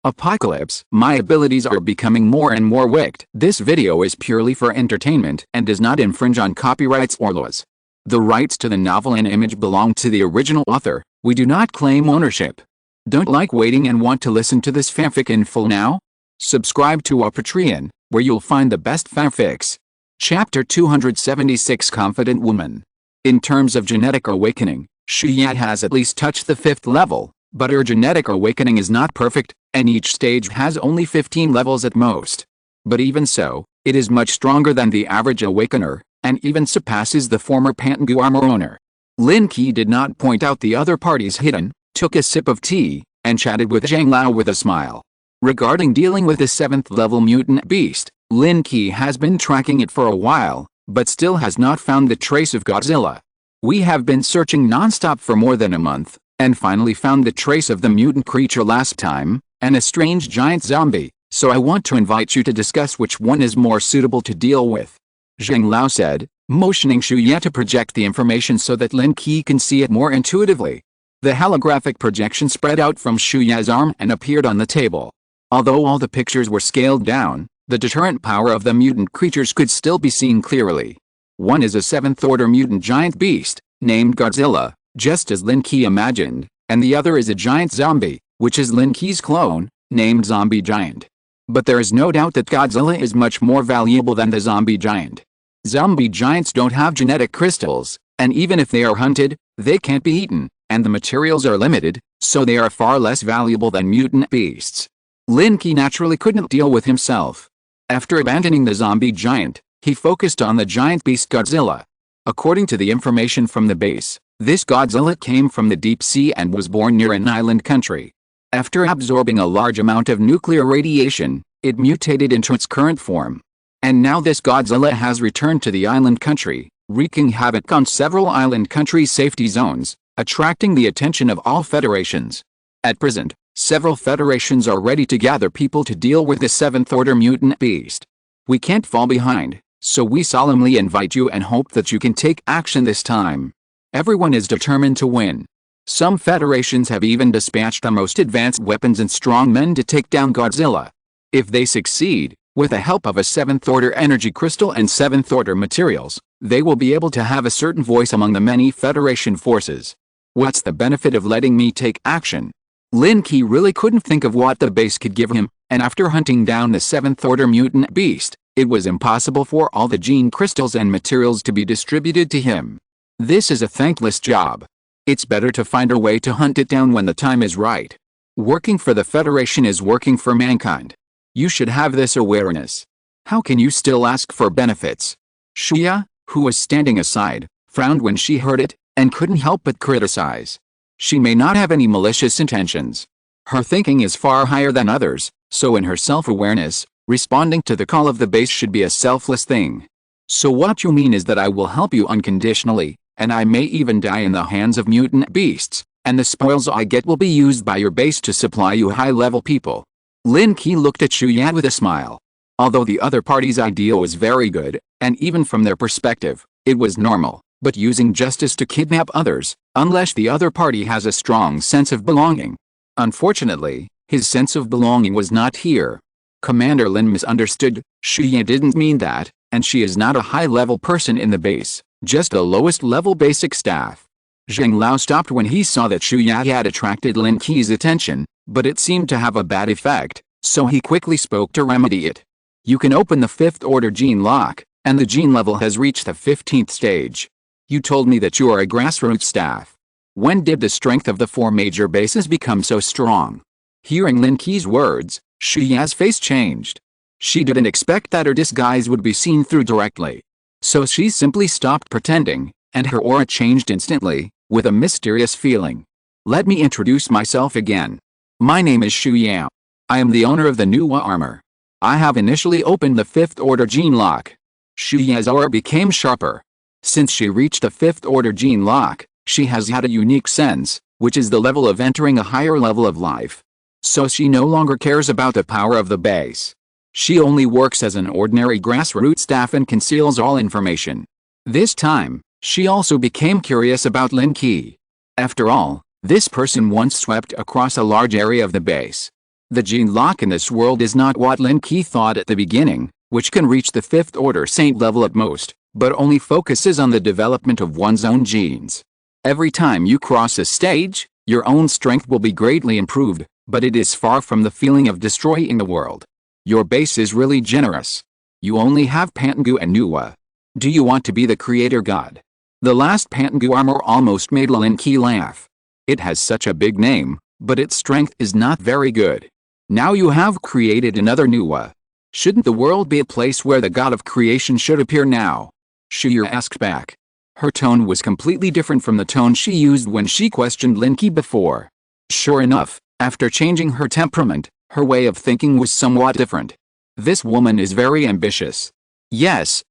Apocalypse. My abilities are becoming more and more wicked. This video is purely for entertainment and does not infringe on copyrights or laws. The rights to the novel and image belong to the original author. We do not claim ownership. Don't like waiting and want to listen to this fanfic in full now? Subscribe to our Patreon, where you'll find the best fanfics. Chapter 276 Confident Woman. In terms of genetic awakening, Xu has at least touched the 5th level, but her genetic awakening is not perfect, and each stage has only 15 levels at most. But even so, it is much stronger than the average awakener, and even surpasses the former Pantangu armor owner. Lin Qi did not point out the other parties hidden, took a sip of tea, and chatted with Zhang Lao with a smile. Regarding dealing with the 7th level mutant beast, Lin Qi has been tracking it for a while, but still has not found the trace of Godzilla. We have been searching non-stop for more than a month, and finally found the trace of the mutant creature last time, and a strange giant zombie, so I want to invite you to discuss which one is more suitable to deal with. Zhang Lao said, motioning Xu to project the information so that Lin Qi can see it more intuitively. The holographic projection spread out from Xuya's arm and appeared on the table. Although all the pictures were scaled down, the deterrent power of the mutant creatures could still be seen clearly. One is a 7th-order mutant giant beast, named Godzilla, just as Lin Qi imagined, and the other is a giant zombie, which is Lin Qi's clone, named Zombie Giant. But there is no doubt that Godzilla is much more valuable than the Zombie Giant. Zombie giants don't have genetic crystals, and even if they are hunted, they can't be eaten, and the materials are limited, so they are far less valuable than mutant beasts. Lin Qi naturally couldn't deal with himself. After abandoning the Zombie Giant, he focused on the giant beast Godzilla. According to the information from the base, this Godzilla came from the deep sea and was born near an island country. After absorbing a large amount of nuclear radiation, it mutated into its current form. And now this Godzilla has returned to the island country, wreaking havoc on several island countries' safety zones, attracting the attention of all federations. At present, several federations are ready to gather people to deal with the 7th-order mutant beast. We can't fall behind, so we solemnly invite you and hope that you can take action this time. Everyone is determined to win. Some federations have even dispatched the most advanced weapons and strong men to take down Godzilla. If they succeed, with the help of a 7th-order energy crystal and 7th-order materials, they will be able to have a certain voice among the many Federation forces. What's the benefit of letting me take action? Lin Qi really couldn't think of what the base could give him, and after hunting down the 7th-order mutant beast, it was impossible for all the gene crystals and materials to be distributed to him. This is a thankless job. It's better to find a way to hunt it down when the time is right. Working for the Federation is working for mankind. You should have this awareness. How can you still ask for benefits? Xu, who was standing aside, frowned when she heard it, and couldn't help but criticize. She may not have any malicious intentions. Her thinking is far higher than others, so in her self-awareness, responding to the call of the base should be a selfless thing. So what you mean is that I will help you unconditionally, and I may even die in the hands of mutant beasts, and the spoils I get will be used by your base to supply you high-level people. Lin Qi looked at Xu with a smile. Although the other party's idea was very good, and even from their perspective, it was normal, but using justice to kidnap others, unless the other party has a strong sense of belonging. Unfortunately, his sense of belonging was not here. Commander Lin misunderstood. Xu didn't mean that, and she is not a high-level person in the base, just the lowest-level basic staff. Zhang Lao stopped when he saw that Xu had attracted Lin Qi's attention, but it seemed to have a bad effect, so he quickly spoke to remedy it. You can open the 5th-order gene lock, and the gene level has reached the 15th stage. You told me that you are a grassroots staff. When did the strength of the 4 major bases become so strong? Hearing Lin Qi's words, Xuya's face changed. She didn't expect that her disguise would be seen through directly. So she simply stopped pretending, and her aura changed instantly, with a mysterious feeling. Let me introduce myself again. My name is Xu. I am the owner of the new armor. I have initially opened the 5th-order gene lock. Xuya's aura became sharper. Since she reached the 5th-order gene lock, she has had a unique sense, which is the level of entering a higher level of life. So she no longer cares about the power of the base. She only works as an ordinary grassroots staff and conceals all information. This time, she also became curious about Lin Qi. After all, this person once swept across a large area of the base. The gene lock in this world is not what Lin Qi thought at the beginning, which can reach the 5th order saint level at most, but only focuses on the development of one's own genes. Every time you cross a stage, your own strength will be greatly improved, but it is far from the feeling of destroying the world. Your base is really generous. You only have Pantengu and Nuwa. Do you want to be the creator god? The last Pantengu armor almost made Lin Qi laugh. It has such a big name, but its strength is not very good. Now you have created another Nuwa. Shouldn't the world be a place where the god of creation should appear now? Shuya asked back. Her tone was completely different from the tone she used when she questioned Lin Qi before. Sure enough, after changing her temperament, her way of thinking was somewhat different. This woman is very ambitious. Yes,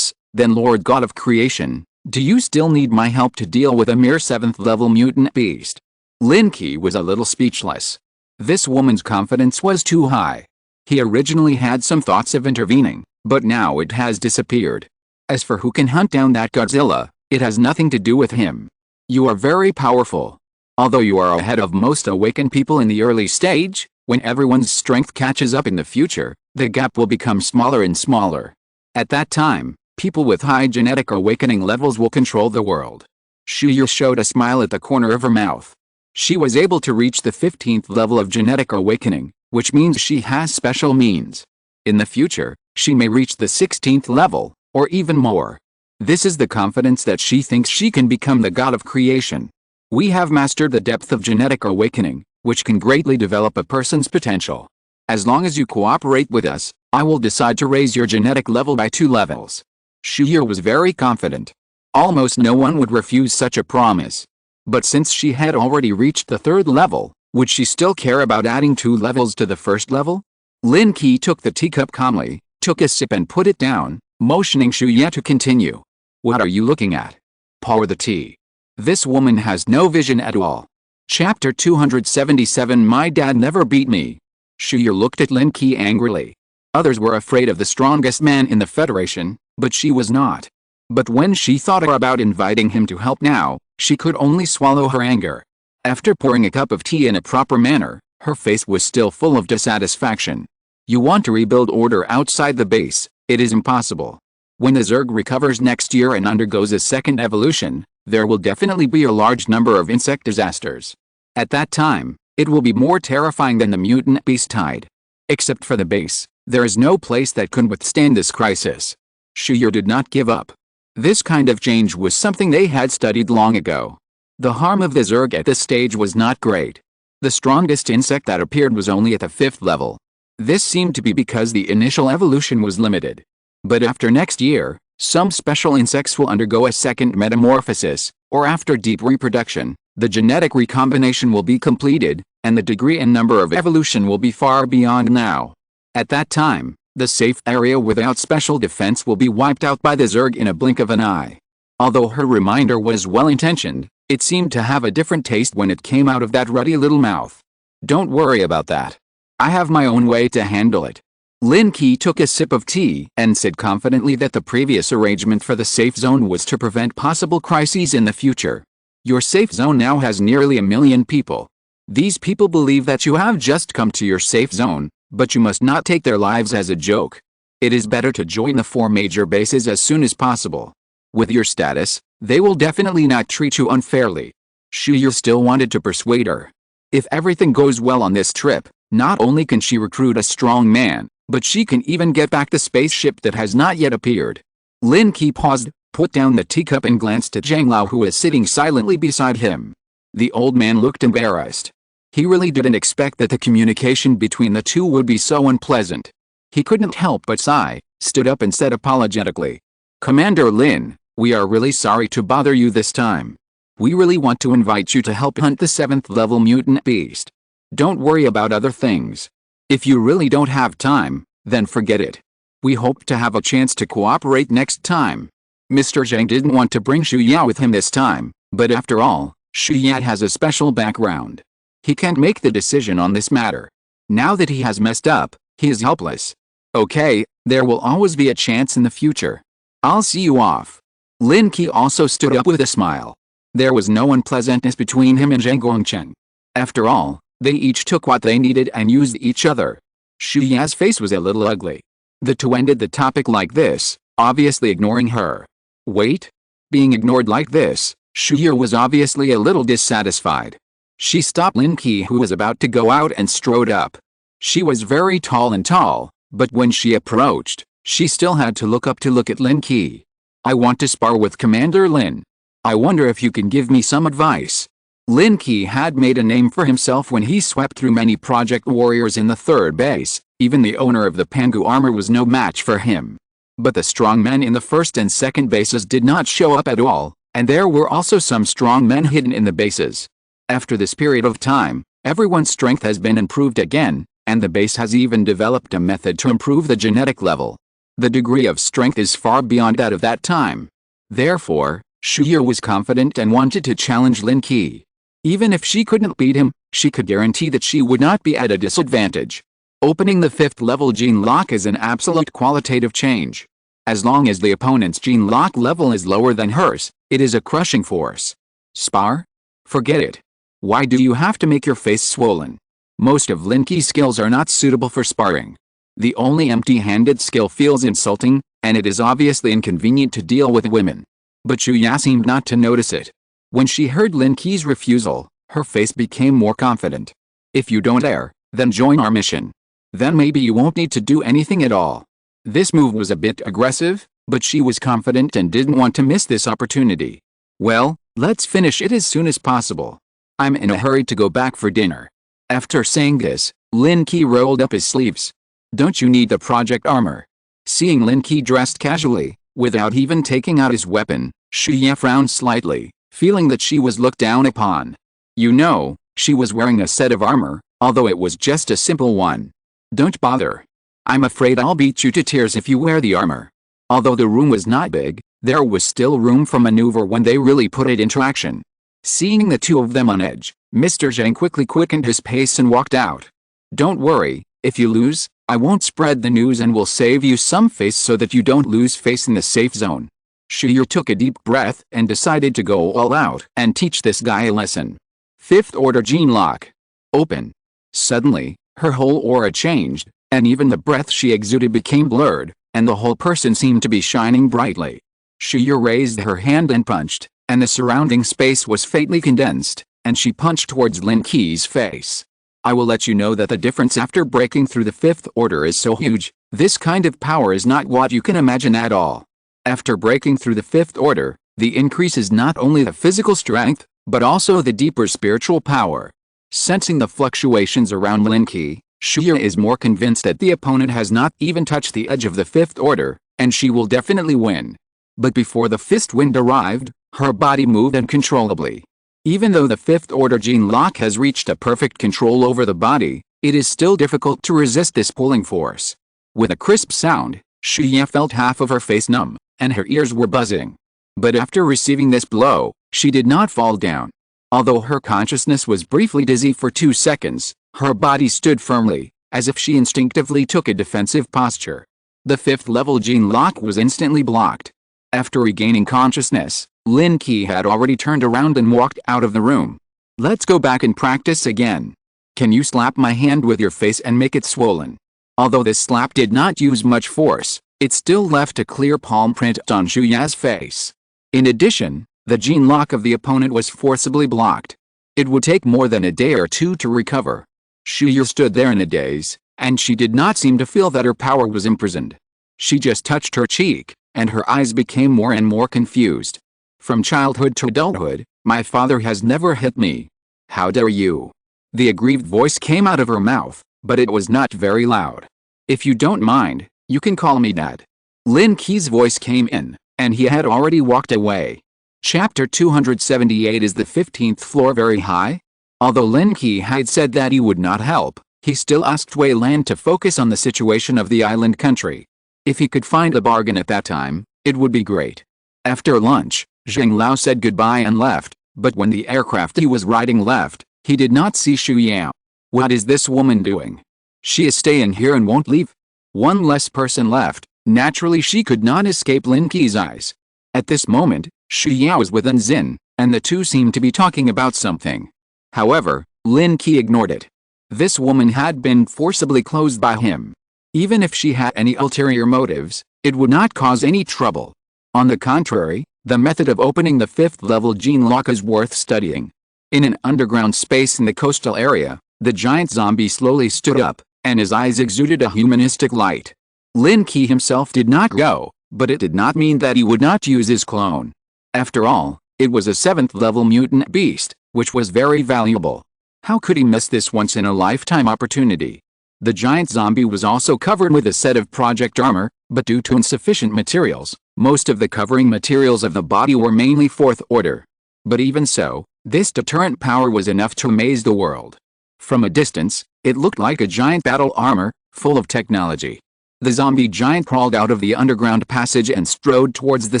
then Lord God of Creation, do you still need my help to deal with a mere 7th level mutant beast? Lin Qi was a little speechless. This woman's confidence was too high. He originally had some thoughts of intervening, but now it has disappeared. As for who can hunt down that Godzilla, it has nothing to do with him. You are very powerful. Although you are ahead of most awakened people in the early stage, when everyone's strength catches up in the future, the gap will become smaller and smaller. At that time, people with high genetic awakening levels will control the world. Shuya showed a smile at the corner of her mouth. She was able to reach the 15th level of genetic awakening, which means she has special means. In the future, she may reach the 16th level, or even more. This is the confidence that she thinks she can become the god of creation. We have mastered the depth of genetic awakening, which can greatly develop a person's potential. As long as you cooperate with us, I will decide to raise your genetic level by 2 levels. Shuya was very confident. Almost no one would refuse such a promise. But since she had already reached the 3rd level, would she still care about adding 2 levels to the 1st level? Lin Qi took the teacup calmly, took a sip and put it down, motioning Shuya to continue. What are you looking at? Pour the tea. This woman has no vision at all. Chapter 277 My dad never beat me. Shuya looked at Lin Qi angrily. Others were afraid of the strongest man in the Federation, but she was not. But when she thought about inviting him to help now, she could only swallow her anger. After pouring a cup of tea in a proper manner, her face was still full of dissatisfaction. You want to rebuild order outside the base, it is impossible. When the Zerg recovers next year and undergoes a 2nd evolution, there will definitely be a large number of insect disasters. At that time, it will be more terrifying than the mutant beast tide. Except for the base, there is no place that could withstand this crisis. Shuya did not give up. This kind of change was something they had studied long ago. The harm of the Zerg at this stage was not great. The strongest insect that appeared was only at the 5th level. This seemed to be because the initial evolution was limited. But after next year, some special insects will undergo a 2nd metamorphosis, or after deep reproduction, the genetic recombination will be completed, and the degree and number of evolution will be far beyond now. At that time, the safe area without special defense will be wiped out by the Zerg in a blink of an eye. Although her reminder was well-intentioned, it seemed to have a different taste when it came out of that ruddy little mouth. Don't worry about that. I have my own way to handle it. Lin Qi took a sip of tea and said confidently that the previous arrangement for the safe zone was to prevent possible crises in the future. Your safe zone now has nearly 1 million people. These people believe that you have just come to your safe zone, but you must not take their lives as a joke. It is better to join the 4 major bases as soon as possible. With your status, they will definitely not treat you unfairly. Shuya still wanted to persuade her. If everything goes well on this trip, not only can she recruit a strong man, but she can even get back the spaceship that has not yet appeared. Lin Qi paused, put down the teacup and glanced at Zhang Lao who was sitting silently beside him. The old man looked embarrassed. He really didn't expect that the communication between the two would be so unpleasant. He couldn't help but sigh, stood up and said apologetically, Commander Lin, we are really sorry to bother you this time. We really want to invite you to help hunt the 7th level mutant beast. Don't worry about other things. If you really don't have time, then forget it. We hope to have a chance to cooperate next time. Mr. Zhang didn't want to bring Shuya with him this time, but after all, Shuya has a special background. He can't make the decision on this matter. Now that he has messed up, he is helpless. Okay, there will always be a chance in the future. I'll see you off. Lin Qi also stood up with a smile. There was no unpleasantness between him and Zhang Gongcheng. After all, They each took what they needed and used each other. Xu Ya's face was a little ugly. The two ended the topic like this, obviously ignoring her. Wait? Being ignored like this, Xu Ya was obviously a little dissatisfied. She stopped Lin Qi, who was about to go out, and strode up. She was very tall, but when she approached, she still had to look up to look at Lin Qi. I want to spar with Commander Lin. I wonder if you can give me some advice. Lin Qi had made a name for himself when he swept through many project warriors in the third base. Even the owner of the Pangu armor was no match for him. But the strong men in the first and second bases did not show up at all, and there were also some strong men hidden in the bases. After this period of time, everyone's strength has been improved again, and the base has even developed a method to improve the genetic level. The degree of strength is far beyond that of that time. Therefore, Xu Ya was confident and wanted to challenge Lin Qi. Even if she couldn't beat him, she could guarantee that she would not be at a disadvantage. Opening the 5th level gene lock is an absolute qualitative change. As long as the opponent's gene lock level is lower than hers, it is a crushing force. Spar? Forget it. Why do you have to make your face swollen? Most of Lin Qi's skills are not suitable for sparring. The only empty-handed skill feels insulting, and it is obviously inconvenient to deal with women. But Xu Ya seemed not to notice it. When she heard Lin Qi's refusal, her face became more confident. If you don't dare, then join our mission. Then maybe you won't need to do anything at all. This move was a bit aggressive, but she was confident and didn't want to miss this opportunity. Well, let's finish it as soon as possible. I'm in a hurry to go back for dinner. After saying this, Lin Qi rolled up his sleeves. Don't you need the project armor? Seeing Lin Qi dressed casually, without even taking out his weapon, Xu Ya frowned slightly, feeling that she was looked down upon. You know, she was wearing a set of armor, although it was just a simple one. Don't bother. I'm afraid I'll beat you to tears if you wear the armor. Although the room was not big, there was still room for maneuver when they really put it into action. Seeing the two of them on edge, Mr. Zhang quickly quickened his pace and walked out. Don't worry, if you lose, I won't spread the news and will save you some face so that you don't lose face in the safe zone. Xu Ya took a deep breath and decided to go all out and teach this guy a lesson. 5th order gene lock. Open. Suddenly, her whole aura changed, and even the breath she exuded became blurred, and the whole person seemed to be shining brightly. Xu Ya raised her hand and punched, and the surrounding space was faintly condensed, and she punched towards Lin Qi's face. I will let you know that the difference after breaking through the 5th order is so huge. This kind of power is not what you can imagine at all. After breaking through the 5th order, the increase is not only the physical strength, but also the deeper spiritual power. Sensing the fluctuations around Lin Qi, Xu Ya is more convinced that the opponent has not even touched the edge of the 5th order, and she will definitely win. But before the fist wind arrived, her body moved uncontrollably. Even though the 5th order gene lock has reached a perfect control over the body, it is still difficult to resist this pulling force. With a crisp sound, Xu Ya felt half of her face numb, and her ears were buzzing. But after receiving this blow, she did not fall down. Although her consciousness was briefly dizzy for 2 seconds, her body stood firmly, as if she instinctively took a defensive posture. The 5th level gene lock was instantly blocked. After regaining consciousness, Lin Qi had already turned around and walked out of the room. Let's go back and practice again. Can you slap my hand with your face and make it swollen? Although this slap did not use much force, it still left a clear palm print on Xu Ya's face. In addition, the gene lock of the opponent was forcibly blocked. It would take more than a day or two to recover. Xu Ya stood there in a daze, and she did not seem to feel that her power was imprisoned. She just touched her cheek, and her eyes became more and more confused. From childhood to adulthood, my father has never hit me. How dare you? The aggrieved voice came out of her mouth, but it was not very loud. If you don't mind, you can call me Dad. Lin Qi's voice came in, and he had already walked away. Chapter 278. Is the 15th floor very high? Although Lin Qi had said that he would not help, he still asked Wei Lan to focus on the situation of the island country. If he could find a bargain at that time, it would be great. After lunch, Zhang Lao said goodbye and left, but when the aircraft he was riding left, he did not see Xu Ya. What is this woman doing? She is staying here and won't leave. One less person left, naturally she could not escape Lin Qi's eyes. At this moment, Xu Ya was with An Xin, and the two seemed to be talking about something. However, Lin Qi ignored it. This woman had been forcibly closed by him. Even if she had any ulterior motives, it would not cause any trouble. On the contrary, the method of opening the 5th level gene lock is worth studying. In an underground space in the coastal area, the giant zombie slowly stood up, and his eyes exuded a humanistic light. Lin Qi himself did not go, but it did not mean that he would not use his clone. After all, it was a 7th level mutant beast, which was very valuable. How could he miss this once-in-a-lifetime opportunity? The giant zombie was also covered with a set of project armor, but due to insufficient materials, most of the covering materials of the body were mainly 4th order. But even so, this deterrent power was enough to amaze the world. From a distance, it looked like a giant battle armor, full of technology. The zombie giant crawled out of the underground passage and strode towards the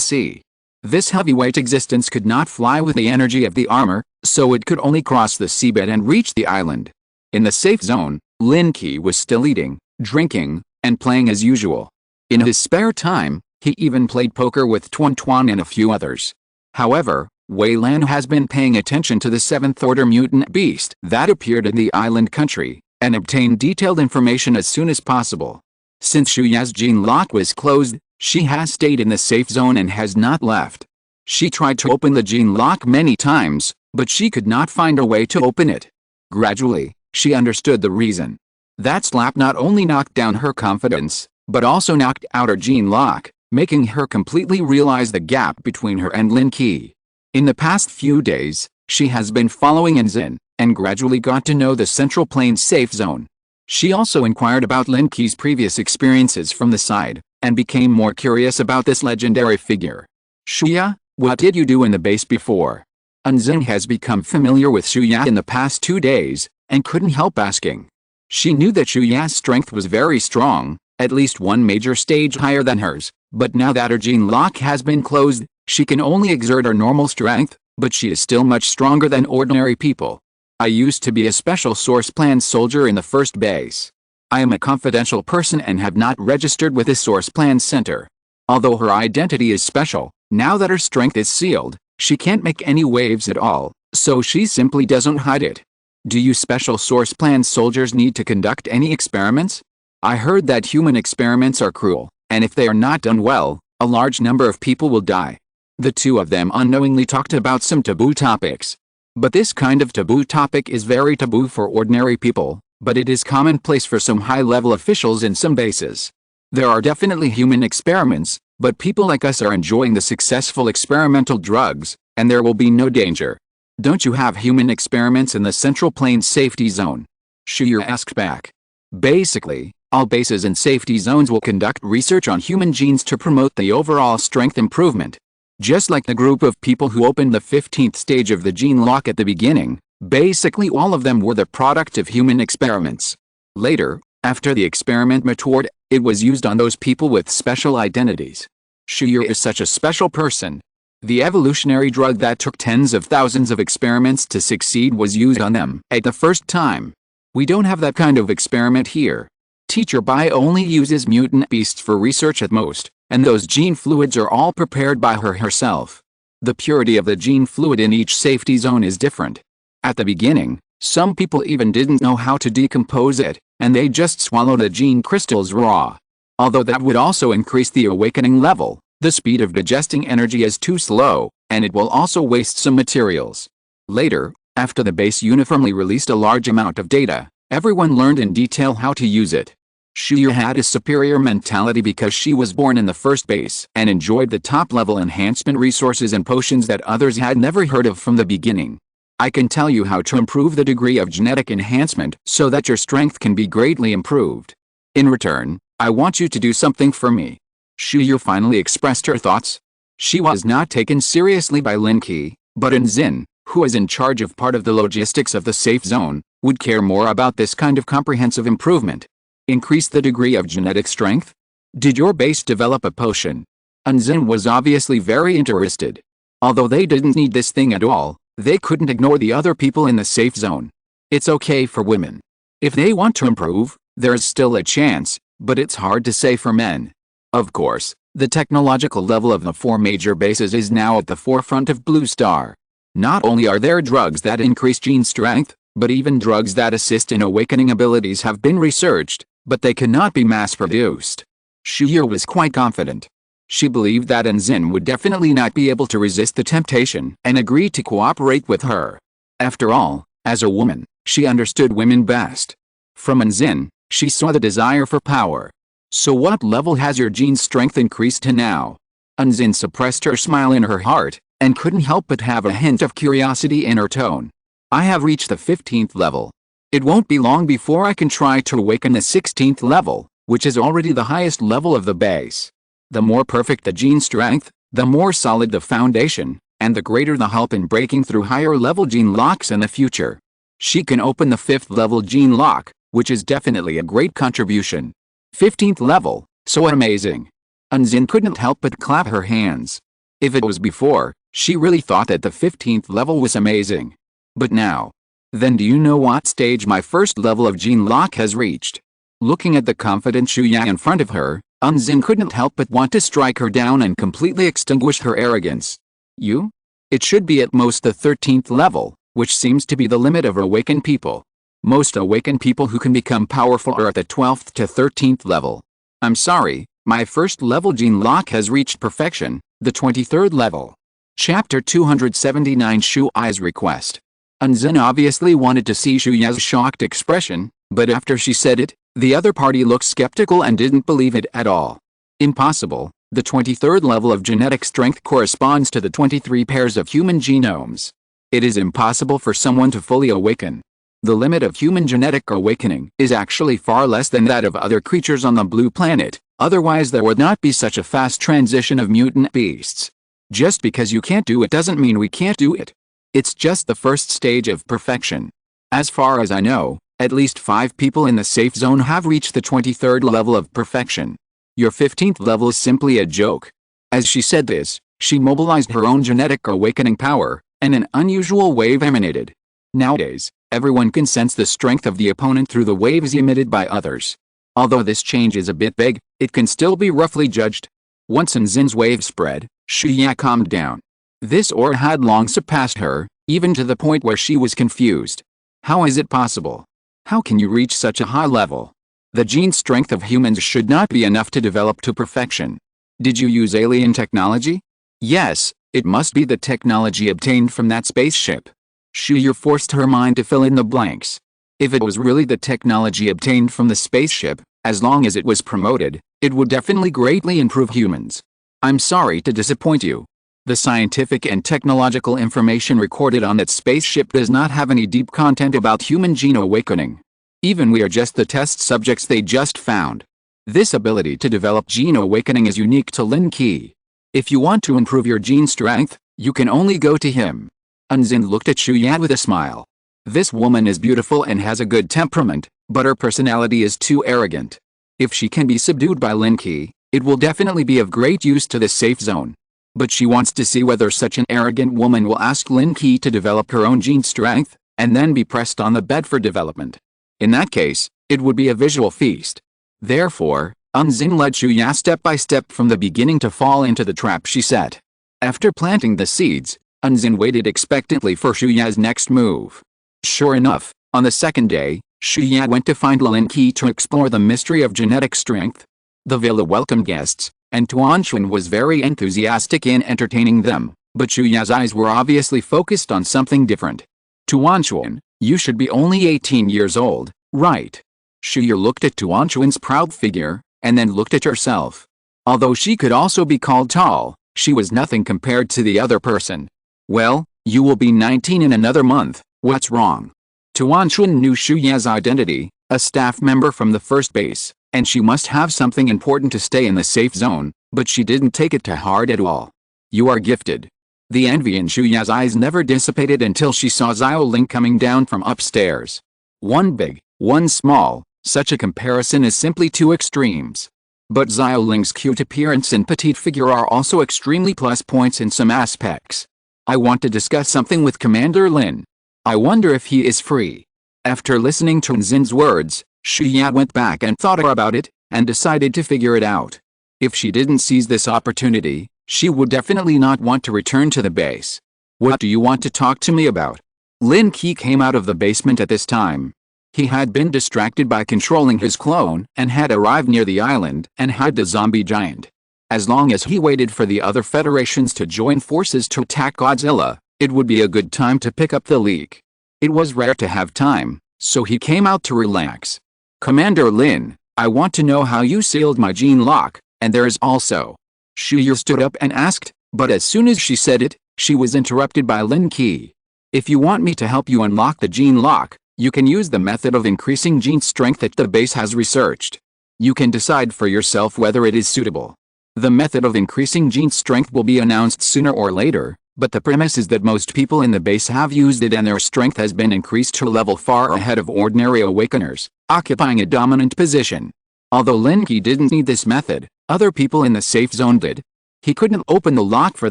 sea. This heavyweight existence could not fly with the energy of the armor, so it could only cross the seabed and reach the island. In the safe zone, Lin Qi was still eating, drinking, and playing as usual. In his spare time, he even played poker with Tuan Tuan and a few others. However, Wei Lan has been paying attention to the 7th order mutant beast that appeared in the island country, and obtained detailed information as soon as possible. Since Shuya's gene lock was closed, she has stayed in the safe zone and has not left. She tried to open the gene lock many times, but she could not find a way to open it. Gradually, she understood the reason. That slap not only knocked down her confidence, but also knocked out her gene lock, making her completely realize the gap between her and Lin Qi. In the past few days, she has been following Anzin, and gradually got to know the Central Plains safe zone. She also inquired about Lin Qi's previous experiences from the side, and became more curious about this legendary figure. Shuya, what did you do in the base before? Anzin has become familiar with Shuya in the past 2 days, and couldn't help asking. She knew that Shuya's strength was very strong, at least one major stage higher than hers, but now that her gene lock has been closed, she can only exert her normal strength, but she is still much stronger than ordinary people. I used to be a special source plan soldier in the first base. I am a confidential person and have not registered with the source plan center. Although her identity is special, now that her strength is sealed, she can't make any waves at all, so she simply doesn't hide it. Do you special source plan soldiers need to conduct any experiments? I heard that human experiments are cruel, and if they are not done well, a large number of people will die. The two of them unknowingly talked about some taboo topics. But this kind of taboo topic is very taboo for ordinary people, but it is commonplace for some high-level officials in some bases. There are definitely human experiments, but people like us are enjoying the successful experimental drugs, and there will be no danger. Don't you have human experiments in the Central Plains safety zone? Shuya asked back. Basically, all bases and safety zones will conduct research on human genes to promote the overall strength improvement. Just like the group of people who opened the 15th stage of the gene lock at the beginning, basically all of them were the product of human experiments. Later, after the experiment matured, it was used on those people with special identities. Shuya is such a special person. The evolutionary drug that took tens of thousands of experiments to succeed was used on them at the first time. We don't have that kind of experiment here. Teacher Bai only uses mutant beasts for research at most, and those gene fluids are all prepared by her herself. The purity of the gene fluid in each safety zone is different. At the beginning, some people even didn't know how to decompose it, and they just swallow the gene crystals raw. Although that would also increase the awakening level, the speed of digesting energy is too slow, and it will also waste some materials. Later, after the base uniformly released a large amount of data, everyone learned in detail how to use it. Shuya had a superior mentality because she was born in the first base and enjoyed the top-level enhancement resources and potions that others had never heard of from the beginning. I can tell you how to improve the degree of genetic enhancement so that your strength can be greatly improved. In return, I want you to do something for me. Shuya finally expressed her thoughts. She was not taken seriously by Lin Qi, but Anzin, who is in charge of part of the logistics of the safe zone, would care more about this kind of comprehensive improvement. Increase the degree of genetic strength? Did your base develop a potion? Anzin was obviously very interested. Although they didn't need this thing at all, they couldn't ignore the other people in the safe zone. It's okay for women. If they want to improve, there's still a chance, but it's hard to say for men. Of course, the technological level of the 4 major bases is now at the forefront of Blue Star. Not only are there drugs that increase gene strength, But even drugs that assist in awakening abilities have been researched, but they cannot be mass-produced. Shuya was quite confident. She believed that Anzin would definitely not be able to resist the temptation and agreed to cooperate with her. After all, as a woman, she understood women best. From Anzin, she saw the desire for power. So what level has your gene strength increased to now? Anzin suppressed her smile in her heart, and couldn't help but have a hint of curiosity in her tone. I have reached the 15th level. It won't be long before I can try to awaken the 16th level, which is already the highest level of the base. The more perfect the gene strength, the more solid the foundation, and the greater the help in breaking through higher level gene locks in the future. She can open the 5th level gene lock, which is definitely a great contribution. 15th level, so amazing. Anzin couldn't help but clap her hands. If it was before, she really thought that the 15th level was amazing. But now. Then do you know what stage my first level of gene lock has reached? Looking at the confident Shuya in front of her, Anzin couldn't help but want to strike her down and completely extinguish her arrogance. You? It should be at most the 13th level, which seems to be the limit of awakened people. Most awakened people who can become powerful are at the 12th to 13th level. I'm sorry, my first level gene lock has reached perfection, the 23rd level. Chapter 279 Shuya's Request. Anzin obviously wanted to see Shuya's shocked expression, but after she said it, the other party looked skeptical and didn't believe it at all. Impossible. The 23rd level of genetic strength corresponds to the 23 pairs of human genomes. It is impossible for someone to fully awaken. The limit of human genetic awakening is actually far less than that of other creatures on the blue planet, otherwise there would not be such a fast transition of mutant beasts. Just because you can't do it doesn't mean we can't do it. It's just the first stage of perfection. As far as I know, at least 5 people in the safe zone have reached the 23rd level of perfection. Your 15th level is simply a joke. As she said this, she mobilized her own genetic awakening power, and an unusual wave emanated. Nowadays, everyone can sense the strength of the opponent through the waves emitted by others. Although this change is a bit big, it can still be roughly judged. Once Anzin's wave spread, Shuya calmed down. This aura had long surpassed her, even to the point where she was confused. How is it possible? How can you reach such a high level? The gene strength of humans should not be enough to develop to perfection. Did you use alien technology? Yes, it must be the technology obtained from that spaceship. Shuya forced her mind to fill in the blanks. If it was really the technology obtained from the spaceship, as long as it was promoted, it would definitely greatly improve humans. I'm sorry to disappoint you. The scientific and technological information recorded on that spaceship does not have any deep content about human gene awakening. Even we are just the test subjects they just found. This ability to develop gene awakening is unique to Lin Qi. If you want to improve your gene strength, you can only go to him. Anzin looked at Shuya with a smile. This woman is beautiful and has a good temperament, but her personality is too arrogant. If she can be subdued by Lin Qi, it will definitely be of great use to the safe zone. But she wants to see whether such an arrogant woman will ask Lin Qi to develop her own gene strength, and then be pressed on the bed for development. In that case, it would be a visual feast. Therefore, Anzin led Shuya step by step from the beginning to fall into the trap she set. After planting the seeds, Anzin waited expectantly for Shuya's next move. Sure enough, on the second day, Shuya went to find Lin Qi to explore the mystery of genetic strength. The villa welcomed guests, and Tuanchuan was very enthusiastic in entertaining them, but Shuya's eyes were obviously focused on something different. Tuanchuan, you should be only 18 years old, right? Shuya looked at Tuanchuan's proud figure, and then looked at herself. Although she could also be called tall, she was nothing compared to the other person. Well, you will be 19 in another month, what's wrong? Tuanchuan knew Shuya's identity, a staff member from the first base, and she must have something important to stay in the safe zone, but she didn't take it to heart at all. You are gifted. The envy in Shuya's eyes never dissipated until she saw Xiaoling coming down from upstairs. One big, one small, such a comparison is simply two extremes. But Xiaoling's cute appearance and petite figure are also extremely plus points in some aspects. I want to discuss something with Commander Lin. I wonder if he is free. After listening to Anzin's words, Shuya went back and thought about it, and decided to figure it out. If she didn't seize this opportunity, she would definitely not want to return to the base. What do you want to talk to me about? Lin Qi came out of the basement at this time. He had been distracted by controlling his clone and had arrived near the island and had the zombie giant. As long as he waited for the other federations to join forces to attack Godzilla, it would be a good time to pick up the leak. It was rare to have time, so he came out to relax. "Commander Lin, I want to know how you sealed my gene lock, and there is also." Shuya stood up and asked, but as soon as she said it, she was interrupted by Lin Qi. "If you want me to help you unlock the gene lock, you can use the method of increasing gene strength that the base has researched. You can decide for yourself whether it is suitable. The method of increasing gene strength will be announced sooner or later, but the premise is that most people in the base have used it and their strength has been increased to a level far ahead of ordinary awakeners, occupying a dominant position. Although Lin Qi didn't need this method, other people in the safe zone did. He couldn't open the lock for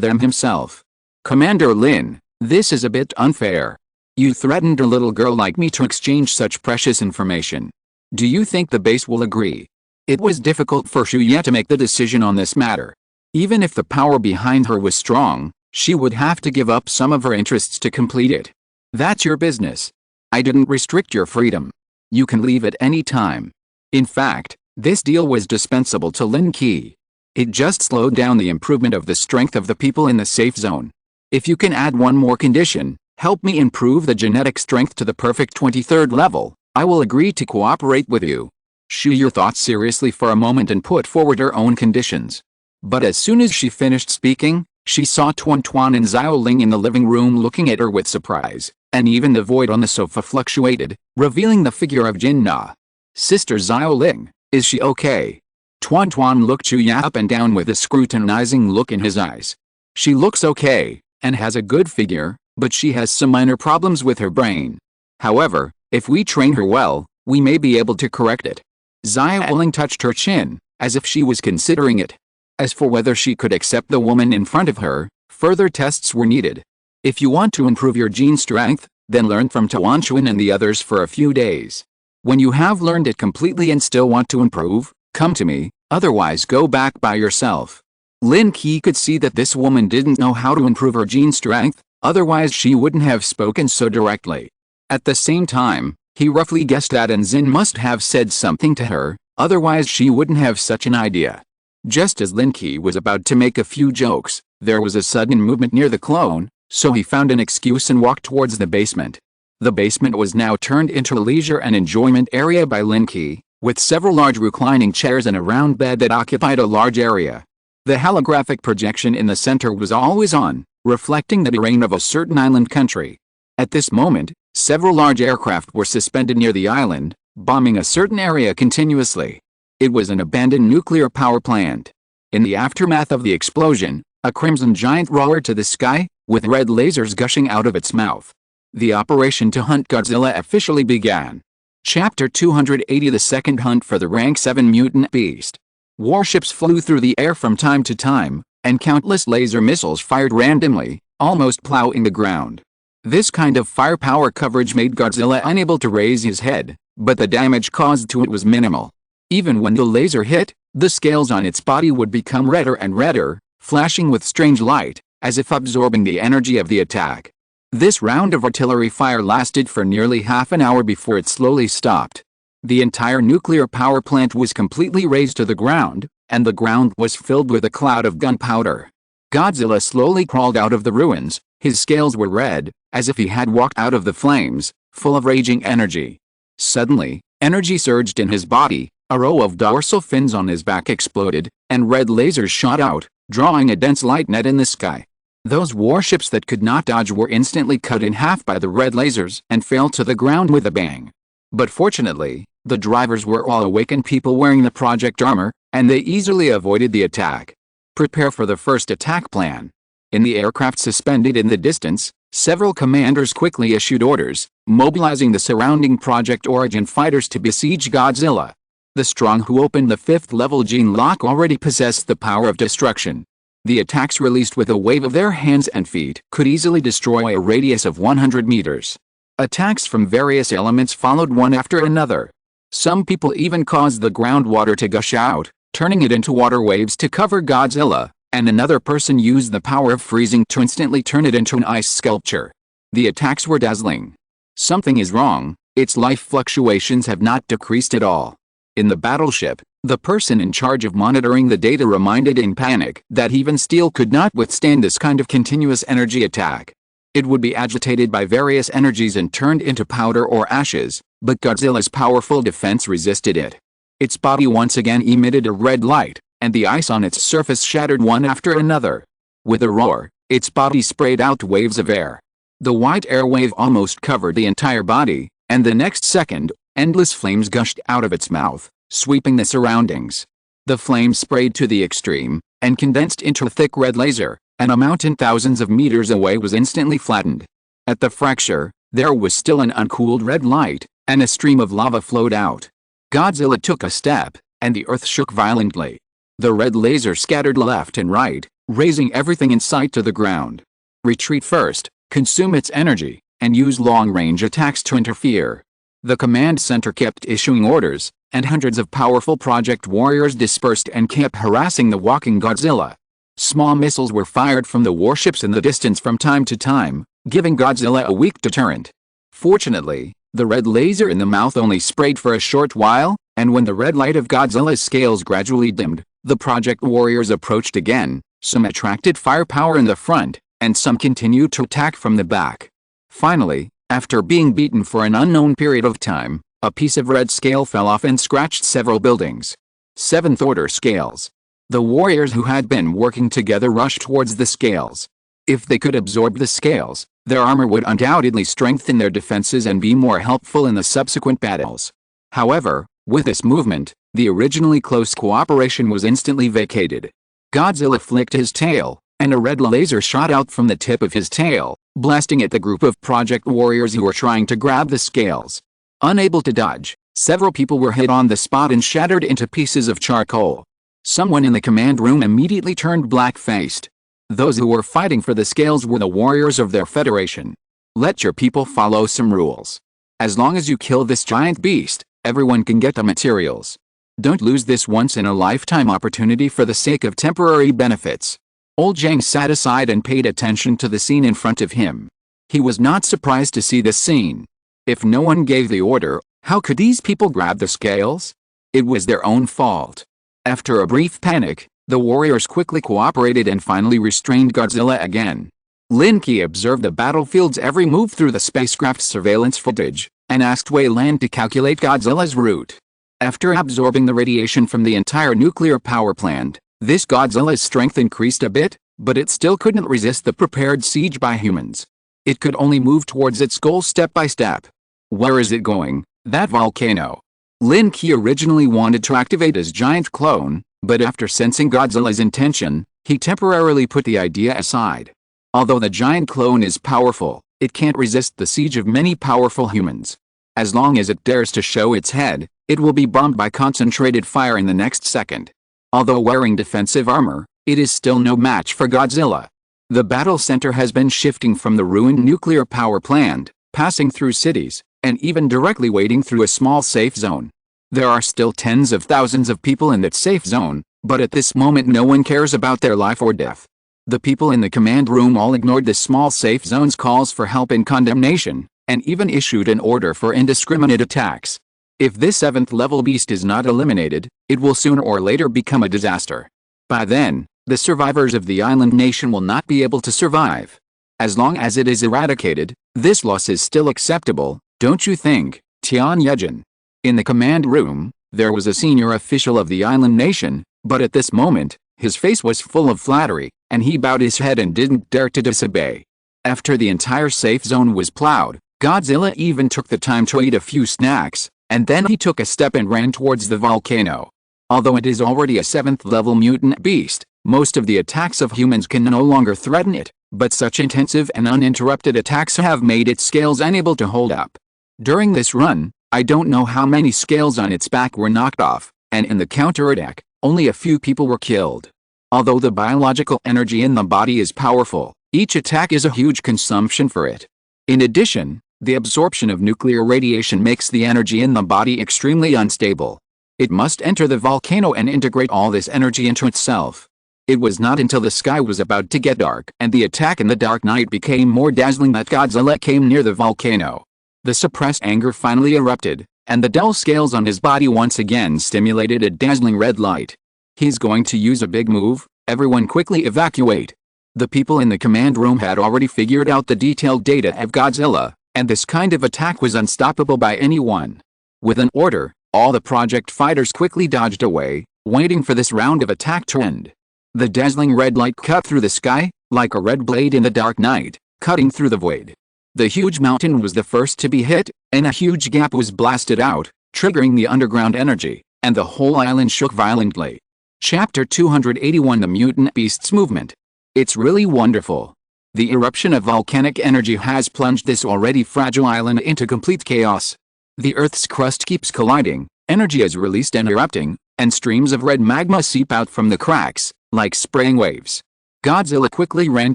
them himself. "Commander Lin, this is a bit unfair. You threatened a little girl like me to exchange such precious information. Do you think the base will agree?" It was difficult for Shuya to make the decision on this matter. Even if the power behind her was strong, she would have to give up some of her interests to complete it. "That's your business. I didn't restrict your freedom. You can leave at any time." In fact, this deal was dispensable to Lin Qi. It just slowed down the improvement of the strength of the people in the safe zone. "If you can add one more condition, help me improve the genetic strength to the perfect 23rd level, I will agree to cooperate with you." Shuya thought seriously for a moment and put forward her own conditions. But as soon as she finished speaking, she saw Tuan Tuan and Xiao Ling in the living room looking at her with surprise, and even the void on the sofa fluctuated, revealing the figure of Jin Na. "Sister Xiao Ling, is she okay?" Tuan Tuan looked Shuya up and down with a scrutinizing look in his eyes. "She looks okay, and has a good figure, but she has some minor problems with her brain. However, if we train her well, we may be able to correct it." Xiao Ling touched her chin, as if she was considering it. As for whether she could accept the woman in front of her, further tests were needed. "If you want to improve your gene strength, then learn from Tuan Chuan and the others for a few days. When you have learned it completely and still want to improve, come to me, otherwise go back by yourself." Lin Qi could see that this woman didn't know how to improve her gene strength, otherwise she wouldn't have spoken so directly. At the same time, he roughly guessed that Anzin must have said something to her, otherwise she wouldn't have such an idea. Just as Lin Qi was about to make a few jokes, there was a sudden movement near the clone, so he found an excuse and walked towards the basement. The basement was now turned into a leisure and enjoyment area by Lin Qi, with several large reclining chairs and a round bed that occupied a large area. The holographic projection in the center was always on, reflecting the terrain of a certain island country. At this moment, several large aircraft were suspended near the island, bombing a certain area continuously. It was an abandoned nuclear power plant. In the aftermath of the explosion, a crimson giant roared to the sky, with red lasers gushing out of its mouth. The operation to hunt Godzilla officially began. Chapter 280: The Second Hunt for the Rank 7 Mutant Beast. Warships flew through the air from time to time, and countless laser missiles fired randomly, almost plowing the ground. This kind of firepower coverage made Godzilla unable to raise his head, but the damage caused to it was minimal. Even when the laser hit, the scales on its body would become redder and redder, flashing with strange light, as if absorbing the energy of the attack. This round of artillery fire lasted for nearly half an hour before it slowly stopped. The entire nuclear power plant was completely razed to the ground, and the ground was filled with a cloud of gunpowder. Godzilla slowly crawled out of the ruins, his scales were red, as if he had walked out of the flames, full of raging energy. Suddenly, energy surged in his body, a row of dorsal fins on his back exploded, and red lasers shot out, drawing a dense light net in the sky. Those warships that could not dodge were instantly cut in half by the red lasers and fell to the ground with a bang. But fortunately, the drivers were all awakened people wearing the project armor, and they easily avoided the attack. Prepare for the first attack plan. In the aircraft suspended in the distance, several commanders quickly issued orders, mobilizing the surrounding Project Origin fighters to besiege Godzilla. The strong who opened the 5th level gene lock already possessed the power of destruction. The attacks released with a wave of their hands and feet could easily destroy a radius of 100 meters. Attacks from various elements followed one after another. Some people even caused the groundwater to gush out, turning it into water waves to cover Godzilla, and another person used the power of freezing to instantly turn it into an ice sculpture. The attacks were dazzling. Something is wrong, its life fluctuations have not decreased at all. In the battleship, the person in charge of monitoring the data reminded in panic that even steel could not withstand this kind of continuous energy attack. It would be agitated by various energies and turned into powder or ashes, but Godzilla's powerful defense resisted it. Its body once again emitted a red light, and the ice on its surface shattered one after another. With a roar, its body sprayed out waves of air. The white air wave almost covered the entire body, and the next second, endless flames gushed out of its mouth, sweeping the surroundings. The flames sprayed to the extreme, and condensed into a thick red laser, and a mountain thousands of meters away was instantly flattened. At the fracture, there was still an uncooled red light, and a stream of lava flowed out. Godzilla took a step, and the earth shook violently. The red laser scattered left and right, razing everything in sight to the ground. Retreat first, consume its energy, and use long-range attacks to interfere. The command center kept issuing orders, and hundreds of powerful project warriors dispersed and kept harassing the walking Godzilla. Small missiles were fired from the warships in the distance from time to time, giving Godzilla a weak deterrent. Fortunately, the red laser in the mouth only sprayed for a short while, and when the red light of Godzilla's scales gradually dimmed, the project warriors approached again. Some attracted firepower in the front, and some continued to attack from the back. Finally, after being beaten for an unknown period of time, a piece of red scale fell off and scratched several buildings. Seventh order scales. The warriors who had been working together rushed towards the scales. If they could absorb the scales, their armor would undoubtedly strengthen their defenses and be more helpful in the subsequent battles. However, with this movement, the originally close cooperation was instantly vacated. Godzilla flicked his tail, and a red laser shot out from the tip of his tail, blasting at the group of project warriors who were trying to grab the scales. Unable to dodge, several people were hit on the spot and shattered into pieces of charcoal. Someone in the command room immediately turned black-faced. Those who were fighting for the scales were the warriors of their federation. Let your people follow some rules. As long as you kill this giant beast, everyone can get the materials. Don't lose this once-in-a-lifetime opportunity for the sake of temporary benefits. Old Zhang sat aside and paid attention to the scene in front of him. He was not surprised to see this scene. If no one gave the order, how could these people grab the scales? It was their own fault. After a brief panic, the warriors quickly cooperated and finally restrained Godzilla again. Lin Qi observed the battlefield's every move through the spacecraft surveillance footage, and asked Weyland to calculate Godzilla's route. After absorbing the radiation from the entire nuclear power plant, this Godzilla's strength increased a bit, but it still couldn't resist the prepared siege by humans. It could only move towards its goal step by step. Where is it going, that volcano? Lin Qi originally wanted to activate his giant clone, but after sensing Godzilla's intention, he temporarily put the idea aside. Although the giant clone is powerful, it can't resist the siege of many powerful humans. As long as it dares to show its head, it will be bombed by concentrated fire in the next second. Although wearing defensive armor, it is still no match for Godzilla. The battle center has been shifting from the ruined nuclear power plant, passing through cities, and even directly wading through a small safe zone. There are still tens of thousands of people in that safe zone, but at this moment no one cares about their life or death. The people in the command room all ignored the small safe zone's calls for help and condemnation, and even issued an order for indiscriminate attacks. If this 7th level beast is not eliminated, it will sooner or later become a disaster. By then, the survivors of the island nation will not be able to survive. As long as it is eradicated, this loss is still acceptable, don't you think, Tian Yejin? In the command room, there was a senior official of the island nation, but at this moment, his face was full of flattery, and he bowed his head and didn't dare to disobey. After the entire safe zone was plowed, Godzilla even took the time to eat a few snacks, and then he took a step and ran towards the volcano. Although it is already a 7th level mutant beast, most of the attacks of humans can no longer threaten it, but such intensive and uninterrupted attacks have made its scales unable to hold up. During this run, I don't know how many scales on its back were knocked off, and in the counterattack, only a few people were killed. Although the biological energy in the body is powerful, each attack is a huge consumption for it. In addition, the absorption of nuclear radiation makes the energy in the body extremely unstable. It must enter the volcano and integrate all this energy into itself. It was not until the sky was about to get dark and the attack in the dark night became more dazzling that Godzilla came near the volcano. The suppressed anger finally erupted, and the dull scales on his body once again stimulated a dazzling red light. He's going to use a big move. Everyone quickly evacuate. The people in the command room had already figured out the detailed data of Godzilla, and this kind of attack was unstoppable by anyone. With an order, all the project fighters quickly dodged away, waiting for this round of attack to end. The dazzling red light cut through the sky, like a red blade in the dark night, cutting through the void. The huge mountain was the first to be hit, and a huge gap was blasted out, triggering the underground energy, and the whole island shook violently. Chapter 281 The Mutant Beasts Movement. It's really wonderful. The eruption of volcanic energy has plunged this already fragile island into complete chaos. The Earth's crust keeps colliding, energy is released and erupting, and streams of red magma seep out from the cracks, like spraying waves. Godzilla quickly ran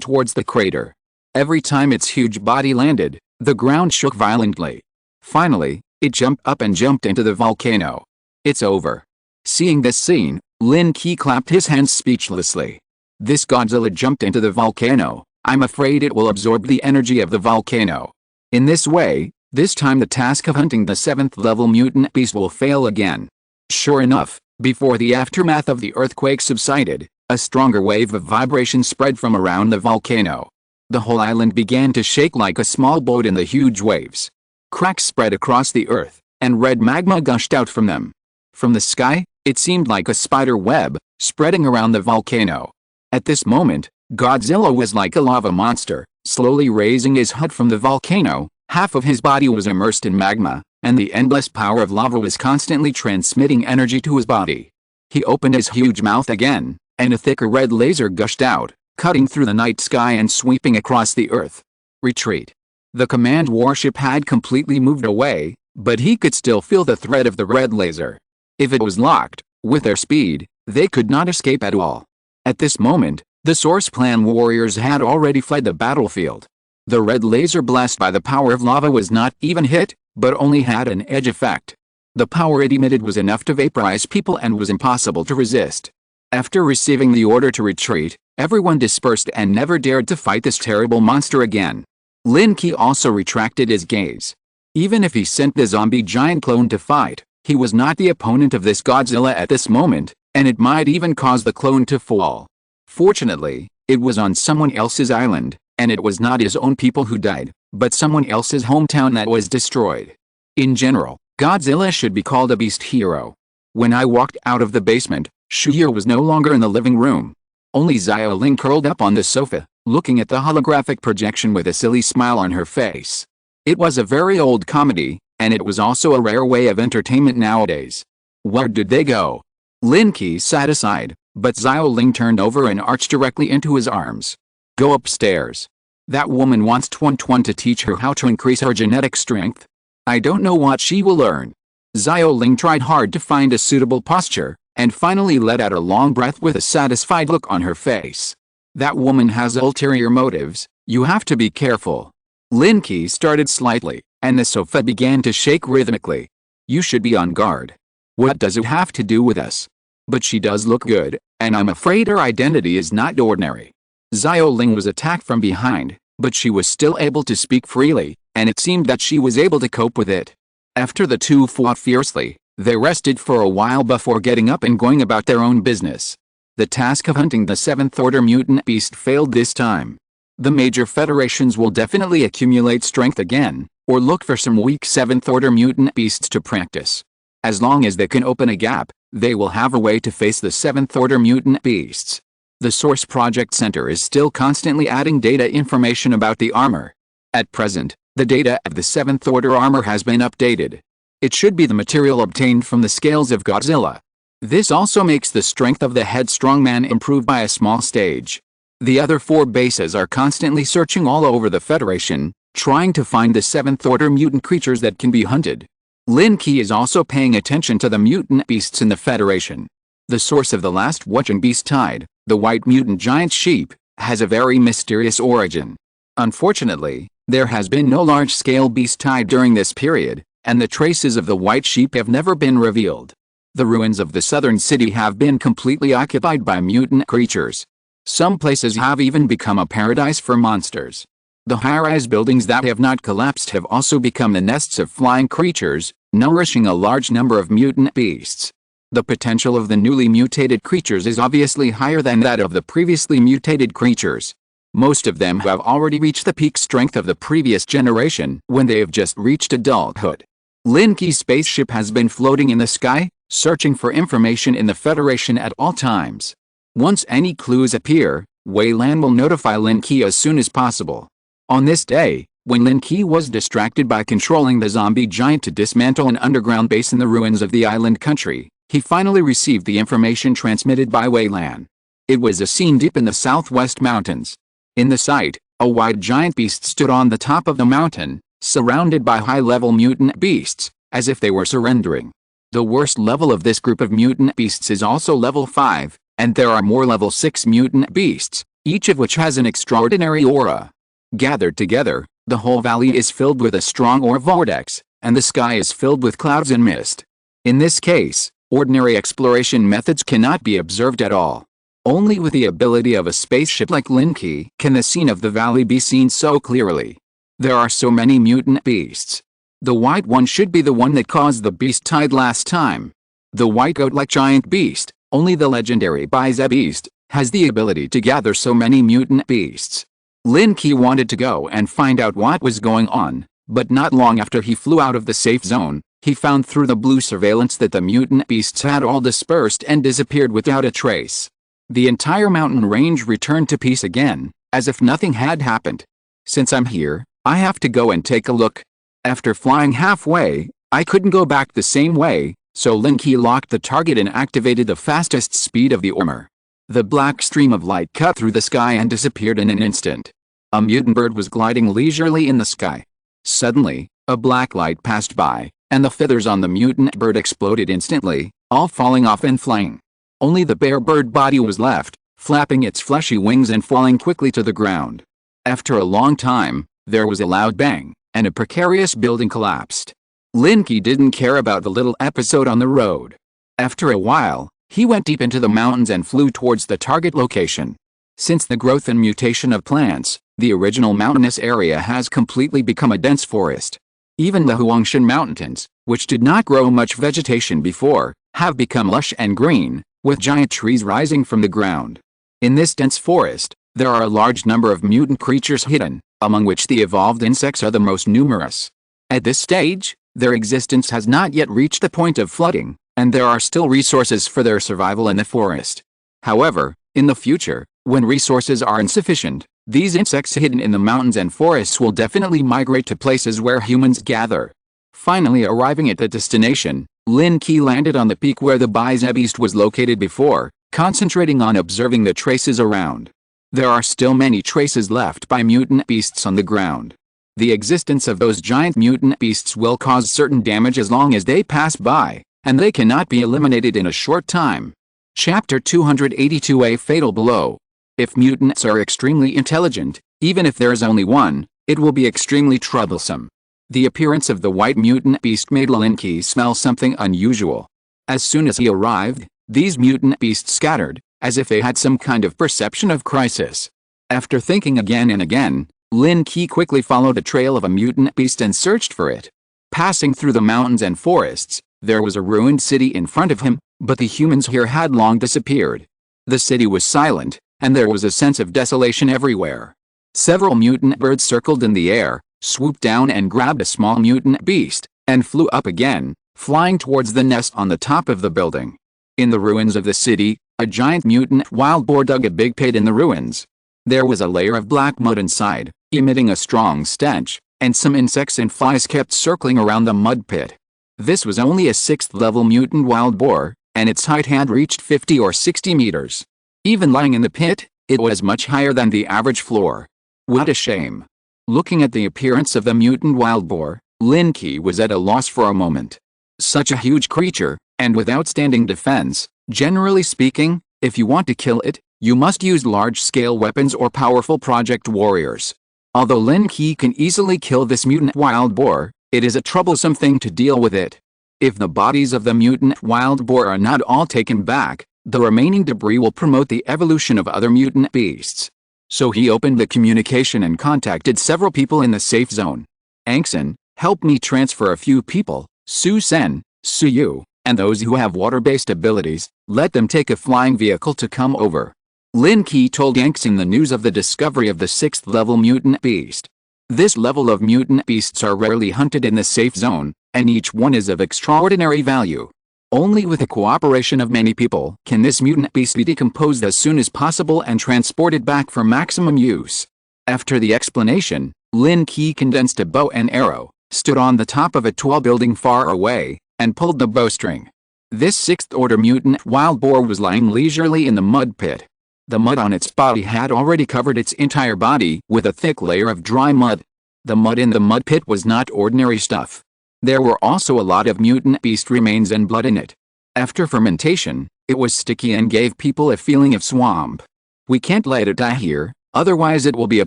towards the crater. Every time its huge body landed, the ground shook violently. Finally, it jumped up and jumped into the volcano. It's over. Seeing this scene, Lin Qi clapped his hands speechlessly. This Godzilla jumped into the volcano. I'm afraid it will absorb the energy of the volcano. In this way, this time the task of hunting the 7th level mutant beast will fail again. Sure enough, before the aftermath of the earthquake subsided, a stronger wave of vibration spread from around the volcano. The whole island began to shake like a small boat in the huge waves. Cracks spread across the earth, and red magma gushed out from them. From the sky, it seemed like a spider web, spreading around the volcano. At this moment, Godzilla was like a lava monster, slowly raising his head from the volcano. Half of his body was immersed in magma, and the endless power of lava was constantly transmitting energy to his body. He opened his huge mouth again, and a thicker red laser gushed out, cutting through the night sky and sweeping across the earth. Retreat. The command warship had completely moved away, but he could still feel the threat of the red laser. If it was locked, with their speed, they could not escape at all. At this moment, the Source Plan warriors had already fled the battlefield. The red laser blast by the power of lava was not even hit, but only had an edge effect. The power it emitted was enough to vaporize people and was impossible to resist. After receiving the order to retreat, everyone dispersed and never dared to fight this terrible monster again. Lin Qi also retracted his gaze. Even if he sent the zombie giant clone to fight, he was not the opponent of this Godzilla at this moment, and it might even cause the clone to fall. Fortunately, it was on someone else's island, and it was not his own people who died, but someone else's hometown that was destroyed. In general, Godzilla should be called a beast hero. When I walked out of the basement, Shuhiro was no longer in the living room. Only Xiaoling curled up on the sofa, looking at the holographic projection with a silly smile on her face. It was a very old comedy, and it was also a rare way of entertainment nowadays. Where did they go? Lin Qi sat aside, but Xiaoling turned over and arched directly into his arms. Go upstairs. That woman wants Tuan to teach her how to increase her genetic strength. I don't know what she will learn. Xiaoling tried hard to find a suitable posture, and finally let out a long breath with a satisfied look on her face. That woman has ulterior motives, you have to be careful. Lin Qi started slightly, and the sofa began to shake rhythmically. You should be on guard. What does it have to do with us? But she does look good, and I'm afraid her identity is not ordinary. Xiaoling was attacked from behind, but she was still able to speak freely, and it seemed that she was able to cope with it. After the two fought fiercely, they rested for a while before getting up and going about their own business. The task of hunting the 7th Order mutant beast failed this time. The major federations will definitely accumulate strength again, or look for some weak 7th Order mutant beasts to practice. As long as they can open a gap, they will have a way to face the 7th Order mutant beasts. The Source Project Center is still constantly adding data information about the armor. At present, the data of the 7th Order armor has been updated. It should be the material obtained from the scales of Godzilla. This also makes the strength of the headstrong man improve by a small stage. The other 4 bases are constantly searching all over the Federation, trying to find the 7th Order mutant creatures that can be hunted. Lin Qi is also paying attention to the mutant beasts in the Federation. The source of the last watching beast tide, the white mutant giant sheep, has a very mysterious origin. Unfortunately, there has been no large-scale beast tide during this period, and the traces of the white sheep have never been revealed. The ruins of the southern city have been completely occupied by mutant creatures. Some places have even become a paradise for monsters. The high-rise buildings that have not collapsed have also become the nests of flying creatures, nourishing a large number of mutant beasts. The potential of the newly mutated creatures is obviously higher than that of the previously mutated creatures. Most of them have already reached the peak strength of the previous generation when they have just reached adulthood. Lin Qi's spaceship has been floating in the sky, searching for information in the Federation at all times. Once any clues appear, Wei Lan will notify Lin Qi as soon as possible. On this day, when Lin Qi was distracted by controlling the zombie giant to dismantle an underground base in the ruins of the island country, he finally received the information transmitted by Wei Lan. It was a scene deep in the southwest mountains. In the sight, a white giant beast stood on the top of the mountain, surrounded by high-level mutant beasts, as if they were surrendering. The worst level of this group of mutant beasts is also level 5, and there are more level 6 mutant beasts, each of which has an extraordinary aura. Gathered together, the whole valley is filled with a strong aura vortex, and the sky is filled with clouds and mist. In this case, ordinary exploration methods cannot be observed at all. Only with the ability of a spaceship like Lin Qi can the scene of the valley be seen so clearly. There are so many mutant beasts. The white one should be the one that caused the beast tide last time. The white goat-like giant beast, only the legendary Baize beast, has the ability to gather so many mutant beasts. Lin Qi wanted to go and find out what was going on, but not long after he flew out of the safe zone, he found through the blue surveillance that the mutant beasts had all dispersed and disappeared without a trace. The entire mountain range returned to peace again, as if nothing had happened. Since I'm here, I have to go and take a look. After flying halfway, I couldn't go back the same way, so Lin Qi locked the target and activated the fastest speed of the armor. The black stream of light cut through the sky and disappeared in an instant. A mutant bird was gliding leisurely in the sky. Suddenly, a black light passed by, and the feathers on the mutant bird exploded instantly, all falling off and flying. Only the bare bird body was left, flapping its fleshy wings and falling quickly to the ground. After a long time, there was a loud bang, and a precarious building collapsed. Lin Qi didn't care about the little episode on the road. After a while, he went deep into the mountains and flew towards the target location. Since the growth and mutation of plants, the original mountainous area has completely become a dense forest. Even the Huangshan Mountains, which did not grow much vegetation before, have become lush and green, with giant trees rising from the ground. In this dense forest, there are a large number of mutant creatures hidden, among which the evolved insects are the most numerous. At this stage, their existence has not yet reached the point of flooding, and there are still resources for their survival in the forest. However, in the future, when resources are insufficient, these insects hidden in the mountains and forests will definitely migrate to places where humans gather. Finally arriving at the destination, Lin Qi landed on the peak where the Baize beast was located before, concentrating on observing the traces around. There are still many traces left by mutant beasts on the ground. The existence of those giant mutant beasts will cause certain damage as long as they pass by, and they cannot be eliminated in a short time. Chapter 282: A Fatal Blow. If mutants are extremely intelligent, even if there is only one, it will be extremely troublesome. The appearance of the white mutant beast made Lin Qi smell something unusual. As soon as he arrived, these mutant beasts scattered, as if they had some kind of perception of crisis. After thinking again and again, Lin Qi quickly followed the trail of a mutant beast and searched for it. Passing through the mountains and forests, there was a ruined city in front of him, but the humans here had long disappeared. The city was silent, and there was a sense of desolation everywhere. Several mutant birds circled in the air, swooped down and grabbed a small mutant beast, and flew up again, flying towards the nest on the top of the building. In the ruins of the city, a giant mutant wild boar dug a big pit in the ruins. There was a layer of black mud inside, emitting a strong stench, and some insects and flies kept circling around the mud pit. This was only a 6th-level mutant wild boar, and its height had reached 50 or 60 meters. Even lying in the pit, it was much higher than the average floor. What a shame. Looking at the appearance of the mutant wild boar, Lin Qi was at a loss for a moment. Such a huge creature, and with outstanding defense, generally speaking, if you want to kill it, you must use large-scale weapons or powerful project warriors. Although Lin Qi can easily kill this mutant wild boar, it is a troublesome thing to deal with it. If the bodies of the mutant wild boar are not all taken back, the remaining debris will promote the evolution of other mutant beasts. So he opened the communication and contacted several people in the safe zone. Angson, help me transfer a few people, Su Sen, Su Yu, and those who have water-based abilities, let them take a flying vehicle to come over. Lin Qi told Angson the news of the discovery of the 6th level mutant beast. This level of mutant beasts are rarely hunted in the safe zone, and each one is of extraordinary value. Only with the cooperation of many people can this mutant beast be decomposed as soon as possible and transported back for maximum use. After the explanation, Lin Qi condensed a bow and arrow, stood on the top of a tall building far away, and pulled the bowstring. This 6th order mutant wild boar was lying leisurely in the mud pit. The mud on its body had already covered its entire body with a thick layer of dry mud. The mud in the mud pit was not ordinary stuff. There were also a lot of mutant beast remains and blood in it. After fermentation, it was sticky and gave people a feeling of swamp. We can't let it die here, otherwise it will be a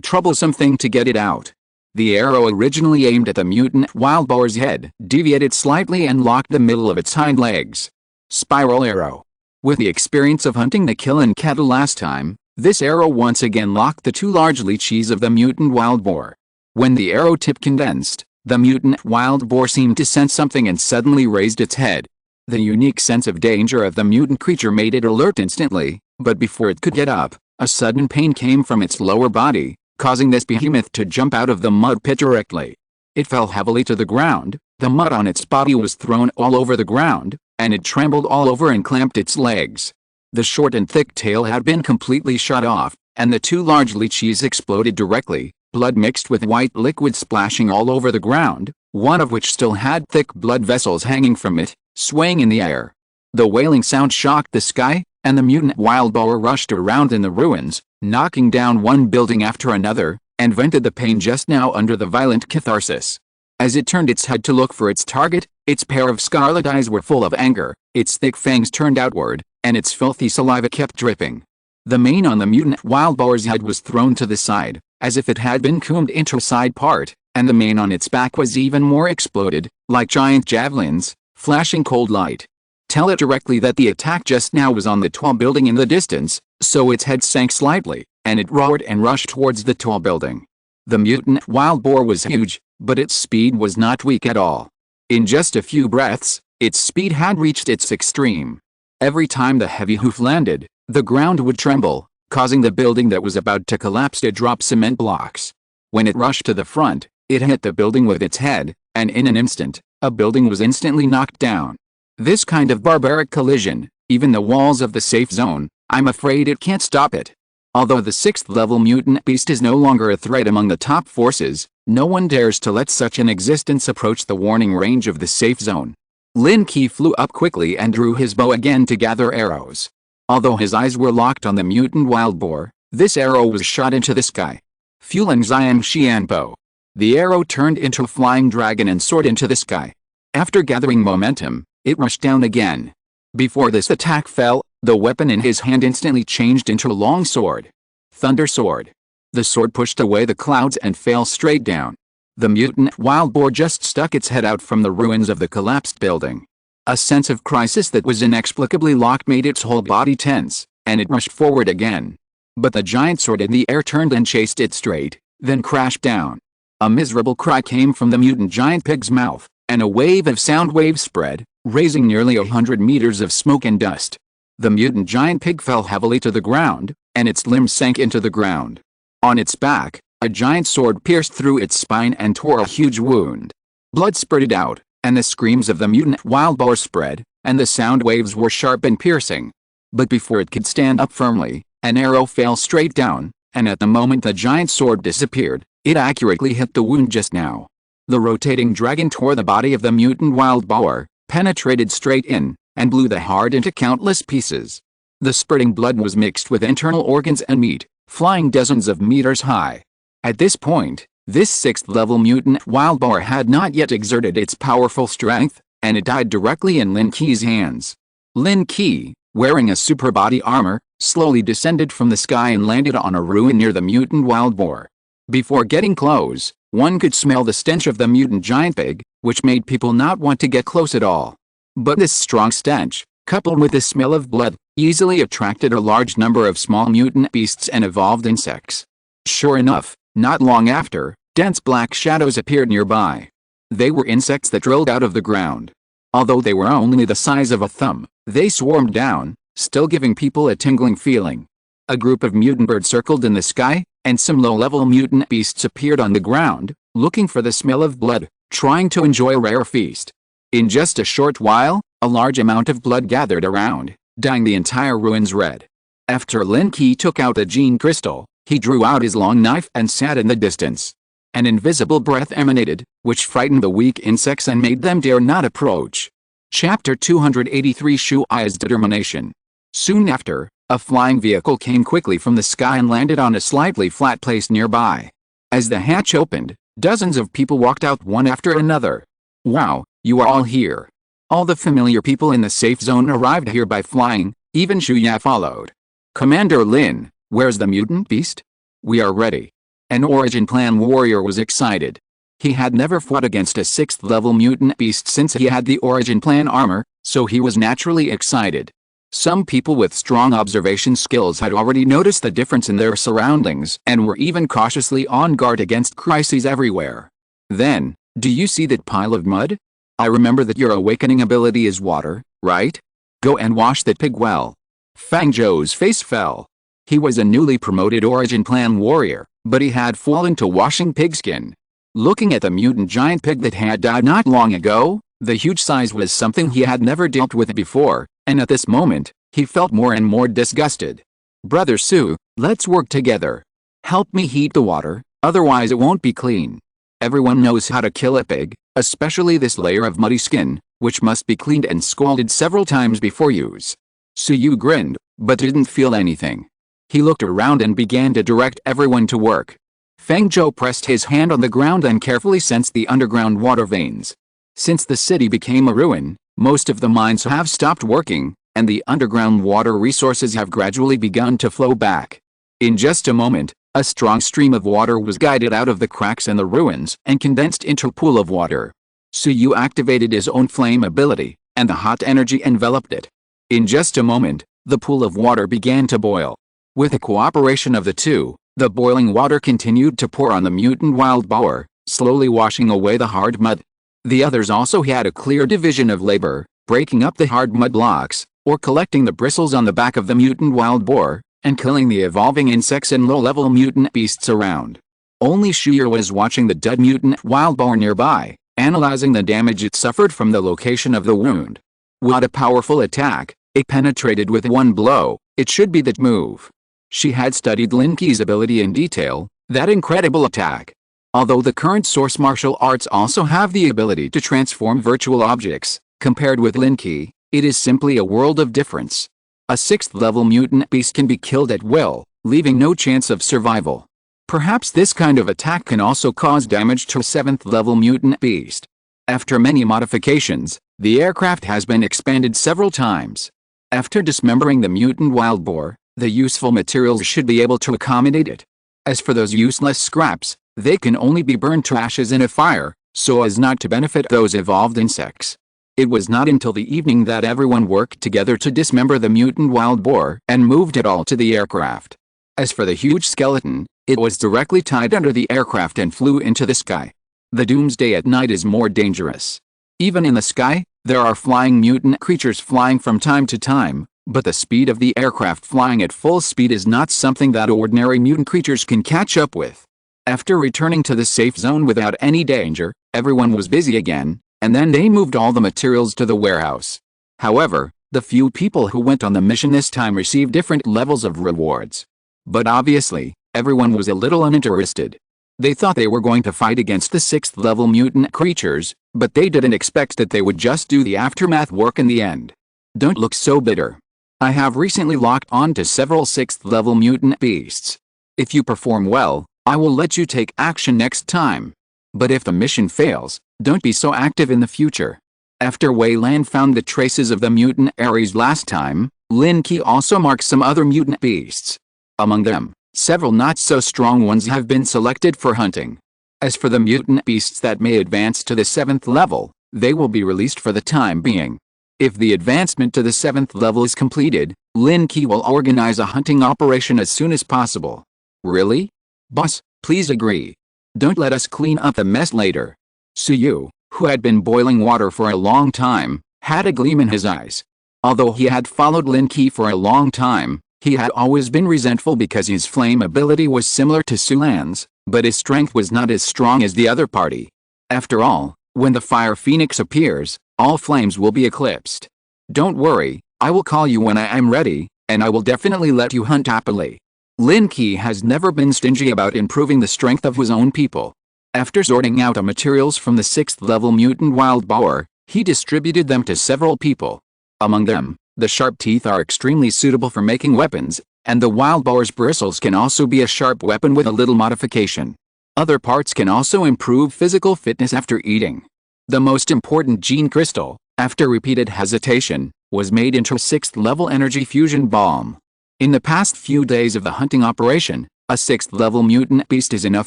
troublesome thing to get it out. The arrow originally aimed at the mutant wild boar's head deviated slightly and locked the middle of its hind legs. Spiral arrow. With the experience of hunting the killing cattle last time, this arrow once again locked the 2 large leeches of the mutant wild boar. When the arrow tip condensed, the mutant wild boar seemed to sense something and suddenly raised its head. The unique sense of danger of the mutant creature made it alert instantly, but before it could get up, a sudden pain came from its lower body, causing this behemoth to jump out of the mud pit directly. It fell heavily to the ground, the mud on its body was thrown all over the ground, and it trembled all over and clamped its legs. The short and thick tail had been completely shot off, and the 2 large leeches exploded directly, blood mixed with white liquid splashing all over the ground, one of which still had thick blood vessels hanging from it, swaying in the air. The wailing sound shocked the sky, and the mutant wild boar rushed around in the ruins, knocking down one building after another, and vented the pain just now under the violent catharsis. As it turned its head to look for its target, its pair of scarlet eyes were full of anger, its thick fangs turned outward, and its filthy saliva kept dripping. The mane on the mutant wild boar's head was thrown to the side, as if it had been combed into a side part, and the mane on its back was even more exploded, like giant javelins, flashing cold light. Tell it directly that the attack just now was on the tall building in the distance, so its head sank slightly, and it roared and rushed towards the tall building. The mutant wild boar was huge, but its speed was not weak at all. In just a few breaths, its speed had reached its extreme. Every time the heavy hoof landed, the ground would tremble, causing the building that was about to collapse to drop cement blocks. When it rushed to the front, it hit the building with its head, and in an instant, a building was instantly knocked down. This kind of barbaric collision, even the walls of the safe zone, I'm afraid it can't stop it. Although the 6th level mutant beast is no longer a threat among the top forces, no one dares to let such an existence approach the warning range of the safe zone. Lin Qi flew up quickly and drew his bow again to gather arrows. Although his eyes were locked on the mutant wild boar, this arrow was shot into the sky. Fueling Xian Xian bow. The arrow turned into a flying dragon and soared into the sky. After gathering momentum, it rushed down again. Before this attack fell, the weapon in his hand instantly changed into a long sword. Thunder sword. The sword pushed away the clouds and fell straight down. The mutant wild boar just stuck its head out from the ruins of the collapsed building. A sense of crisis that was inexplicably locked made its whole body tense, and it rushed forward again. But the giant sword in the air turned and chased it straight, then crashed down. A miserable cry came from the mutant giant pig's mouth, and a wave of sound waves spread, raising nearly 100 meters of smoke and dust. The mutant giant pig fell heavily to the ground, and its limbs sank into the ground. On its back, a giant sword pierced through its spine and tore a huge wound. Blood spurted out, and the screams of the mutant wild boar spread, and the sound waves were sharp and piercing. But before it could stand up firmly, an arrow fell straight down, and at the moment the giant sword disappeared, it accurately hit the wound just now. The rotating dragon tore the body of the mutant wild boar, penetrated straight in, and blew the heart into countless pieces. The spurting blood was mixed with internal organs and meat, flying dozens of meters high. At this point, this 6th level mutant wild boar had not yet exerted its powerful strength, and it died directly in Lin Qi's hands. Lin Qi, wearing a super body armor, slowly descended from the sky and landed on a ruin near the mutant wild boar. Before getting close, one could smell the stench of the mutant giant pig, which made people not want to get close at all. But this strong stench, coupled with the smell of blood, easily attracted a large number of small mutant beasts and evolved insects. Sure enough, not long after, dense black shadows appeared nearby. They were insects that drilled out of the ground. Although they were only the size of a thumb, they swarmed down, still giving people a tingling feeling. A group of mutant birds circled in the sky, and some low-level mutant beasts appeared on the ground, looking for the smell of blood, trying to enjoy a rare feast. In just a short while, a large amount of blood gathered around, dyeing the entire ruins red. After Lin Qi took out the gene crystal, he drew out his long knife and sat in the distance. An invisible breath emanated, which frightened the weak insects and made them dare not approach. Chapter 283 Shu Ai's Determination. Soon after, a flying vehicle came quickly from the sky and landed on a slightly flat place nearby. As the hatch opened, dozens of people walked out one after another. Wow, you are all here. All the familiar people in the safe zone arrived here by flying, even Shu Ya followed. Commander Lin, where's the mutant beast? We are ready. An Origin Plan warrior was excited. He had never fought against a 6th-level mutant beast since he had the Origin Plan armor, so he was naturally excited. Some people with strong observation skills had already noticed the difference in their surroundings and were even cautiously on guard against crises everywhere. Then, do you see that pile of mud? I remember that your awakening ability is water, right? Go and wash that pig well. Fang Zhou's face fell. He was a newly promoted Origin Plan warrior, but he had fallen to washing pigskin. Looking at the mutant giant pig that had died not long ago, the huge size was something he had never dealt with before, and at this moment, he felt more and more disgusted. Brother Su, let's work together. Help me heat the water, otherwise it won't be clean. Everyone knows how to kill a pig, especially this layer of muddy skin, which must be cleaned and scalded several times before use. Su grinned, but didn't feel anything. He looked around and began to direct everyone to work. Feng Zhou pressed his hand on the ground and carefully sensed the underground water veins. Since the city became a ruin, most of the mines have stopped working, and the underground water resources have gradually begun to flow back. In just a moment, a strong stream of water was guided out of the cracks in the ruins and condensed into a pool of water. Su activated his own flame ability, and the hot energy enveloped it. In just a moment, the pool of water began to boil. With the cooperation of the two, the boiling water continued to pour on the mutant wild boar, slowly washing away the hard mud. The others also had a clear division of labor, breaking up the hard mud blocks, or collecting the bristles on the back of the mutant wild boar, and killing the evolving insects and low-level mutant beasts around. Only Shuya was watching the dead mutant wild boar nearby, analyzing the damage it suffered from the location of the wound. What a powerful attack! It penetrated with one blow. It should be that move. She had studied Lin Qi's ability in detail, that incredible attack. Although the current source martial arts also have the ability to transform virtual objects, compared with Lin Qi, it is simply a world of difference. A 6th-level mutant beast can be killed at will, leaving no chance of survival. Perhaps this kind of attack can also cause damage to a 7th-level mutant beast. After many modifications, the aircraft has been expanded several times. After dismembering the mutant wild boar, the useful materials should be able to accommodate it. As for those useless scraps, they can only be burned to ashes in a fire, so as not to benefit those evolved insects. It was not until the evening that everyone worked together to dismember the mutant wild boar and moved it all to the aircraft. As for the huge skeleton, it was directly tied under the aircraft and flew into the sky. The doomsday at night is more dangerous. Even in the sky, there are flying mutant creatures flying from time to time, but the speed of the aircraft flying at full speed is not something that ordinary mutant creatures can catch up with. After returning to the safe zone without any danger, everyone was busy again, and then they moved all the materials to the warehouse. However, the few people who went on the mission this time received different levels of rewards. But obviously, everyone was a little uninterested. They thought they were going to fight against the 6th-level mutant creatures, but they didn't expect that they would just do the aftermath work in the end. Don't look so bitter. I have recently locked on to several 6th-level mutant beasts. If you perform well, I will let you take action next time. But if the mission fails, don't be so active in the future. After Wei Lan found the traces of the mutant Ares last time, Lin Qi also marked some other mutant beasts. Among them, several not-so-strong ones have been selected for hunting. As for the mutant beasts that may advance to the 7th level, they will be released for the time being. If the advancement to the 7th level is completed, Lin Qi will organize a hunting operation as soon as possible. Really? Boss, please agree. Don't let us clean up the mess later. Suyu, who had been boiling water for a long time, had a gleam in his eyes. Although he had followed Lin Qi for a long time, he had always been resentful because his flame ability was similar to Sulan's, but his strength was not as strong as the other party. After all, when the fire phoenix appears, all flames will be eclipsed. Don't worry, I will call you when I am ready, and I will definitely let you hunt happily. Lin Qi has never been stingy about improving the strength of his own people. After sorting out the materials from the 6th level mutant wild boar, he distributed them to several people. Among them, the sharp teeth are extremely suitable for making weapons, and the wild boar's bristles can also be a sharp weapon with a little modification. Other parts can also improve physical fitness after eating. The most important gene crystal, after repeated hesitation, was made into a 6th level energy fusion bomb. In the past few days of the hunting operation, a 6th level mutant beast is enough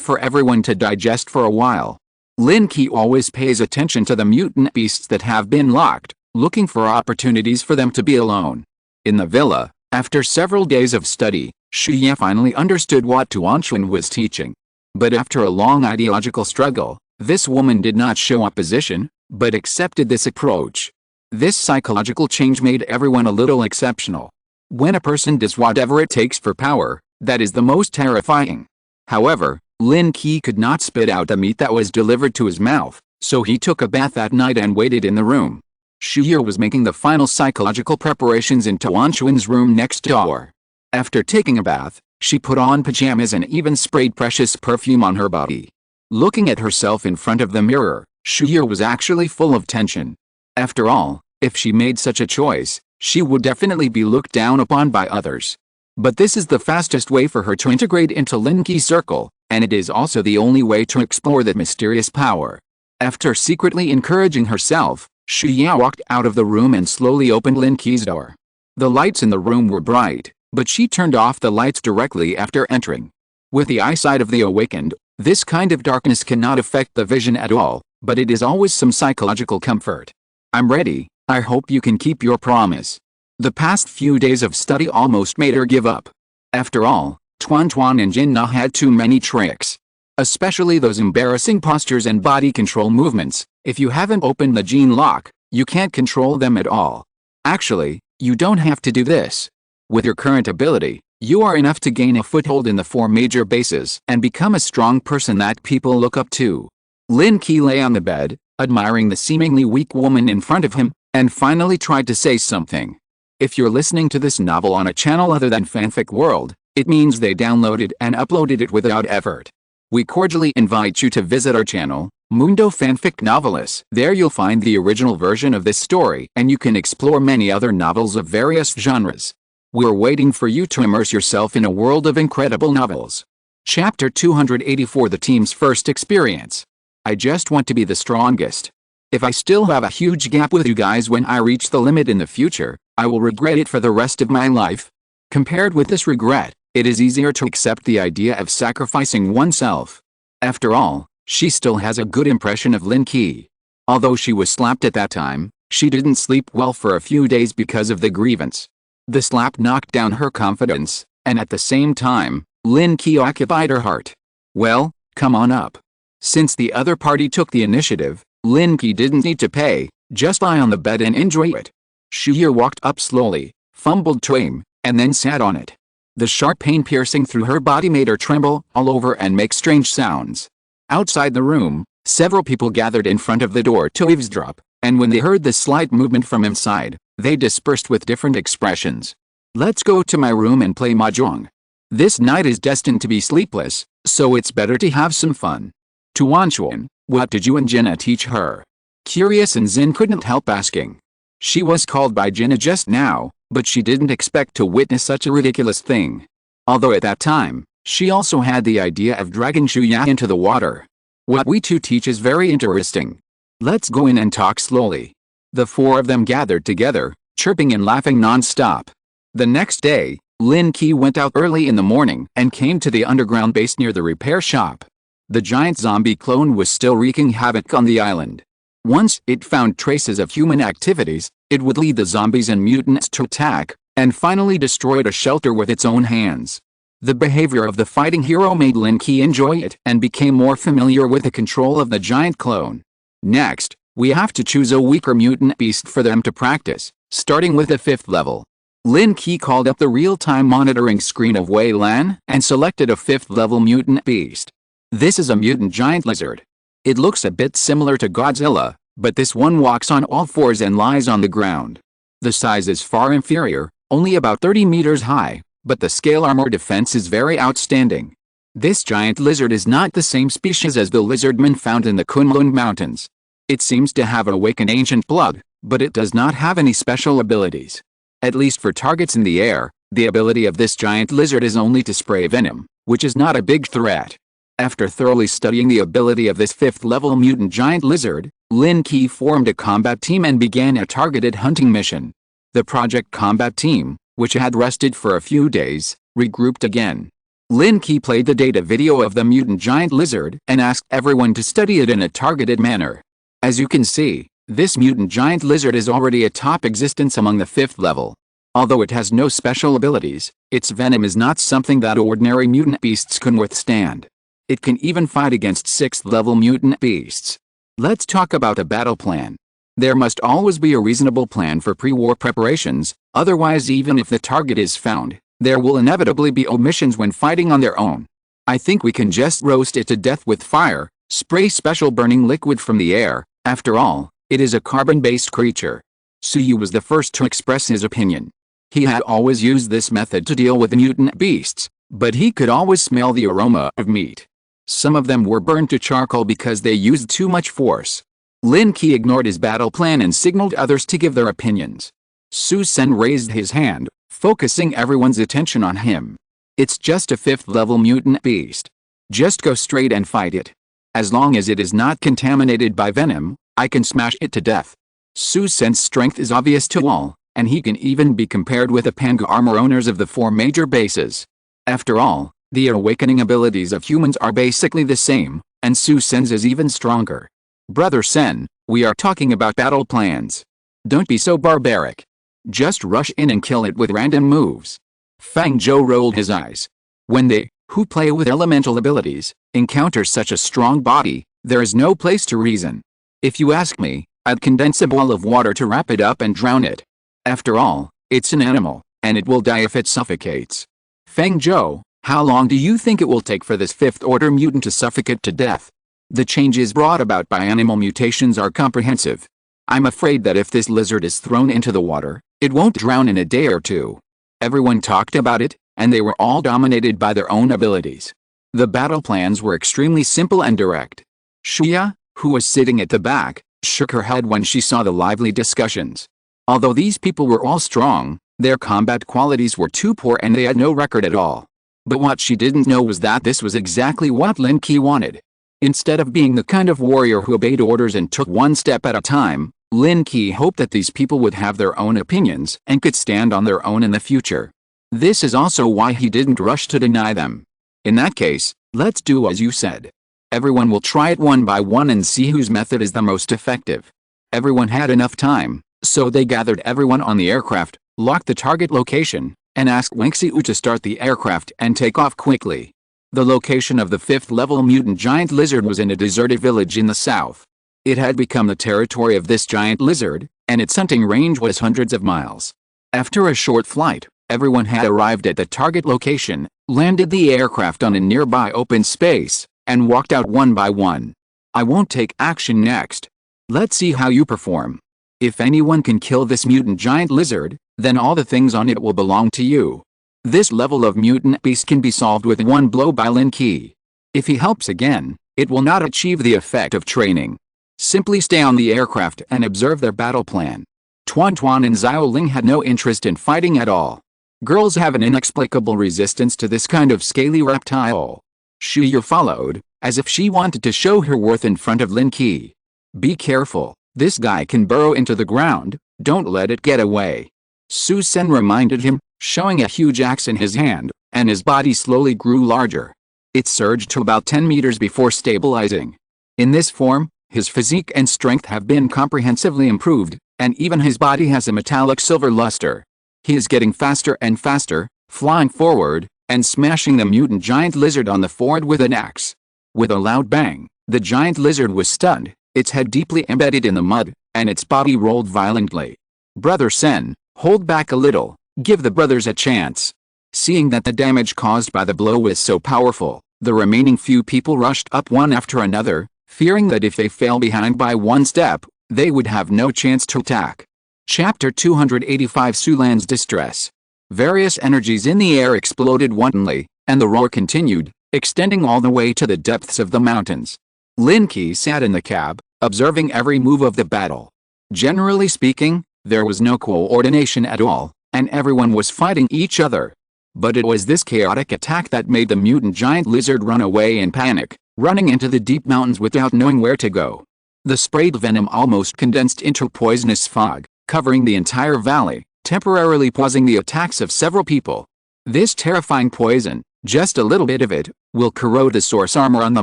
for everyone to digest for a while. Lin Qi always pays attention to the mutant beasts that have been locked, looking for opportunities for them to be alone. In the villa, after several days of study, Xu Ye finally understood what Tuanchuan was teaching. But after a long ideological struggle, this woman did not show opposition, but accepted this approach. This psychological change made everyone a little exceptional. When a person does whatever it takes for power, that is the most terrifying. However, Lin Qi could not spit out the meat that was delivered to his mouth, so he took a bath that night and waited in the room. Xu Ye was making the final psychological preparations in Tuanchuan's room next door. After taking a bath, she put on pajamas and even sprayed precious perfume on her body. Looking at herself in front of the mirror, Xu Ye was actually full of tension. After all, if she made such a choice, she would definitely be looked down upon by others. But this is the fastest way for her to integrate into Lin Qi's circle, and it is also the only way to explore that mysterious power. After secretly encouraging herself, Xu Ye walked out of the room and slowly opened Lin Qi's door. The lights in the room were bright, but she turned off the lights directly after entering. With the eyesight of the awakened, this kind of darkness cannot affect the vision at all, but it is always some psychological comfort. I'm ready, I hope you can keep your promise. The past few days of study almost made her give up. After all, Tuan and Jin Na had too many tricks. Especially those embarrassing postures and body control movements. If you haven't opened the gene lock, you can't control them at all. Actually, you don't have to do this. With your current ability, you are enough to gain a foothold in the 4 major bases and become a strong person that people look up to. Lin Qi lay on the bed, admiring the seemingly weak woman in front of him, and finally tried to say something. If you're listening to this novel on a channel other than Fanfic World, it means they downloaded and uploaded it without effort. We cordially invite you to visit our channel, Mundo Fanfic Novelis. There you'll find the original version of this story, and you can explore many other novels of various genres. We're waiting for you to immerse yourself in a world of incredible novels. Chapter 284, The Team's First Experience. I just want to be the strongest. If I still have a huge gap with you guys when I reach the limit in the future, I will regret it for the rest of my life. Compared with this regret, it is easier to accept the idea of sacrificing oneself. After all, she still has a good impression of Lin Qi. Although she was slapped at that time, she didn't sleep well for a few days because of the grievance. The slap knocked down her confidence, and at the same time, Lin Qi occupied her heart. Well, come on up. Since the other party took the initiative, Lin Qi didn't need to pay, just lie on the bed and enjoy it. Xu Ye walked up slowly, fumbled to aim, and then sat on it. The sharp pain piercing through her body made her tremble all over and make strange sounds. Outside the room, several people gathered in front of the door to eavesdrop, and when they heard the slight movement from inside, they dispersed with different expressions. Let's go to my room and play mahjong. This night is destined to be sleepless, so it's better to have some fun. Tuanchuan, what did you and Jinna teach her? Curious and Zin couldn't help asking. She was called by Jinna just now, but she didn't expect to witness such a ridiculous thing. Although at that time, she also had the idea of dragging Xu Ye into the water. What we two teach is very interesting. Let's go in and talk slowly. The 4 of them gathered together, chirping and laughing non-stop. The next day, Lin Qi went out early in the morning and came to the underground base near the repair shop. The giant zombie clone was still wreaking havoc on the island. Once it found traces of human activities, it would lead the zombies and mutants to attack, and finally destroy the shelter with its own hands. The behavior of the fighting hero made Lin Qi enjoy it and became more familiar with the control of the giant clone. Next, we have to choose a weaker mutant beast for them to practice, starting with the 5th level. Lin Qi called up the real-time monitoring screen of Wei Lan and selected a 5th level mutant beast. This is a mutant giant lizard. It looks a bit similar to Godzilla, but this one walks on all fours and lies on the ground. The size is far inferior, only about 30 meters high, but the scale armor defense is very outstanding. This giant lizard is not the same species as the lizardmen found in the Kunlun Mountains. It seems to have awakened ancient blood, but it does not have any special abilities. At least for targets in the air, the ability of this giant lizard is only to spray venom, which is not a big threat. After thoroughly studying the ability of this 5th level mutant giant lizard, Lin Qi formed a combat team and began a targeted hunting mission. The Project Combat Team, which had rested for a few days, regrouped again. Lin Qi played the data video of the mutant giant lizard and asked everyone to study it in a targeted manner. As you can see, this mutant giant lizard is already a top existence among the 5th level. Although it has no special abilities, its venom is not something that ordinary mutant beasts can withstand. It can even fight against 6th level mutant beasts. Let's talk about a battle plan. There must always be a reasonable plan for pre-war preparations, otherwise even if the target is found, there will inevitably be omissions when fighting on their own. I think we can just roast it to death with fire, spray special burning liquid from the air. After all, it is a carbon-based creature. Suyu was the first to express his opinion. He had always used this method to deal with mutant beasts, but he could always smell the aroma of meat. Some of them were burned to charcoal because they used too much force. Lin Qi ignored his battle plan and signaled others to give their opinions. Su Sen raised his hand, focusing everyone's attention on him. It's just a 5th level mutant beast. Just go straight and fight it. As long as it is not contaminated by venom, I can smash it to death. Su Sen's strength is obvious to all, and he can even be compared with the Panga armor owners of the 4 major bases. After all, the awakening abilities of humans are basically the same, and Su Sen's is even stronger. Brother Sen, we are talking about battle plans. Don't be so barbaric. Just rush in and kill it with random moves. Fang Zhou rolled his eyes. When they, who play with elemental abilities, encounter such a strong body, there is no place to reason. If you ask me, I'd condense a ball of water to wrap it up and drown it. After all, it's an animal, and it will die if it suffocates. Fang Zhou, how long do you think it will take for this 5th order mutant to suffocate to death? The changes brought about by animal mutations are comprehensive. I'm afraid that if this lizard is thrown into the water, it won't drown in a day or two. Everyone talked about it, and they were all dominated by their own abilities. The battle plans were extremely simple and direct. Xia, who was sitting at the back, shook her head when she saw the lively discussions. Although these people were all strong, their combat qualities were too poor and they had no record at all. But what she didn't know was that this was exactly what Lin Qi wanted. Instead of being the kind of warrior who obeyed orders and took one step at a time, Lin Qi hoped that these people would have their own opinions and could stand on their own in the future. This is also why he didn't rush to deny them. In that case, let's do as you said. Everyone will try it one by one and see whose method is the most effective. Everyone had enough time, so they gathered everyone on the aircraft, locked the target location, and asked Lin Qi to start the aircraft and take off quickly. The location of the 5th level mutant giant lizard was in a deserted village in the south. It had become the territory of this giant lizard, and its hunting range was hundreds of miles. After a short flight, everyone had arrived at the target location, landed the aircraft on a nearby open space, and walked out one by one. I won't take action next. Let's see how you perform. If anyone can kill this mutant giant lizard, then all the things on it will belong to you. This level of mutant beast can be solved with one blow by Lin Qi. If he helps again, it will not achieve the effect of training. Simply stay on the aircraft and observe their battle plan. Tuan Tuan and Xiao Ling had no interest in fighting at all. Girls have an inexplicable resistance to this kind of scaly reptile. Xu followed, as if she wanted to show her worth in front of Lin Qi. Be careful, this guy can burrow into the ground, don't let it get away. Su Sen reminded him, showing a huge axe in his hand, and his body slowly grew larger. It surged to about 10 meters before stabilizing. In this form, his physique and strength have been comprehensively improved, and even his body has a metallic silver luster. He is getting faster and faster, flying forward, and smashing the mutant giant lizard on the forehead with an axe. With a loud bang, the giant lizard was stunned, its head deeply embedded in the mud, and its body rolled violently. Brother Sen, hold back a little, give the brothers a chance. Seeing that the damage caused by the blow was so powerful, the remaining few people rushed up one after another, fearing that if they fell behind by one step, they would have no chance to attack. Chapter 285 Sulan's Distress. Various energies in the air exploded wantonly, and the roar continued, extending all the way to the depths of the mountains. Lin Qi sat in the cab, observing every move of the battle. Generally speaking, there was no coordination at all, and everyone was fighting each other. But it was this chaotic attack that made the mutant giant lizard run away in panic, running into the deep mountains without knowing where to go. The sprayed venom almost condensed into poisonous fog, covering the entire valley, temporarily pausing the attacks of several people. This terrifying poison, just a little bit of it, will corrode the source armor on the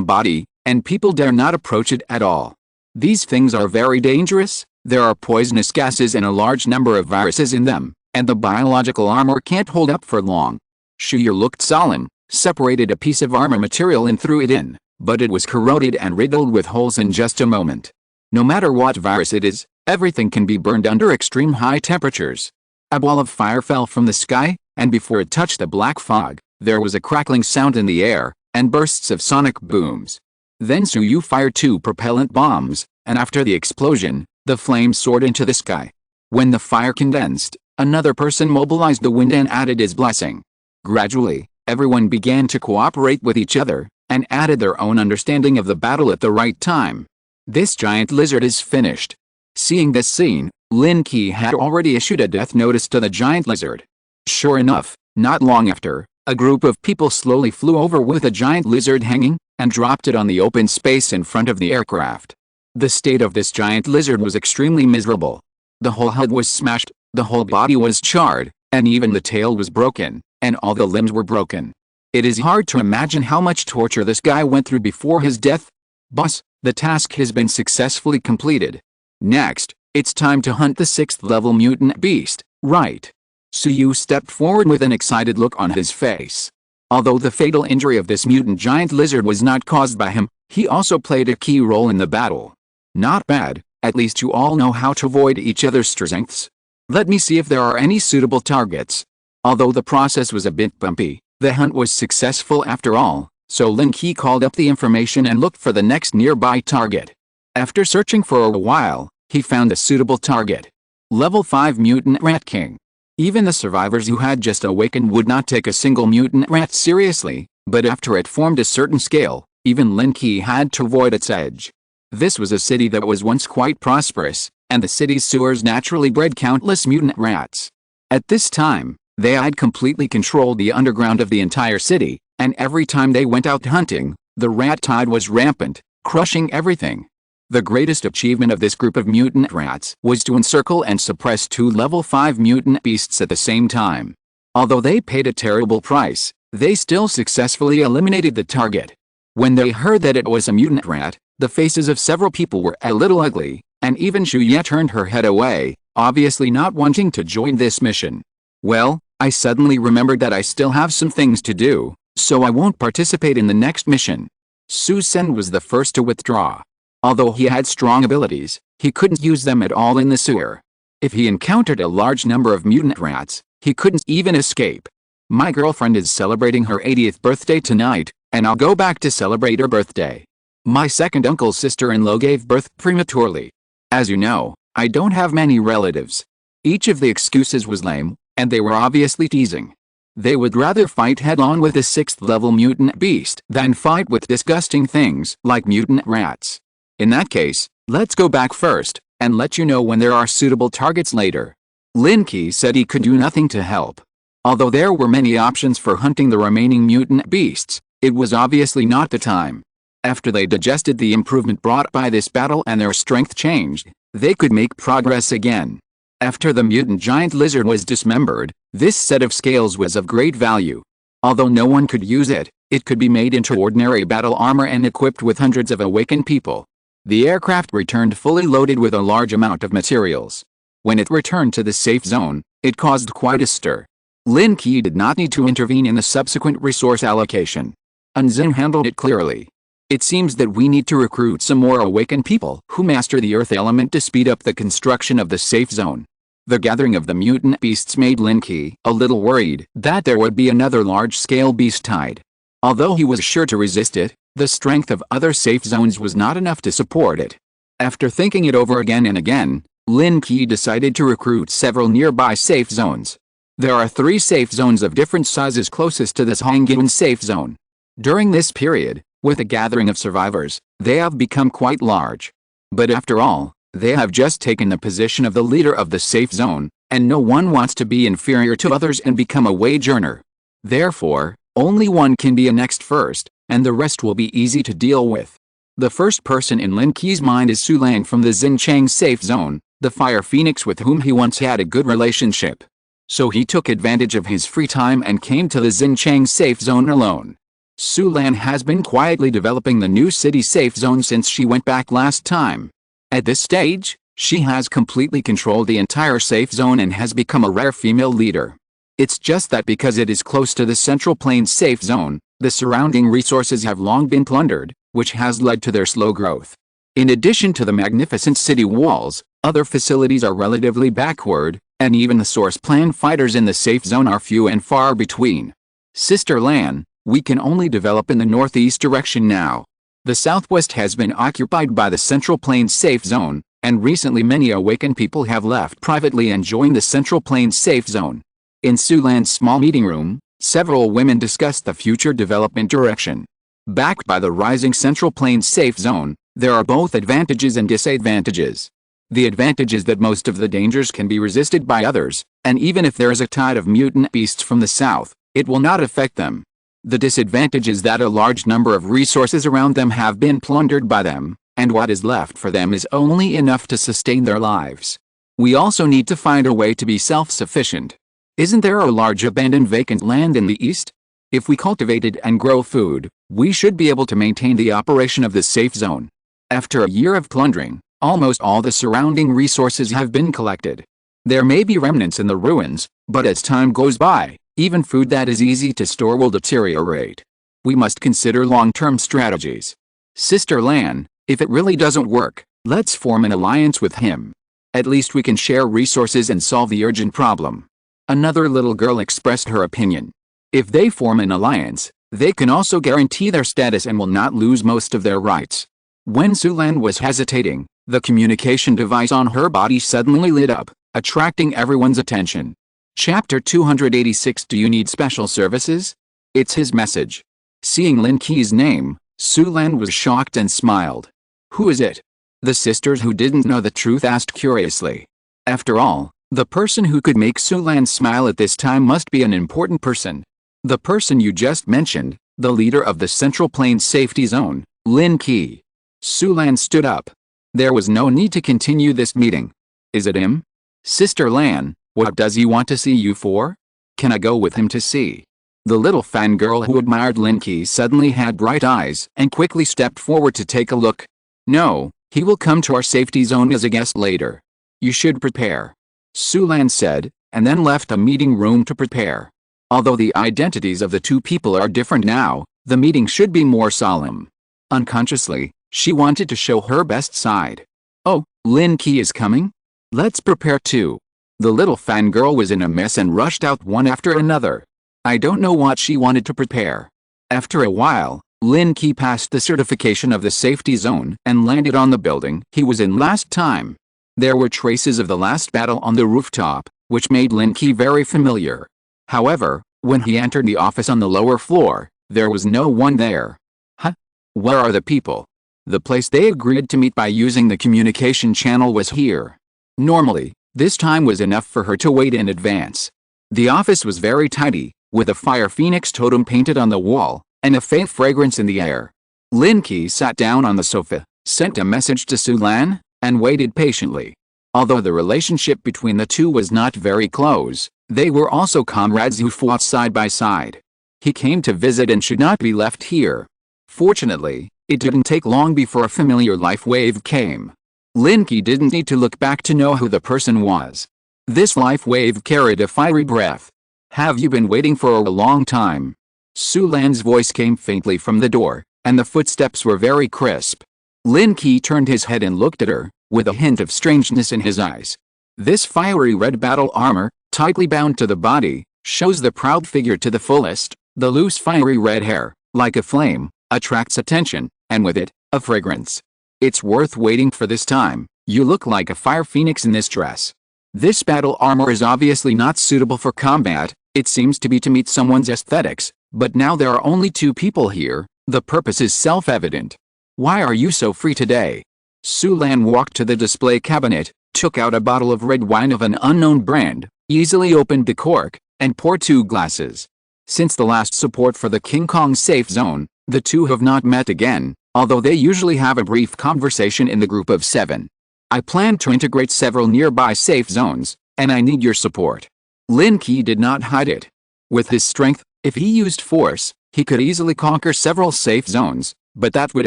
body, and people dare not approach it at all. These things are very dangerous. There are poisonous gases and a large number of viruses in them, and the biological armor can't hold up for long. Shuya looked solemn, separated a piece of armor material and threw it in, but it was corroded and riddled with holes in just a moment. No matter what virus it is, everything can be burned under extreme high temperatures. A ball of fire fell from the sky, and before it touched the black fog, there was a crackling sound in the air, and bursts of sonic booms. Then Suyu fired 2 propellant bombs, and after the explosion, the flames soared into the sky. When the fire condensed, another person mobilized the wind and added his blessing. Gradually, everyone began to cooperate with each other, and added their own understanding of the battle at the right time. This giant lizard is finished. Seeing this scene, Lin Qi had already issued a death notice to the giant lizard. Sure enough, not long after, a group of people slowly flew over with a giant lizard hanging, and dropped it on the open space in front of the aircraft. The state of this giant lizard was extremely miserable. The whole head was smashed, the whole body was charred, and even the tail was broken, and all the limbs were broken. It is hard to imagine how much torture this guy went through before his death. Boss, the task has been successfully completed. Next, it's time to hunt the 6th level mutant beast, right? Suyu stepped forward with an excited look on his face. Although the fatal injury of this mutant giant lizard was not caused by him, he also played a key role in the battle. Not bad, at least you all know how to avoid each other's strengths. Let me see if there are any suitable targets. Although the process was a bit bumpy, the hunt was successful after all, so Lin Qi called up the information and looked for the next nearby target. After searching for a while, he found a suitable target. Level 5 Mutant Rat King. Even the survivors who had just awakened would not take a single mutant rat seriously, but after it formed a certain scale, even Lin Qi had to avoid its edge. This was a city that was once quite prosperous, and the city's sewers naturally bred countless mutant rats. At this time, they had completely controlled the underground of the entire city, and every time they went out hunting, the rat tide was rampant, crushing everything. The greatest achievement of this group of mutant rats was to encircle and suppress 2 level 5 mutant beasts at the same time. Although they paid a terrible price, they still successfully eliminated the target. When they heard that it was a mutant rat, the faces of several people were a little ugly, and even Shuya turned her head away, obviously not wanting to join this mission. Well, I suddenly remembered that I still have some things to do, so I won't participate in the next mission. Su Sen was the first to withdraw. Although he had strong abilities, he couldn't use them at all in the sewer. If he encountered a large number of mutant rats, he couldn't even escape. My girlfriend is celebrating her 80th birthday tonight, and I'll go back to celebrate her birthday. My second uncle's sister-in-law gave birth prematurely. As you know, I don't have many relatives. Each of the excuses was lame, and they were obviously teasing. They would rather fight head-on with a 6th level mutant beast than fight with disgusting things like mutant rats. In that case, let's go back first, and let you know when there are suitable targets later. Lin Qi said he could do nothing to help. Although there were many options for hunting the remaining mutant beasts, it was obviously not the time. After they digested the improvement brought by this battle and their strength changed, they could make progress again. After the mutant giant lizard was dismembered, this set of scales was of great value. Although no one could use it, it could be made into ordinary battle armor and equipped with hundreds of awakened people. The aircraft returned fully loaded with a large amount of materials. When it returned to the safe zone, it caused quite a stir. Lin Qi did not need to intervene in the subsequent resource allocation. Unzin handled it clearly. It seems that we need to recruit some more awakened people who master the earth element to speed up the construction of the safe zone. The gathering of the mutant beasts made Lin Qi a little worried that there would be another large-scale beast tide. Although he was sure to resist it, the strength of other safe zones was not enough to support it. After thinking it over again and again, Lin Qi decided to recruit several nearby safe zones. There are 3 safe zones of different sizes closest to this Hongyan safe zone. During this period, with the gathering of survivors, they have become quite large. But after all, they have just taken the position of the leader of the safe zone, and no one wants to be inferior to others and become a wage earner. Therefore, only one can be annexed first, and the rest will be easy to deal with. The first person in Lin Qi's mind is Su Lan from the Xinjiang safe zone, the fire phoenix with whom he once had a good relationship. So he took advantage of his free time and came to the Xinjiang safe zone alone. Su Lan has been quietly developing the new city safe zone since she went back last time. At this stage, she has completely controlled the entire safe zone and has become a rare female leader. It's just that because it is close to the Central Plains safe zone, the surrounding resources have long been plundered, which has led to their slow growth. In addition to the magnificent city walls, other facilities are relatively backward, and even the source plan fighters in the safe zone are few and far between. Sister Lan, we can only develop in the northeast direction now. The southwest has been occupied by the Central Plains safe zone, and recently many awakened people have left privately and joined the Central Plains safe zone. In Su Lan's small meeting room, several women discussed the future development direction. Backed by the rising Central Plains safe zone, there are both advantages and disadvantages. The advantage is that most of the dangers can be resisted by others, and even if there is a tide of mutant beasts from the south, it will not affect them. The disadvantage is that a large number of resources around them have been plundered by them, and what is left for them is only enough to sustain their lives. We also need to find a way to be self-sufficient. Isn't there a large abandoned vacant land in the east? If we cultivate it and grow food, we should be able to maintain the operation of the safe zone. After a year of plundering, almost all the surrounding resources have been collected. There may be remnants in the ruins, but as time goes by, even food that is easy to store will deteriorate. We must consider long-term strategies. Sister Lan, if it really doesn't work, let's form an alliance with him. At least we can share resources and solve the urgent problem. Another little girl expressed her opinion. If they form an alliance, they can also guarantee their status and will not lose most of their rights. When Su Lan was hesitating, the communication device on her body suddenly lit up, attracting everyone's attention. Chapter 286. Do you need special services? It's his message. Seeing Lin Qi's name, Su Lan was shocked and smiled. Who is it? The sisters who didn't know the truth asked curiously. After all, the person who could make Su Lan smile at this time must be an important person. The person you just mentioned, the leader of the Central Plains Safety Zone, Lin Qi. Su Lan stood up. There was no need to continue this meeting. Is it him? Sister Lan, what does he want to see you for? Can I go with him to see? The little fangirl who admired Lin Qi suddenly had bright eyes and quickly stepped forward to take a look. No, he will come to our safety zone as a guest later. You should prepare. Su Lan said, and then left the meeting room to prepare. Although the identities of the two people are different now, the meeting should be more solemn. Unconsciously, she wanted to show her best side. Oh, Lin Qi is coming? Let's prepare too. The little fangirl was in a mess and rushed out one after another. I don't know what she wanted to prepare. After a while, Lin Qi passed the certification of the safety zone and landed on the building he was in last time. There were traces of the last battle on the rooftop, which made Lin Qi very familiar. However, when he entered the office on the lower floor, there was no one there. Huh? Where are the people? The place they agreed to meet by using the communication channel was here. Normally, this time was enough for her to wait in advance. The office was very tidy, with a fire phoenix totem painted on the wall, and a faint fragrance in the air. Lin Qi sat down on the sofa, sent a message to Su Lan, and waited patiently. Although the relationship between the two was not very close, they were also comrades who fought side by side. He came to visit and should not be left here. Fortunately, it didn't take long before a familiar life wave came. Lin Qi didn't need to look back to know who the person was. This life wave carried a fiery breath. Have you been waiting for a long time? Su Lan's voice came faintly from the door, and the footsteps were very crisp. Lin Qi turned his head and looked at her, with a hint of strangeness in his eyes. This fiery red battle armor, tightly bound to the body, shows the proud figure to the fullest. The loose fiery red hair, like a flame, attracts attention, and with it, a fragrance. It's worth waiting for this time. You look like a fire phoenix in this dress. This battle armor is obviously not suitable for combat. It seems to be to meet someone's aesthetics, but now there are only 2 people here. The purpose is self-evident. Why are you so free today? Su Lan walked to the display cabinet, took out a bottle of red wine of an unknown brand, easily opened the cork, and poured 2 glasses. Since the last support for the King Kong safe zone, the 2 have not met again, although they usually have a brief conversation in the group of 7. I plan to integrate several nearby safe zones, and I need your support. Lin Qi did not hide it. With his strength, if he used force, he could easily conquer several safe zones, but that would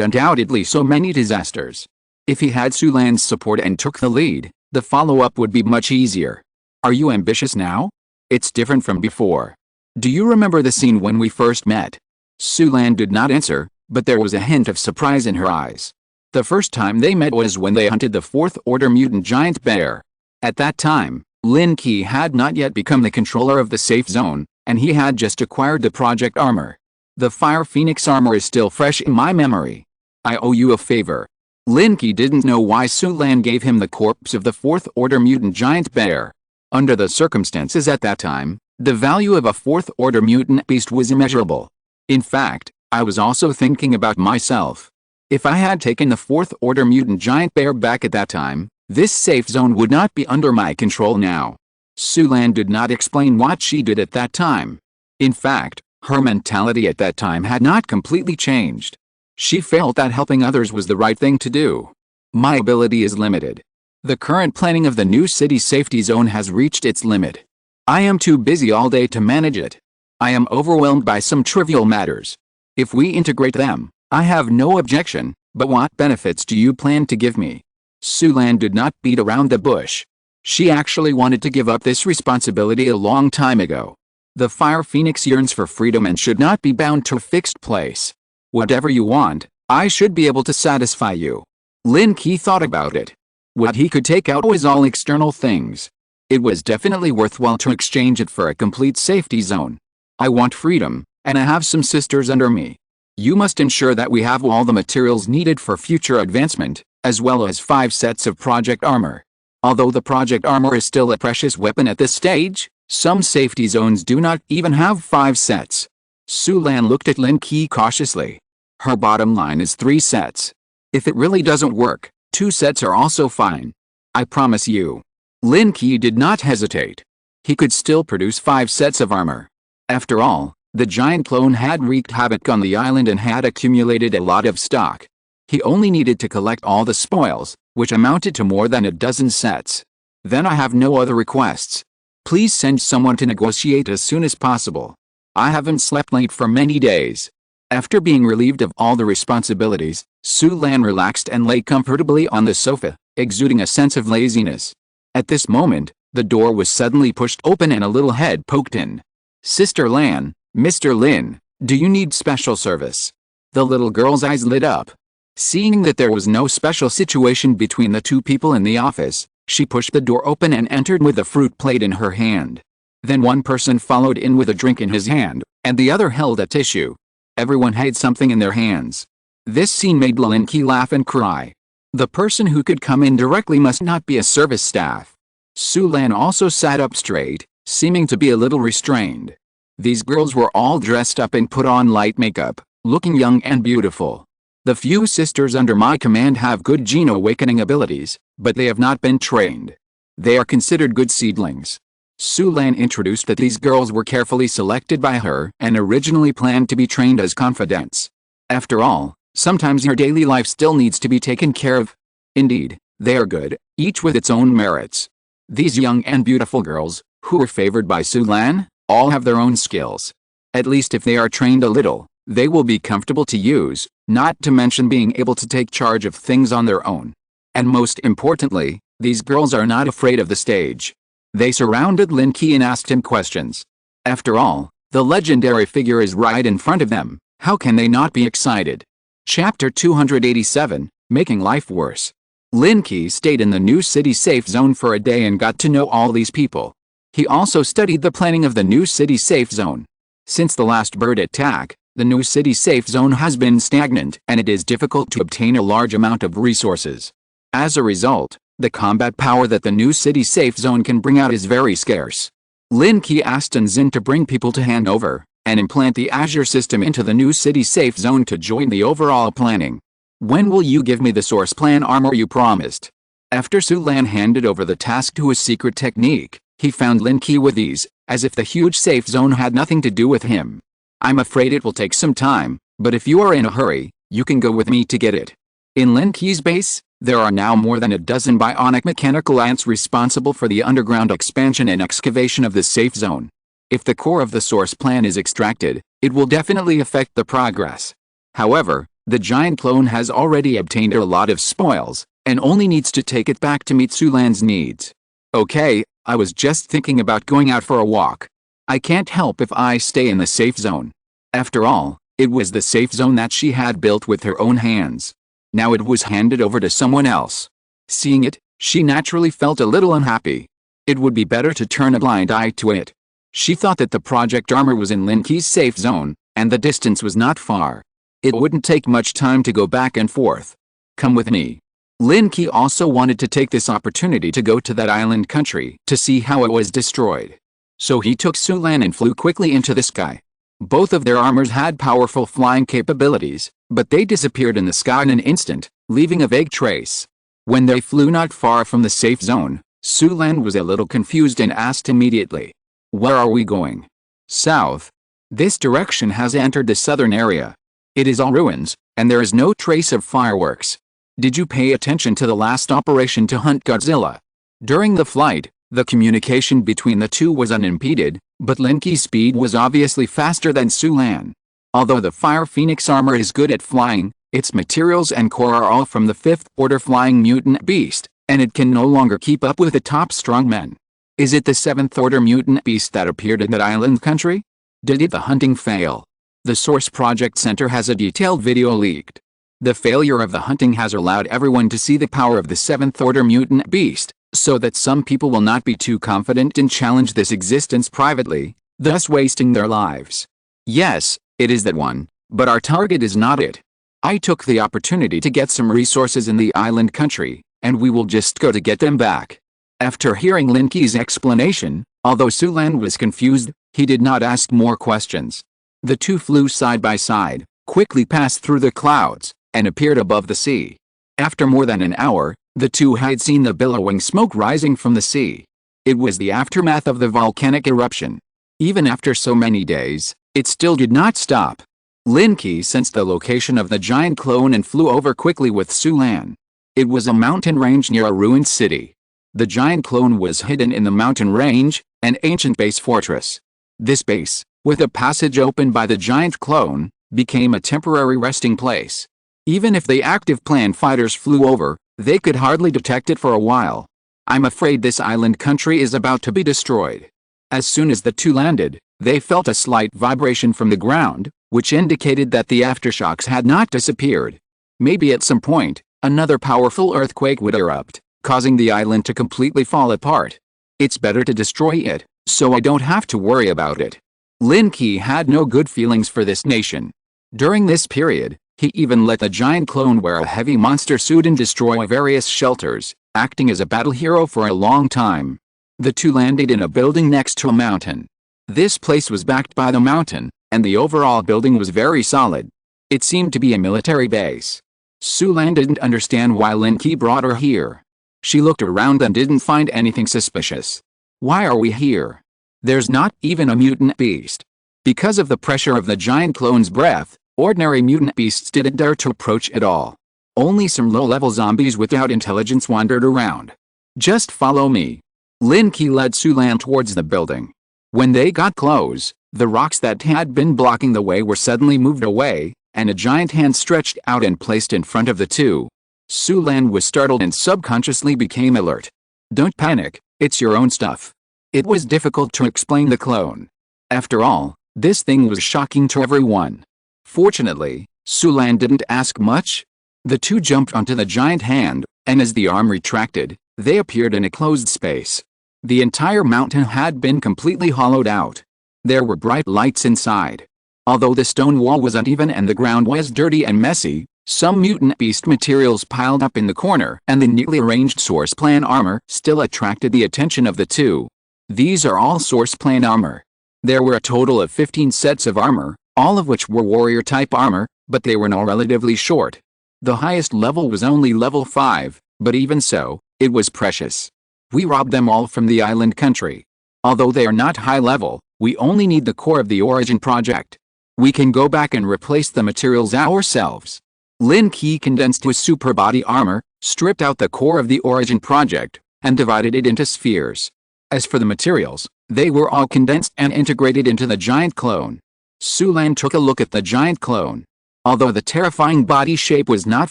undoubtedly so many disasters. If he had Su Lan's support and took the lead, the follow-up would be much easier. Are you ambitious now? It's different from before. Do you remember the scene when we first met? Su Lan did not answer, but there was a hint of surprise in her eyes. The first time they met was when they hunted the 4th Order mutant giant bear. At that time, Lin Qi had not yet become the controller of the safe zone, and he had just acquired the project armor. The Fire Phoenix armor is still fresh in my memory. I owe you a favor. Lin Qi didn't know why Su Lan gave him the corpse of the 4th Order mutant giant bear. Under the circumstances at that time, the value of a 4th Order mutant beast was immeasurable. In fact, I was also thinking about myself. If I had taken the 4th Order mutant giant bear back at that time, this safe zone would not be under my control now. Su Lan did not explain what she did at that time. In fact, her mentality at that time had not completely changed. She felt that helping others was the right thing to do. My ability is limited. The current planning of the new city safety zone has reached its limit. I am too busy all day to manage it. I am overwhelmed by some trivial matters. If we integrate them, I have no objection, but what benefits do you plan to give me? Su Lan did not beat around the bush. She actually wanted to give up this responsibility a long time ago. The Fire Phoenix yearns for freedom and should not be bound to a fixed place. Whatever you want, I should be able to satisfy you. Lin Qi thought about it. What he could take out was all external things. It was definitely worthwhile to exchange it for a complete safety zone. I want freedom, and I have some sisters under me. You must ensure that we have all the materials needed for future advancement, as well as 5 sets of project armor. Although the project armor is still a precious weapon at this stage, some safety zones do not even have 5 sets. Su Lan looked at Lin Qi cautiously. Her bottom line is 3 sets. If it really doesn't work, 2 sets are also fine. I promise you. Lin Qi did not hesitate. He could still produce 5 sets of armor. After all, the giant clone had wreaked havoc on the island and had accumulated a lot of stock. He only needed to collect all the spoils, which amounted to more than a dozen sets. Then I have no other requests. Please send someone to negotiate as soon as possible. I haven't slept late for many days. After being relieved of all the responsibilities, Su Lan relaxed and lay comfortably on the sofa, exuding a sense of laziness. At this moment, the door was suddenly pushed open and a little head poked in. Sister Lan, Mr. Lin, do you need special service? The little girl's eyes lit up. Seeing that there was no special situation between the 2 people in the office, she pushed the door open and entered with a fruit plate in her hand. Then one person followed in with a drink in his hand, and the other held a tissue. Everyone had something in their hands. This scene made Lin Qi laugh and cry. The person who could come in directly must not be a service staff. Su Lan also sat up straight, seeming to be a little restrained. These girls were all dressed up and put on light makeup, looking young and beautiful. The few sisters under my command have good gene awakening abilities, but they have not been trained. They are considered good seedlings. Su Lan introduced that these girls were carefully selected by her and originally planned to be trained as confidants. After all, sometimes your daily life still needs to be taken care of. Indeed, they are good, each with its own merits. These young and beautiful girls, who were favored by Su Lan, all have their own skills. At least if they are trained a little, they will be comfortable to use, not to mention being able to take charge of things on their own. And most importantly, these girls are not afraid of the stage. They surrounded Lin Qi and asked him questions. After all, the legendary figure is right in front of them. How can they not be excited? Chapter 287, Making Life Worse. Lin Qi stayed in the new city safe zone for a day and got to know all these people. He also studied the planning of the new city safe zone. Since the last bird attack, the new city safe zone has been stagnant and it is difficult to obtain a large amount of resources. As a result, the combat power that the new city safe zone can bring out is very scarce. Lin Qi asked Zin to bring people to hand over and implant the Azure system into the new city safe zone to join the overall planning. When will you give me the source plan armor you promised? After Su Lan handed over the task to his secret technique, he found Lin Qi with ease, as if the huge safe zone had nothing to do with him. I'm afraid it will take some time, but if you are in a hurry, you can go with me to get it. In Lin Qi's base, there are now more than a dozen bionic mechanical ants responsible for the underground expansion and excavation of the safe zone. If the core of the source plan is extracted, it will definitely affect the progress. However, the giant clone has already obtained a lot of spoils, and only needs to take it back to meet Su Lan's needs. Okay, I was just thinking about going out for a walk. I can't help if I stay in the safe zone. After all, it was the safe zone that she had built with her own hands. Now it was handed over to someone else. Seeing it, she naturally felt a little unhappy. It would be better to turn a blind eye to it. She thought that the project armor was in Lin Qi's safe zone, and the distance was not far. It wouldn't take much time to go back and forth. Come with me. Lin Qi also wanted to take this opportunity to go to that island country to see how it was destroyed. So he took Su Lan and flew quickly into the sky. Both of their armors had powerful flying capabilities, but they disappeared in the sky in an instant, leaving a vague trace. When they flew not far from the safe zone, Su Lan was a little confused and asked immediately, "Where are we going?" "South. This direction has entered the southern area. It is all ruins, and there is no trace of fireworks. Did you pay attention to the last operation to hunt Godzilla?" During the flight, the communication between the two was unimpeded, but Lin Qi's speed was obviously faster than Su Lan. Although the Fire Phoenix armor is good at flying, its materials and core are all from the 5th order flying mutant beast, and it can no longer keep up with the top strongmen. Is it the 7th order mutant beast that appeared in that island country? Did the hunting fail? The Source Project Center has a detailed video leaked. The failure of the hunting has allowed everyone to see the power of the 7th order mutant beast, so that some people will not be too confident and challenge this existence privately, thus wasting their lives. Yes, it is that one, but our target is not it. I took the opportunity to get some resources in the island country, and we will just go to get them back. After hearing Lin Qi's explanation, although Su Lan was confused, he did not ask more questions. The two flew side by side, quickly passed through the clouds, and appeared above the sea. After more than an hour, the two had seen the billowing smoke rising from the sea. It was the aftermath of the volcanic eruption. Even after so many days, it still did not stop. Lin Qi sensed the location of the giant clone and flew over quickly with Su Lan. It was a mountain range near a ruined city. The giant clone was hidden in the mountain range, an ancient base fortress. This base, with a passage opened by the giant clone, became a temporary resting place. Even if the active planned fighters flew over, they could hardly detect it for a while. I'm afraid this island country is about to be destroyed. As soon as the two landed, they felt a slight vibration from the ground, which indicated that the aftershocks had not disappeared. Maybe at some point, another powerful earthquake would erupt, causing the island to completely fall apart. It's better to destroy it, so I don't have to worry about it. Lin Qi had no good feelings for this nation. During this period, he even let the giant clone wear a heavy monster suit and destroy various shelters, acting as a battle hero for a long time. The two landed in a building next to a mountain. This place was backed by the mountain, and the overall building was very solid. It seemed to be a military base. Su Lan didn't understand why Lin Qi brought her here. She looked around and didn't find anything suspicious. Why are we here? There's not even a mutant beast. Because of the pressure of the giant clone's breath, ordinary mutant beasts didn't dare to approach at all. Only some low-level zombies without intelligence wandered around. Just follow me. Lin Qi led Su Lan towards the building. When they got close, the rocks that had been blocking the way were suddenly moved away, and a giant hand stretched out and placed in front of the two. Su Lan was startled and subconsciously became alert. Don't panic, it's your own stuff. It was difficult to explain the clone. After all, this thing was shocking to everyone. Fortunately, Su Lan didn't ask much. The two jumped onto the giant hand, and as the arm retracted, they appeared in a closed space. The entire mountain had been completely hollowed out. There were bright lights inside. Although the stone wall was uneven and the ground was dirty and messy, some mutant beast materials piled up in the corner and the neatly arranged source plan armor still attracted the attention of the two. These are all source plan armor. There were a total of 15 sets of armor, all of which were warrior-type armor, but they were all relatively short. The highest level was only level 5, but even so, it was precious. We robbed them all from the island country. Although they are not high level, we only need the core of the origin project. We can go back and replace the materials ourselves. Lin Qi condensed his super body armor, stripped out the core of the origin project, and divided it into spheres. As for the materials, they were all condensed and integrated into the giant clone. Su Lan took a look at the giant clone. Although the terrifying body shape was not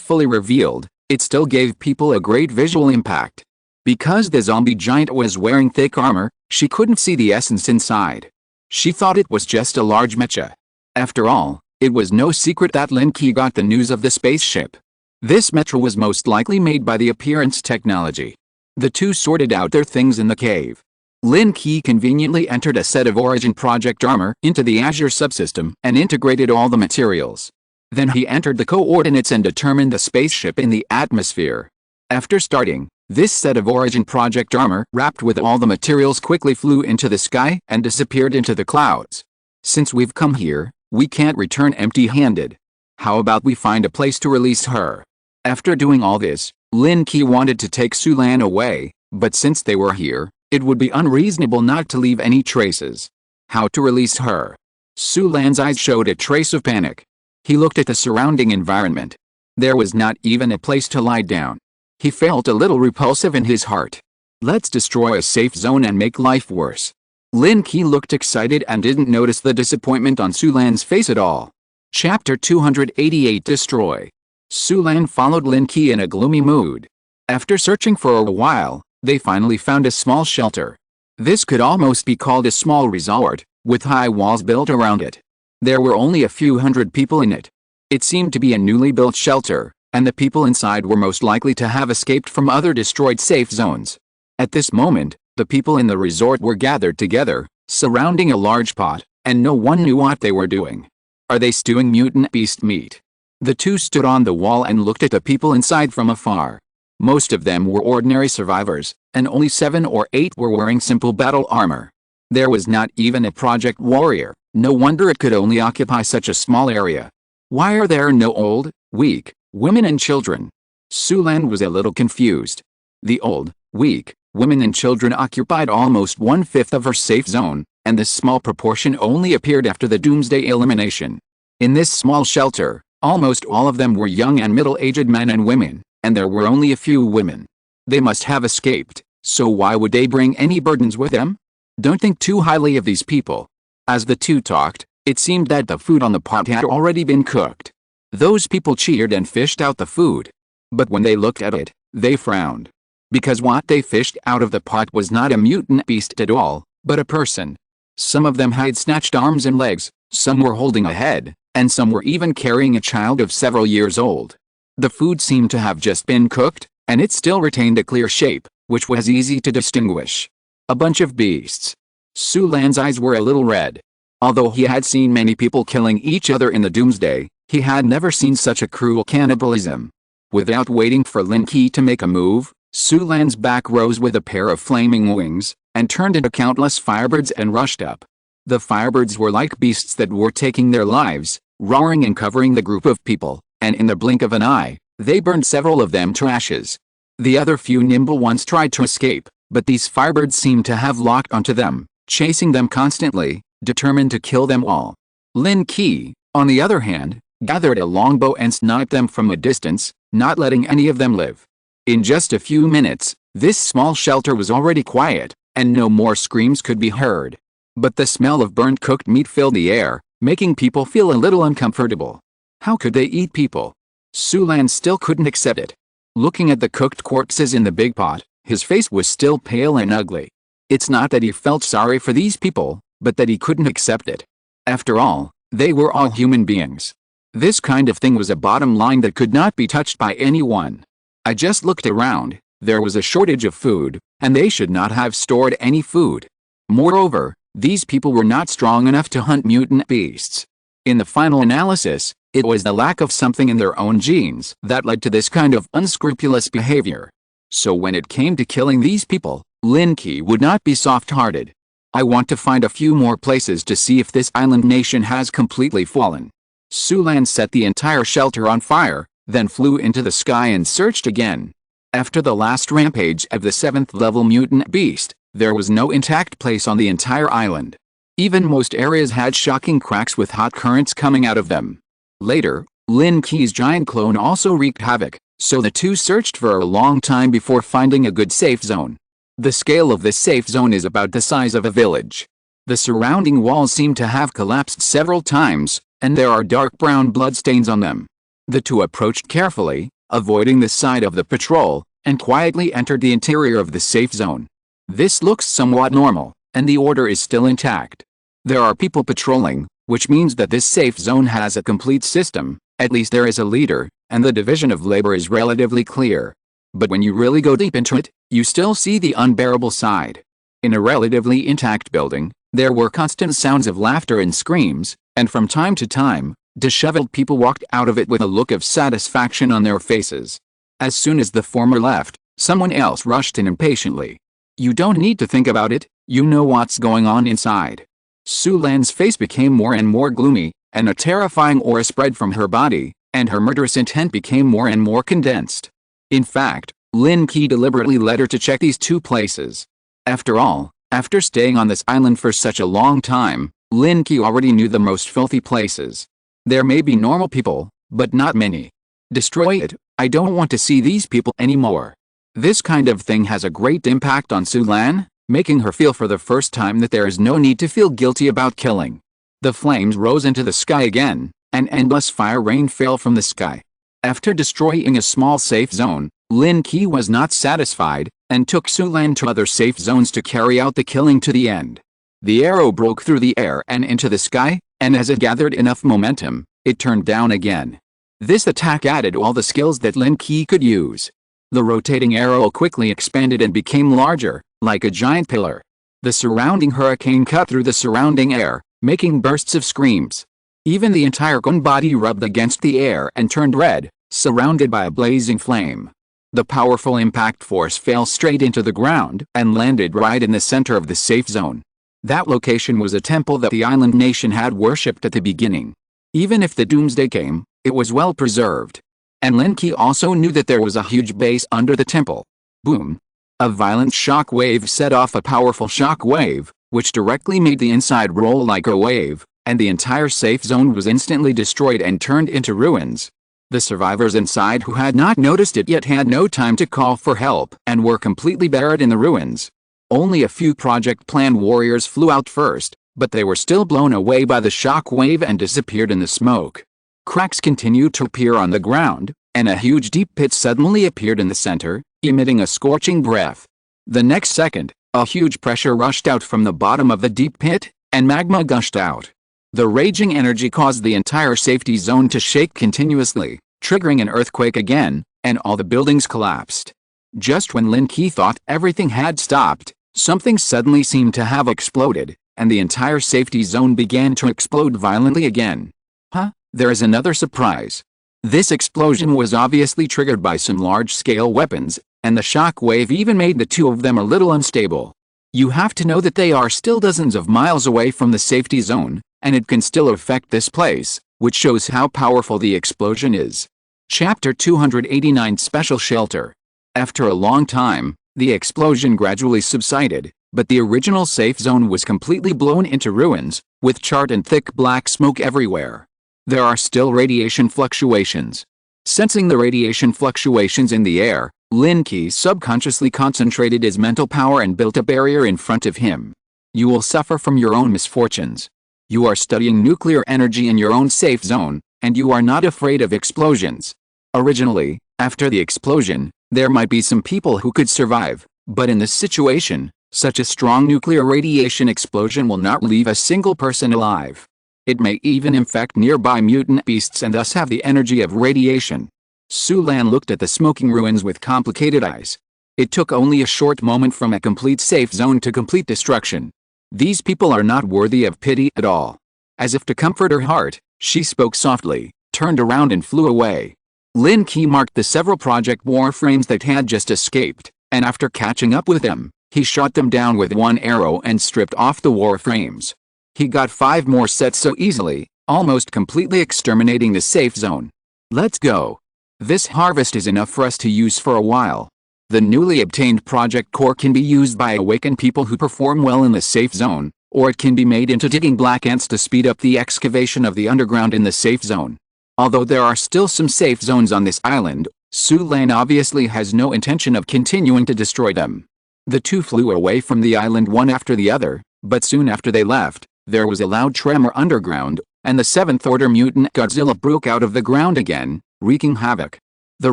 fully revealed, it still gave people a great visual impact. Because the zombie giant was wearing thick armor, she couldn't see the essence inside. She thought it was just a large mecha. After all, it was no secret that Lin Qi got the news of the spaceship. This mecha was most likely made by the appearance technology. The two sorted out their things in the cave. Lin Qi conveniently entered a set of Origin Project armor into the Azure subsystem and integrated all the materials. Then he entered the coordinates and determined the spaceship in the atmosphere. After starting, this set of Origin Project armor wrapped with all the materials quickly flew into the sky and disappeared into the clouds. Since we've come here, we can't return empty-handed. How about we find a place to release her? After doing all this, Lin Qi wanted to take Su Lan away, but since they were here, it would be unreasonable not to leave any traces. How to release her? Su Lan's eyes showed a trace of panic. He looked at the surrounding environment. There was not even a place to lie down. He felt a little repulsive in his heart. Let's destroy a safe zone and make life worse. Lin Qi looked excited and didn't notice the disappointment on Su Lan's face at all. Chapter 288 Destroy. Su Lan followed Lin Qi in a gloomy mood. After searching for a while, they finally found a small shelter. This could almost be called a small resort, with high walls built around it. There were only a few hundred people in it. It seemed to be a newly built shelter, and the people inside were most likely to have escaped from other destroyed safe zones. At this moment, the people in the resort were gathered together, surrounding a large pot, and no one knew what they were doing. Are they stewing mutant beast meat? The two stood on the wall and looked at the people inside from afar. Most of them were ordinary survivors, and only 7 or 8 were wearing simple battle armor. There was not even a project warrior. No wonder it could only occupy such a small area. Why are there no old, weak, women and children? Su Lan was a little confused. The old, weak, women and children occupied almost 1/5 of her safe zone, and this small proportion only appeared after the Doomsday elimination. In this small shelter, almost all of them were young and middle-aged men and women, and there were only a few women. They must have escaped, so why would they bring any burdens with them? Don't think too highly of these people. As the two talked, it seemed that the food on the pot had already been cooked. Those people cheered and fished out the food. But when they looked at it, they frowned. Because what they fished out of the pot was not a mutant beast at all, but a person. Some of them had snatched arms and legs, some were holding a head, and some were even carrying a child of several years old. The food seemed to have just been cooked, and it still retained a clear shape, which was easy to distinguish. A bunch of beasts. Su Lan's eyes were a little red. Although he had seen many people killing each other in the Doomsday, he had never seen such a cruel cannibalism. Without waiting for Lin Qi to make a move, Su Lan's back rose with a pair of flaming wings, and turned into countless firebirds and rushed up. The firebirds were like beasts that were taking their lives, roaring and covering the group of people, and in the blink of an eye, they burned several of them to ashes. The other few nimble ones tried to escape, but these firebirds seemed to have locked onto them, chasing them constantly, determined to kill them all. Lin Qi, on the other hand, gathered a longbow and sniped them from a distance, not letting any of them live. In just a few minutes, this small shelter was already quiet, and no more screams could be heard. But the smell of burnt cooked meat filled the air, making people feel a little uncomfortable. How could they eat people? Sulan still couldn't accept it. Looking at the cooked corpses in the big pot, his face was still pale and ugly. It's not that he felt sorry for these people, but that he couldn't accept it. After all, they were all human beings. This kind of thing was a bottom line that could not be touched by anyone. I just looked around, there was a shortage of food, and they should not have stored any food. Moreover, these people were not strong enough to hunt mutant beasts. In the final analysis, it was the lack of something in their own genes that led to this kind of unscrupulous behavior. So when it came to killing these people, Lin Qi would not be soft-hearted. I want to find a few more places to see if this island nation has completely fallen. Sulan set the entire shelter on fire, then flew into the sky and searched again. After the last rampage of the 7th-level mutant beast, there was no intact place on the entire island. Even most areas had shocking cracks with hot currents coming out of them. Later, Lin Qi's giant clone also wreaked havoc, so the two searched for a long time before finding a good safe zone. The scale of this safe zone is about the size of a village. The surrounding walls seem to have collapsed several times, and there are dark brown bloodstains on them. The two approached carefully, avoiding the side of the patrol, and quietly entered the interior of the safe zone. This looks somewhat normal, and the order is still intact. There are people patrolling, which means that this safe zone has a complete system, at least there is a leader, and the division of labor is relatively clear. But when you really go deep into it, you still see the unbearable side. In a relatively intact building, there were constant sounds of laughter and screams, and from time to time, disheveled people walked out of it with a look of satisfaction on their faces. As soon as the former left, someone else rushed in impatiently. You don't need to think about it, you know what's going on inside. Sulan's face became more and more gloomy, and a terrifying aura spread from her body, and her murderous intent became more and more condensed. In fact, Lin Qi deliberately led her to check these two places. After all, after staying on this island for such a long time, Lin Qi already knew the most filthy places. There may be normal people, but not many. Destroy it, I don't want to see these people anymore. This kind of thing has a great impact on Sulan, making her feel for the first time that there is no need to feel guilty about killing. The flames rose into the sky again, and endless fire rain fell from the sky. After destroying a small safe zone, Lin Qi was not satisfied, and took Sulan to other safe zones to carry out the killing to the end. The arrow broke through the air and into the sky, and as it gathered enough momentum, it turned down again. This attack added all the skills that Lin Qi could use. The rotating arrow quickly expanded and became larger, like a giant pillar. The surrounding hurricane cut through the surrounding air, making bursts of screams. Even the entire gun body rubbed against the air and turned red, surrounded by a blazing flame. The powerful impact force fell straight into the ground and landed right in the center of the safe zone. That location was a temple that the island nation had worshipped at the beginning. Even if the doomsday came, it was well preserved. And Lin Qi also knew that there was a huge base under the temple. Boom! A violent shock wave set off a powerful shock wave, which directly made the inside roll like a wave, and the entire safe zone was instantly destroyed and turned into ruins. The survivors inside who had not noticed it yet had no time to call for help and were completely buried in the ruins. Only a few Project Plan warriors flew out first, but they were still blown away by the shock wave and disappeared in the smoke. Cracks continued to appear on the ground, and a huge deep pit suddenly appeared in the center, emitting a scorching breath. The next second, a huge pressure rushed out from the bottom of the deep pit, and magma gushed out. The raging energy caused the entire safety zone to shake continuously, triggering an earthquake again, and all the buildings collapsed. Just when Lin Qi thought everything had stopped, something suddenly seemed to have exploded, and the entire safety zone began to explode violently again. Huh? There is another surprise. This explosion was obviously triggered by some large-scale weapons, and the shock wave even made the two of them a little unstable. You have to know that they are still dozens of miles away from the safety zone, and it can still affect this place, which shows how powerful the explosion is. Chapter 289 Special Shelter. After a long time, the explosion gradually subsided, but the original safe zone was completely blown into ruins, with charred and thick black smoke everywhere. There are still radiation fluctuations. Sensing the radiation fluctuations in the air, Lin Qi subconsciously concentrated his mental power and built a barrier in front of him. You will suffer from your own misfortunes. You are studying nuclear energy in your own safe zone, and you are not afraid of explosions. Originally, after the explosion, there might be some people who could survive, but in this situation, such a strong nuclear radiation explosion will not leave a single person alive. It may even infect nearby mutant beasts and thus have the energy of radiation. Su Lan looked at the smoking ruins with complicated eyes. It took only a short moment from a complete safe zone to complete destruction. These people are not worthy of pity at all. As if to comfort her heart, she spoke softly, turned around and flew away. Lin Qi marked the several project warframes that had just escaped, and after catching up with them, he shot them down with one arrow and stripped off the warframes. He got 5 more sets so easily, almost completely exterminating the safe zone. Let's go. This harvest is enough for us to use for a while. The newly obtained project core can be used by awakened people who perform well in the safe zone, or it can be made into digging black ants to speed up the excavation of the underground in the safe zone. Although there are still some safe zones on this island, Su Lan obviously has no intention of continuing to destroy them. The two flew away from the island one after the other, but soon after they left, there was a loud tremor underground, and the 7th Order mutant Godzilla broke out of the ground again, wreaking havoc. The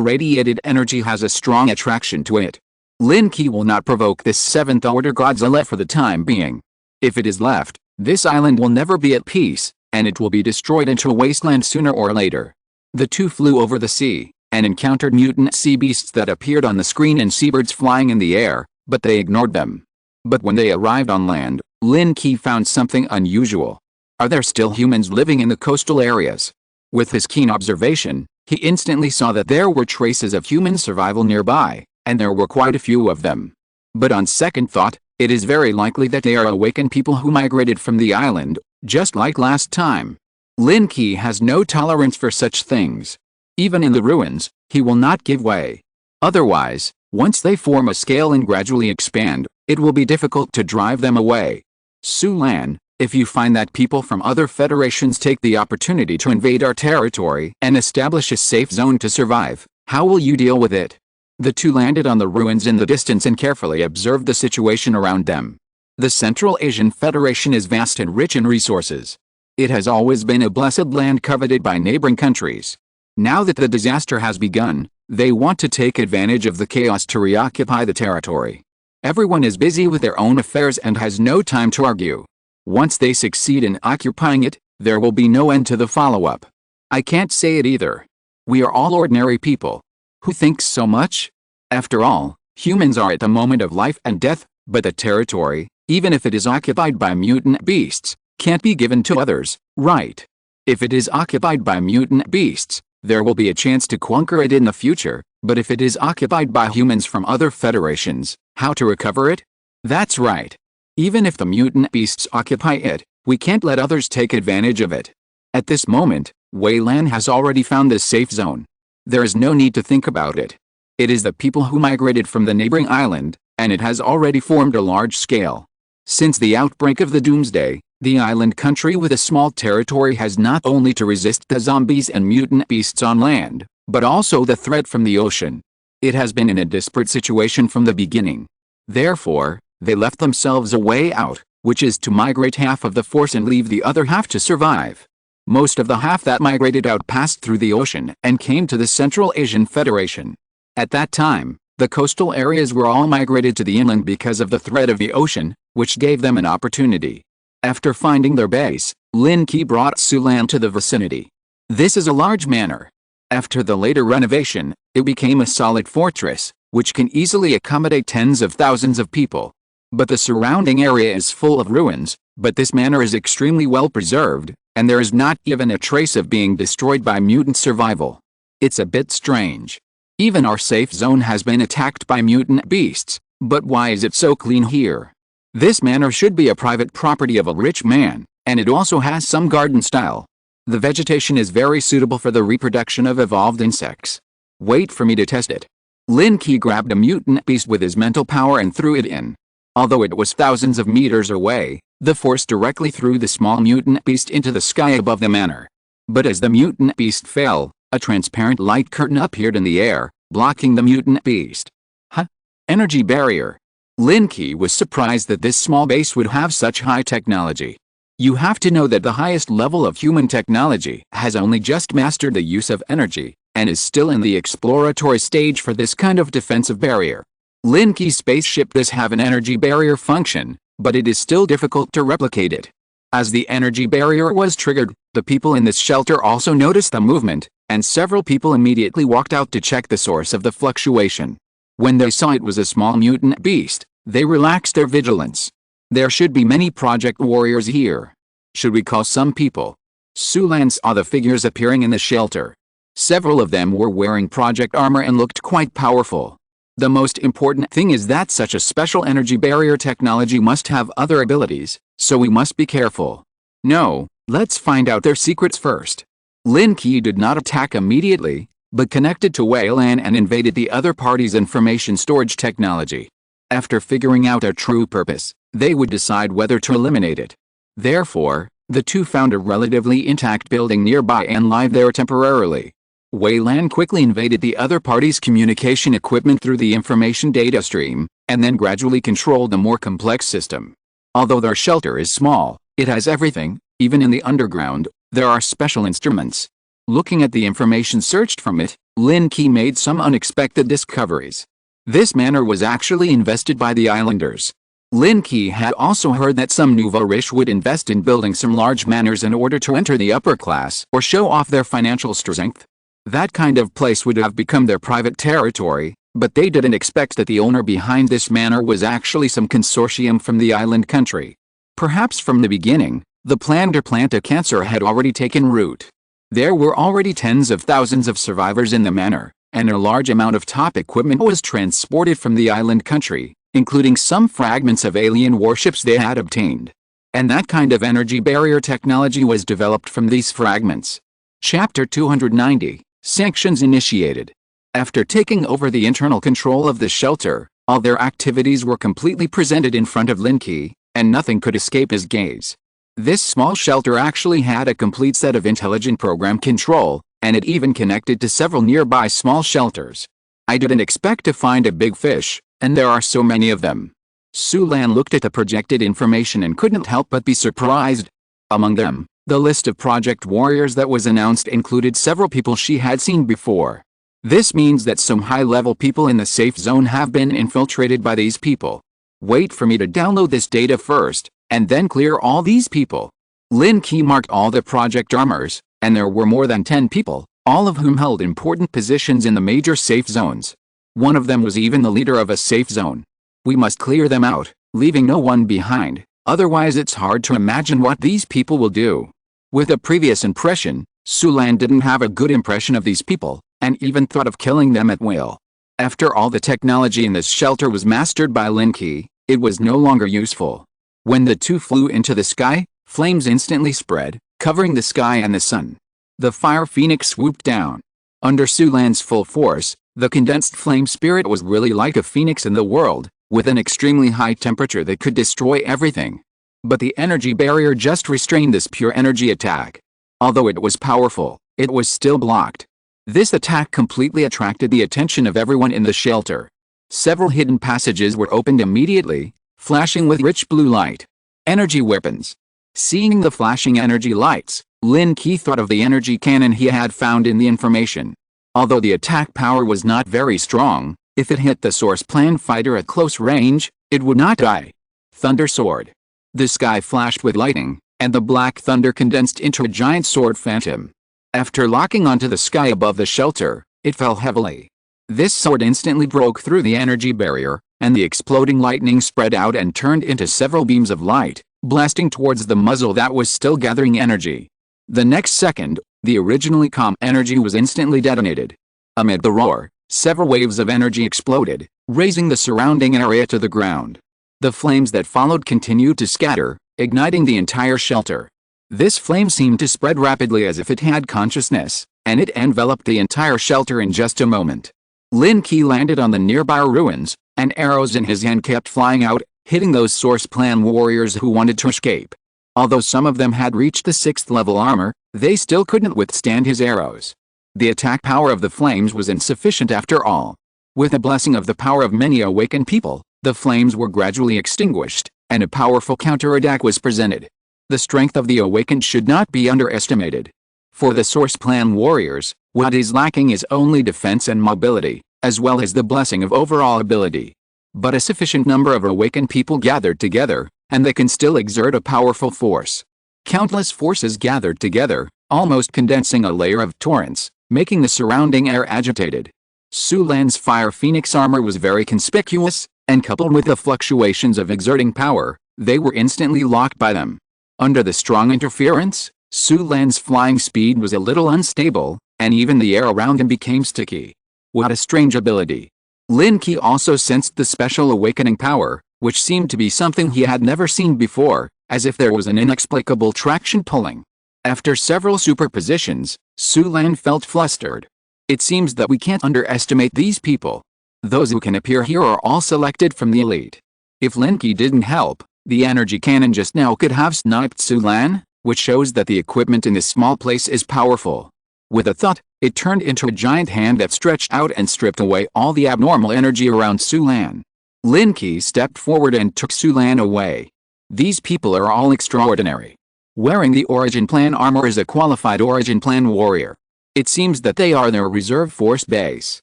radiated energy has a strong attraction to it. Lin Qi will not provoke this 7th Order Godzilla for the time being. If it is left, this island will never be at peace, and it will be destroyed into a wasteland sooner or later. The two flew over the sea, and encountered mutant sea beasts that appeared on the screen and seabirds flying in the air, but they ignored them. But when they arrived on land, Lin Qi found something unusual. Are there still humans living in the coastal areas? With his keen observation, he instantly saw that there were traces of human survival nearby, and there were quite a few of them. But on second thought, it is very likely that they are awakened people who migrated from the island, just like last time. Lin Qi has no tolerance for such things. Even in the ruins, he will not give way. Otherwise, once they form a scale and gradually expand, it will be difficult to drive them away. Su Lan, if you find that people from other federations take the opportunity to invade our territory and establish a safe zone to survive, how will you deal with it? The two landed on the ruins in the distance and carefully observed the situation around them. The Central Asian Federation is vast and rich in resources. It has always been a blessed land coveted by neighboring countries. Now that the disaster has begun, they want to take advantage of the chaos to reoccupy the territory. Everyone is busy with their own affairs and has no time to argue. Once they succeed in occupying it, there will be no end to the follow-up. I can't say it either. We are all ordinary people. Who thinks so much? After all, humans are at the moment of life and death, but the territory, even if it is occupied by mutant beasts, can't be given to others, right? If it is occupied by mutant beasts, there will be a chance to conquer it in the future, but if it is occupied by humans from other federations, how to recover it? That's right. Even if the mutant beasts occupy it, we can't let others take advantage of it. At this moment, Wei Lan has already found this safe zone. There is no need to think about it. It is the people who migrated from the neighboring island, and it has already formed a large scale. Since the outbreak of the Doomsday, the island country with a small territory has not only to resist the zombies and mutant beasts on land, but also the threat from the ocean. It has been in a desperate situation from the beginning. Therefore, they left themselves a way out, which is to migrate half of the force and leave the other half to survive. Most of the half that migrated out passed through the ocean and came to the Central Asian Federation. At that time, the coastal areas were all migrated to the inland because of the threat of the ocean, which gave them an opportunity. After finding their base, Lin Qi brought Su Lan to the vicinity. This is a large manor. After the later renovation, it became a solid fortress, which can easily accommodate tens of thousands of people. But the surrounding area is full of ruins, but this manor is extremely well preserved, and there is not even a trace of being destroyed by mutant survival. It's a bit strange. Even our safe zone has been attacked by mutant beasts, but why is it so clean here? This manor should be a private property of a rich man, and it also has some garden style. The vegetation is very suitable for the reproduction of evolved insects. Wait for me to test it. Lin Qi grabbed a mutant beast with his mental power and threw it in. Although it was thousands of meters away, the force directly threw the small mutant beast into the sky above the manor. But as the mutant beast fell, a transparent light curtain appeared in the air, blocking the mutant beast. Huh? Energy barrier. Lin Qi was surprised that this small base would have such high technology. You have to know that the highest level of human technology has only just mastered the use of energy, and is still in the exploratory stage for this kind of defensive barrier. Lin Qi's spaceship does have an energy barrier function, but it is still difficult to replicate it. As the energy barrier was triggered, the people in this shelter also noticed the movement, and several people immediately walked out to check the source of the fluctuation. When they saw it was a small mutant beast, they relaxed their vigilance. There should be many project warriors here. Should we call some people? Sulan saw the figures appearing in the shelter. Several of them were wearing project armor and looked quite powerful. The most important thing is that such a special energy barrier technology must have other abilities, so we must be careful. No, let's find out their secrets first. Lin Qi did not attack immediately, but connected to Wei Lan and invaded the other party's information storage technology. After figuring out their true purpose, they would decide whether to eliminate it. Therefore, the two found a relatively intact building nearby and lived there temporarily. Wei Lan quickly invaded the other party's communication equipment through the information data stream, and then gradually controlled the more complex system. Although their shelter is small, it has everything. Even in the underground, there are special instruments. Looking at the information searched from it, Lin Qi made some unexpected discoveries. This manor was actually invested by the islanders. Lin Qi had also heard that some nouveau riche would invest in building some large manors in order to enter the upper class or show off their financial strength. That kind of place would have become their private territory, but they didn't expect that the owner behind this manor was actually some consortium from the island country. Perhaps from the beginning, the plan to plant a cancer had already taken root. There were already tens of thousands of survivors in the manor, and a large amount of top equipment was transported from the island country, including some fragments of alien warships they had obtained. And that kind of energy barrier technology was developed from these fragments. Chapter 290, Sanctions Initiated. After taking over the internal control of the shelter, all their activities were completely presented in front of Lin Qi, and nothing could escape his gaze. This small shelter actually had a complete set of intelligent program control, and it even connected to several nearby small shelters. I didn't expect to find a big fish, and there are so many of them. Sulan looked at the projected information and couldn't help but be surprised. Among them, the list of project warriors that was announced included several people she had seen before. This means that some high-level people in the safe zone have been infiltrated by these people. Wait for me to download this data first, and then clear all these people. Lin Qi marked all the project armors, and there were more than 10 people, all of whom held important positions in the major safe zones. One of them was even the leader of a safe zone. We must clear them out, leaving no one behind, otherwise it's hard to imagine what these people will do. With a previous impression, Sulan didn't have a good impression of these people, and even thought of killing them at will. After all the technology in this shelter was mastered by Lin Qi, it was no longer useful. When the two flew into the sky, flames instantly spread, covering the sky and the sun. The fire phoenix swooped down. Under Sulan's full force, the condensed flame spirit was really like a phoenix in the world, with an extremely high temperature that could destroy everything. But the energy barrier just restrained this pure energy attack. Although it was powerful, it was still blocked. This attack completely attracted the attention of everyone in the shelter. Several hidden passages were opened immediately, flashing with rich blue light. Energy weapons. Seeing the flashing energy lights, Lin Qi thought of the energy cannon he had found in the information. Although the attack power was not very strong, if it hit the source plan fighter at close range, it would not die. Thunder sword. The sky flashed with lightning, and the black thunder condensed into a giant sword phantom. After locking onto the sky above the shelter, it fell heavily. This sword instantly broke through the energy barrier, and the exploding lightning spread out and turned into several beams of light, blasting towards the muzzle that was still gathering energy. The next second, the originally calm energy was instantly detonated. Amid the roar, several waves of energy exploded, raising the surrounding area to the ground. The flames that followed continued to scatter, igniting the entire shelter. This flame seemed to spread rapidly as if it had consciousness, and it enveloped the entire shelter in just a moment. Lin Qi landed on the nearby ruins, and arrows in his hand kept flying out, hitting those source plan warriors who wanted to escape. Although some of them had reached the 6th level armor, they still couldn't withstand his arrows. The attack power of the flames was insufficient after all. With the blessing of the power of many awakened people, The flames were gradually extinguished, and a powerful counterattack was presented. The strength of the awakened should not be underestimated. For the source plan warriors, what is lacking is only defense and mobility, as well as the blessing of overall ability. But a sufficient number of awakened people gathered together, and they can still exert a powerful force. Countless forces gathered together, almost condensing a layer of torrents, making the surrounding air agitated. Su Lan's fire phoenix armor was very conspicuous, and coupled with the fluctuations of exerting power, they were instantly locked by them. Under the strong interference, Su Lan's flying speed was a little unstable, and even the air around him became sticky. What a strange ability. Lin Qi also sensed the special awakening power, which seemed to be something he had never seen before, as if there was an inexplicable traction pulling. After several superpositions, Su Lan felt flustered. It seems that we can't underestimate these people. Those who can appear here are all selected from the elite. If Lin Qi didn't help, the energy cannon just now could have sniped Su Lan, which shows that the equipment in this small place is powerful. With a thud, it turned into a giant hand that stretched out and stripped away all the abnormal energy around Su Lan. Lin Qi stepped forward and took Su Lan away. These people are all extraordinary. Wearing the Origin Plan armor is a qualified Origin Plan warrior. It seems that they are their reserve force base.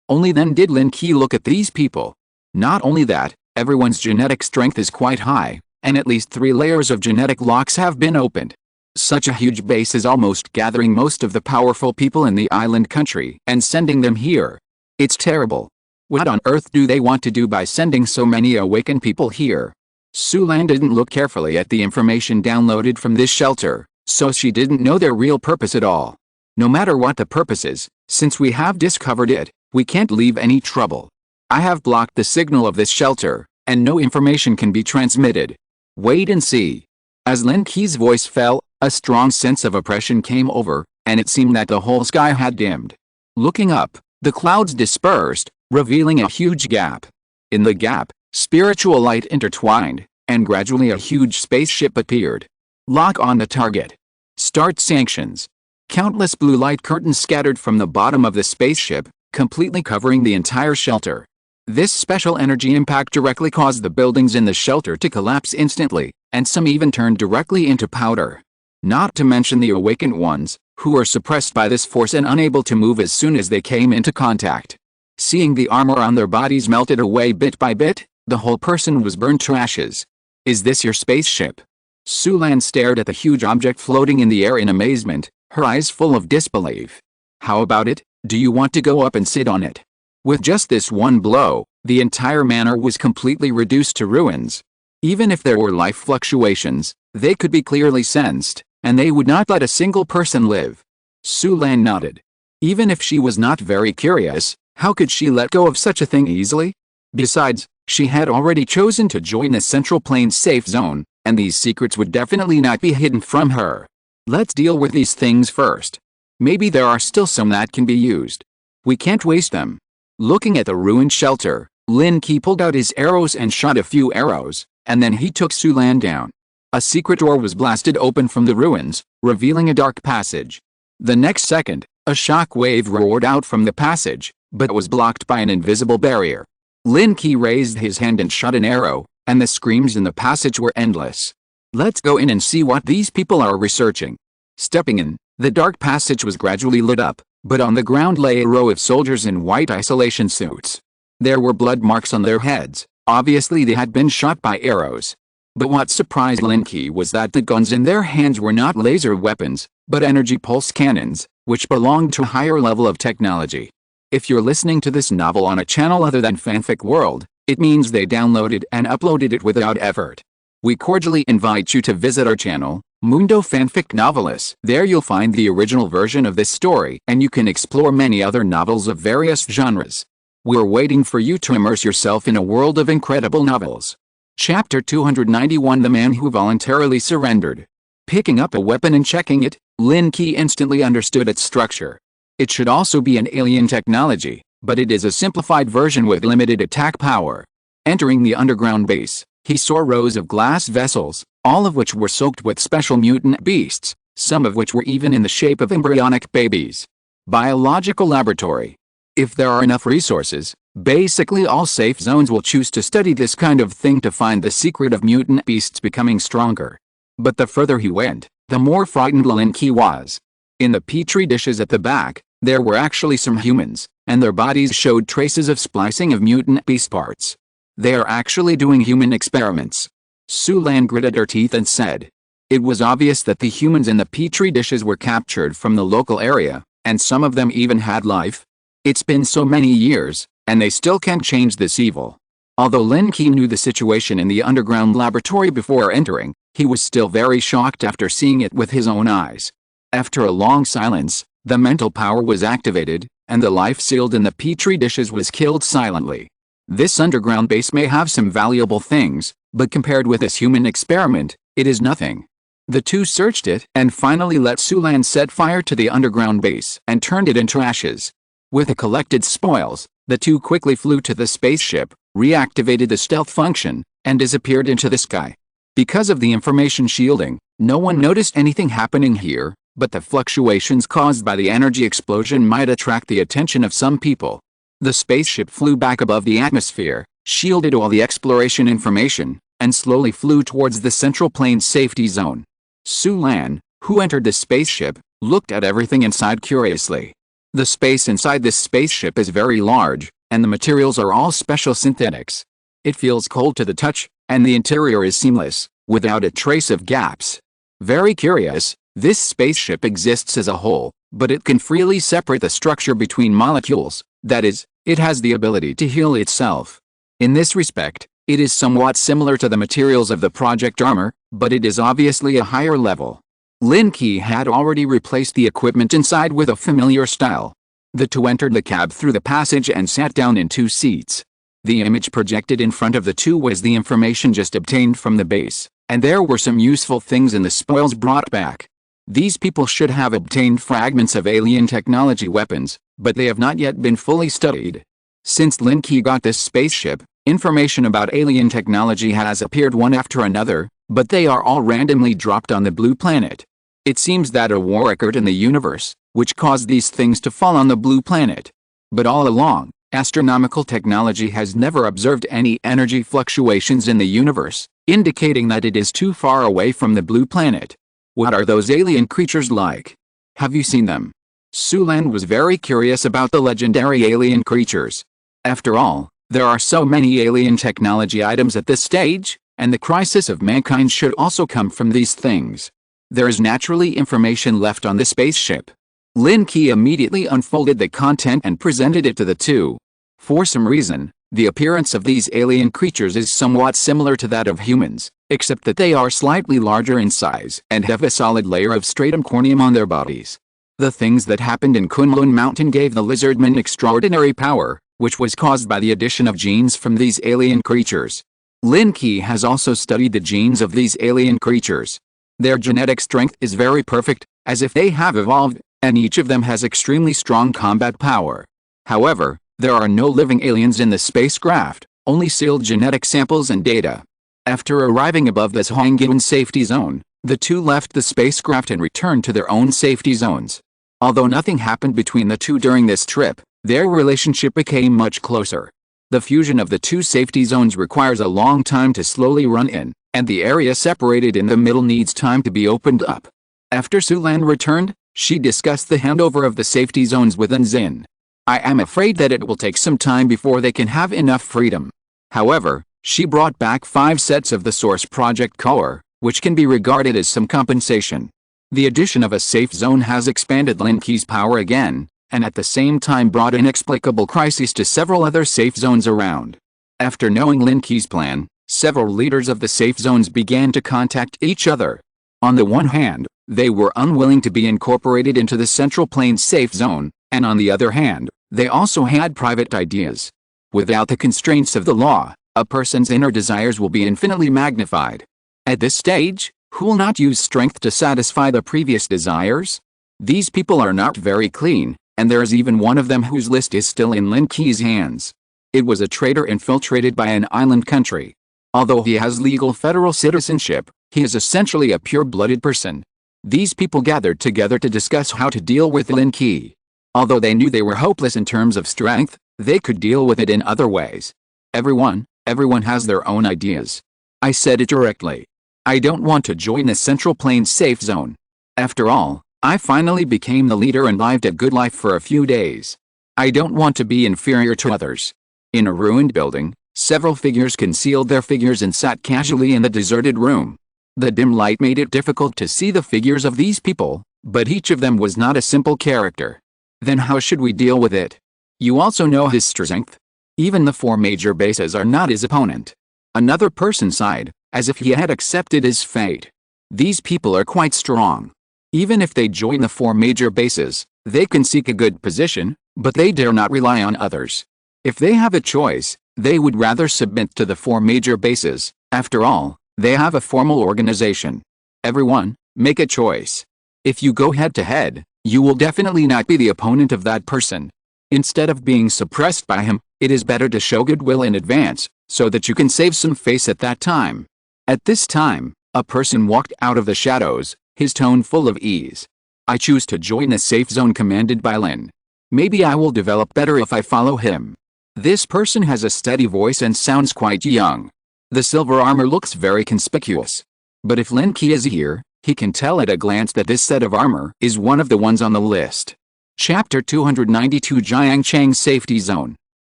Only then did Lin Qi look at these people. Not only that, everyone's genetic strength is quite high, and at least 3 layers of genetic locks have been opened. Such a huge base is almost gathering most of the powerful people in the island country and sending them here. It's terrible. What on earth do they want to do by sending so many awakened people here? Su Lan didn't look carefully at the information downloaded from this shelter, so she didn't know their real purpose at all. No matter what the purpose is, since we have discovered it, we can't leave any trouble. I have blocked the signal of this shelter, and no information can be transmitted. Wait and see. As Lin Qi's voice fell, a strong sense of oppression came over, and it seemed that the whole sky had dimmed. Looking up, the clouds dispersed, revealing a huge gap. In the gap, spiritual light intertwined, and gradually a huge spaceship appeared. Lock on the target. Start sanctions. Countless blue light curtains scattered from the bottom of the spaceship, completely covering the entire shelter. This special energy impact directly caused the buildings in the shelter to collapse instantly, and some even turned directly into powder. Not to mention the awakened ones, who were suppressed by this force and unable to move as soon as they came into contact. Seeing the armor on their bodies melted away bit by bit, the whole person was burned to ashes. Is this your spaceship? Su Lan stared at the huge object floating in the air in amazement, her eyes full of disbelief. How about it? Do you want to go up and sit on it? With just this one blow, the entire manor was completely reduced to ruins. Even if there were life fluctuations, they could be clearly sensed, and they would not let a single person live. Su Lan nodded. Even if she was not very curious, how could she let go of such a thing easily? Besides, she had already chosen to join the Central Plains safe zone, and these secrets would definitely not be hidden from her. Let's deal with these things first. Maybe there are still some that can be used. We can't waste them. Looking at the ruined shelter, Lin Qi pulled out his arrows and shot a few arrows, and then he took Su Lan down. A secret door was blasted open from the ruins, revealing a dark passage. The next second, a shock wave roared out from the passage, but was blocked by an invisible barrier. Lin Qi raised his hand and shot an arrow, and the screams in the passage were endless. Let's go in and see what these people are researching. Stepping in, the dark passage was gradually lit up, but on the ground lay a row of soldiers in white isolation suits. There were blood marks on their heads, obviously they had been shot by arrows. But what surprised Lin Qi was that the guns in their hands were not laser weapons, but energy pulse cannons, which belonged to a higher level of technology. If you're listening to this novel on a channel other than Fanfic World, it means they downloaded and uploaded it without effort. We cordially invite you to visit our channel, Mundo Fanfic Novelist. There you'll find the original version of this story, and you can explore many other novels of various genres. We're waiting for you to immerse yourself in a world of incredible novels. Chapter 291 The Man Who Voluntarily Surrendered. Picking up a weapon and checking it, Lin Qi instantly understood its structure. It should also be an alien technology, but it is a simplified version with limited attack power. Entering the underground base, he saw rows of glass vessels, all of which were soaked with special mutant beasts, some of which were even in the shape of embryonic babies. Biological laboratory. If there are enough resources, Basically all safe zones will choose to study this kind of thing to find the secret of mutant beasts becoming stronger. But the further he went, the more frightened Lin Qi was. In the petri dishes at the back, there were actually some humans, and their bodies showed traces of splicing of mutant beast parts. They are actually doing human experiments. Su Lan gritted her teeth and said. It was obvious that the humans in the petri dishes were captured from the local area, and some of them even had life. It's been so many years, and they still can't change this evil. Although Lin Qi knew the situation in the underground laboratory before entering, he was still very shocked after seeing it with his own eyes. After a long silence, the mental power was activated, and the life sealed in the petri dishes was killed silently. This underground base may have some valuable things, but compared with this human experiment, it is nothing. The two searched it and finally let Su Lan set fire to the underground base and turned it into ashes. With the collected spoils, the two quickly flew to the spaceship, reactivated the stealth function, and disappeared into the sky. Because of the information shielding, no one noticed anything happening here, but the fluctuations caused by the energy explosion might attract the attention of some people. The spaceship flew back above the atmosphere, shielded all the exploration information, and slowly flew towards the central plane safety zone. Su Lan, who entered the spaceship, looked at everything inside curiously. The space inside this spaceship is very large, and the materials are all special synthetics. It feels cold to the touch, and the interior is seamless, without a trace of gaps. Very curious, this spaceship exists as a whole, but it can freely separate the structure between molecules, that is, it has the ability to heal itself. In this respect, it is somewhat similar to the materials of the Project Armor, but it is obviously a higher level. Lin Qi had already replaced the equipment inside with a familiar style. The two entered the cab through the passage and sat down in two seats. The image projected in front of the two was the information just obtained from the base, and there were some useful things in the spoils brought back. These people should have obtained fragments of alien technology weapons, but they have not yet been fully studied. Since Lin Qi got this spaceship, information about alien technology has appeared one after another, but they are all randomly dropped on the blue planet. It seems that a war occurred in the universe, which caused these things to fall on the blue planet. But all along, astronomical technology has never observed any energy fluctuations in the universe, indicating that it is too far away from the blue planet. What are those alien creatures like? Have you seen them? Su Lan was very curious about the legendary alien creatures. After all, there are so many alien technology items at this stage, and the crisis of mankind should also come from these things. There is naturally information left on the spaceship. Lin Qi immediately unfolded the content and presented it to the two. For some reason, the appearance of these alien creatures is somewhat similar to that of humans, except that they are slightly larger in size and have a solid layer of stratum corneum on their bodies. The things that happened in Kunlun Mountain gave the lizardmen extraordinary power, which was caused by the addition of genes from these alien creatures. Lin Qi has also studied the genes of these alien creatures. Their genetic strength is very perfect, as if they have evolved, and each of them has extremely strong combat power. However, there are no living aliens in the spacecraft, only sealed genetic samples and data. After arriving above this Hongyan safety zone, the two left the spacecraft and returned to their own safety zones. Although nothing happened between the two during this trip, their relationship became much closer. The fusion of the two safety zones requires a long time to slowly run in, and the area separated in the middle needs time to be opened up. After Su Lan returned, she discussed the handover of the safety zones with Zin. I am afraid that it will take some time before they can have enough freedom. However, she brought back 5 sets of the Source Project core, which can be regarded as some compensation. The addition of a safe zone has expanded Lin Qi's power again, and at the same time brought inexplicable crises to several other safe zones around. After knowing Lin Qi's plan, several leaders of the safe zones began to contact each other. On the one hand, they were unwilling to be incorporated into the Central Plains safe zone, and on the other hand, they also had private ideas. Without the constraints of the law, a person's inner desires will be infinitely magnified. At this stage, who will not use strength to satisfy the previous desires? These people are not very clean, and there is even one of them whose list is still in Lin Qi's hands. It was a traitor infiltrated by an island country. Although he has legal federal citizenship, he is essentially a pure-blooded person. These people gathered together to discuss how to deal with Lin Qi. Although they knew they were hopeless in terms of strength, They could deal with it in other ways. Everyone has their own ideas. I said it directly. I don't want to join the Central Plains safe zone. After all, I finally became the leader and lived a good life for a few days. I don't want to be inferior to others. In a ruined building, several figures concealed their figures and sat casually in the deserted room. The dim light made it difficult to see the figures of these people, but each of them was not a simple character. Then how should we deal with it? You also know his strength. Even the 4 major bases are not his opponent. Another person sighed, as if he had accepted his fate. These people are quite strong. Even if they join the 4 major bases, they can seek a good position, but they dare not rely on others. If they have a choice, they would rather submit to the 4 major bases. After all, they have a formal organization. Everyone, make a choice. If you go head to head, you will definitely not be the opponent of that person. Instead of being suppressed by him, it is better to show goodwill in advance, so that you can save some face at that time. At this time, a person walked out of the shadows, his tone full of ease. I choose to join the safe zone commanded by Lin. Maybe I will develop better if I follow him. This person has a steady voice and sounds quite young. The silver armor looks very conspicuous. But if Lin Qi is here, he can tell at a glance that this set of armor is one of the ones on the list. Chapter 292 Jiangchang Safety Zone.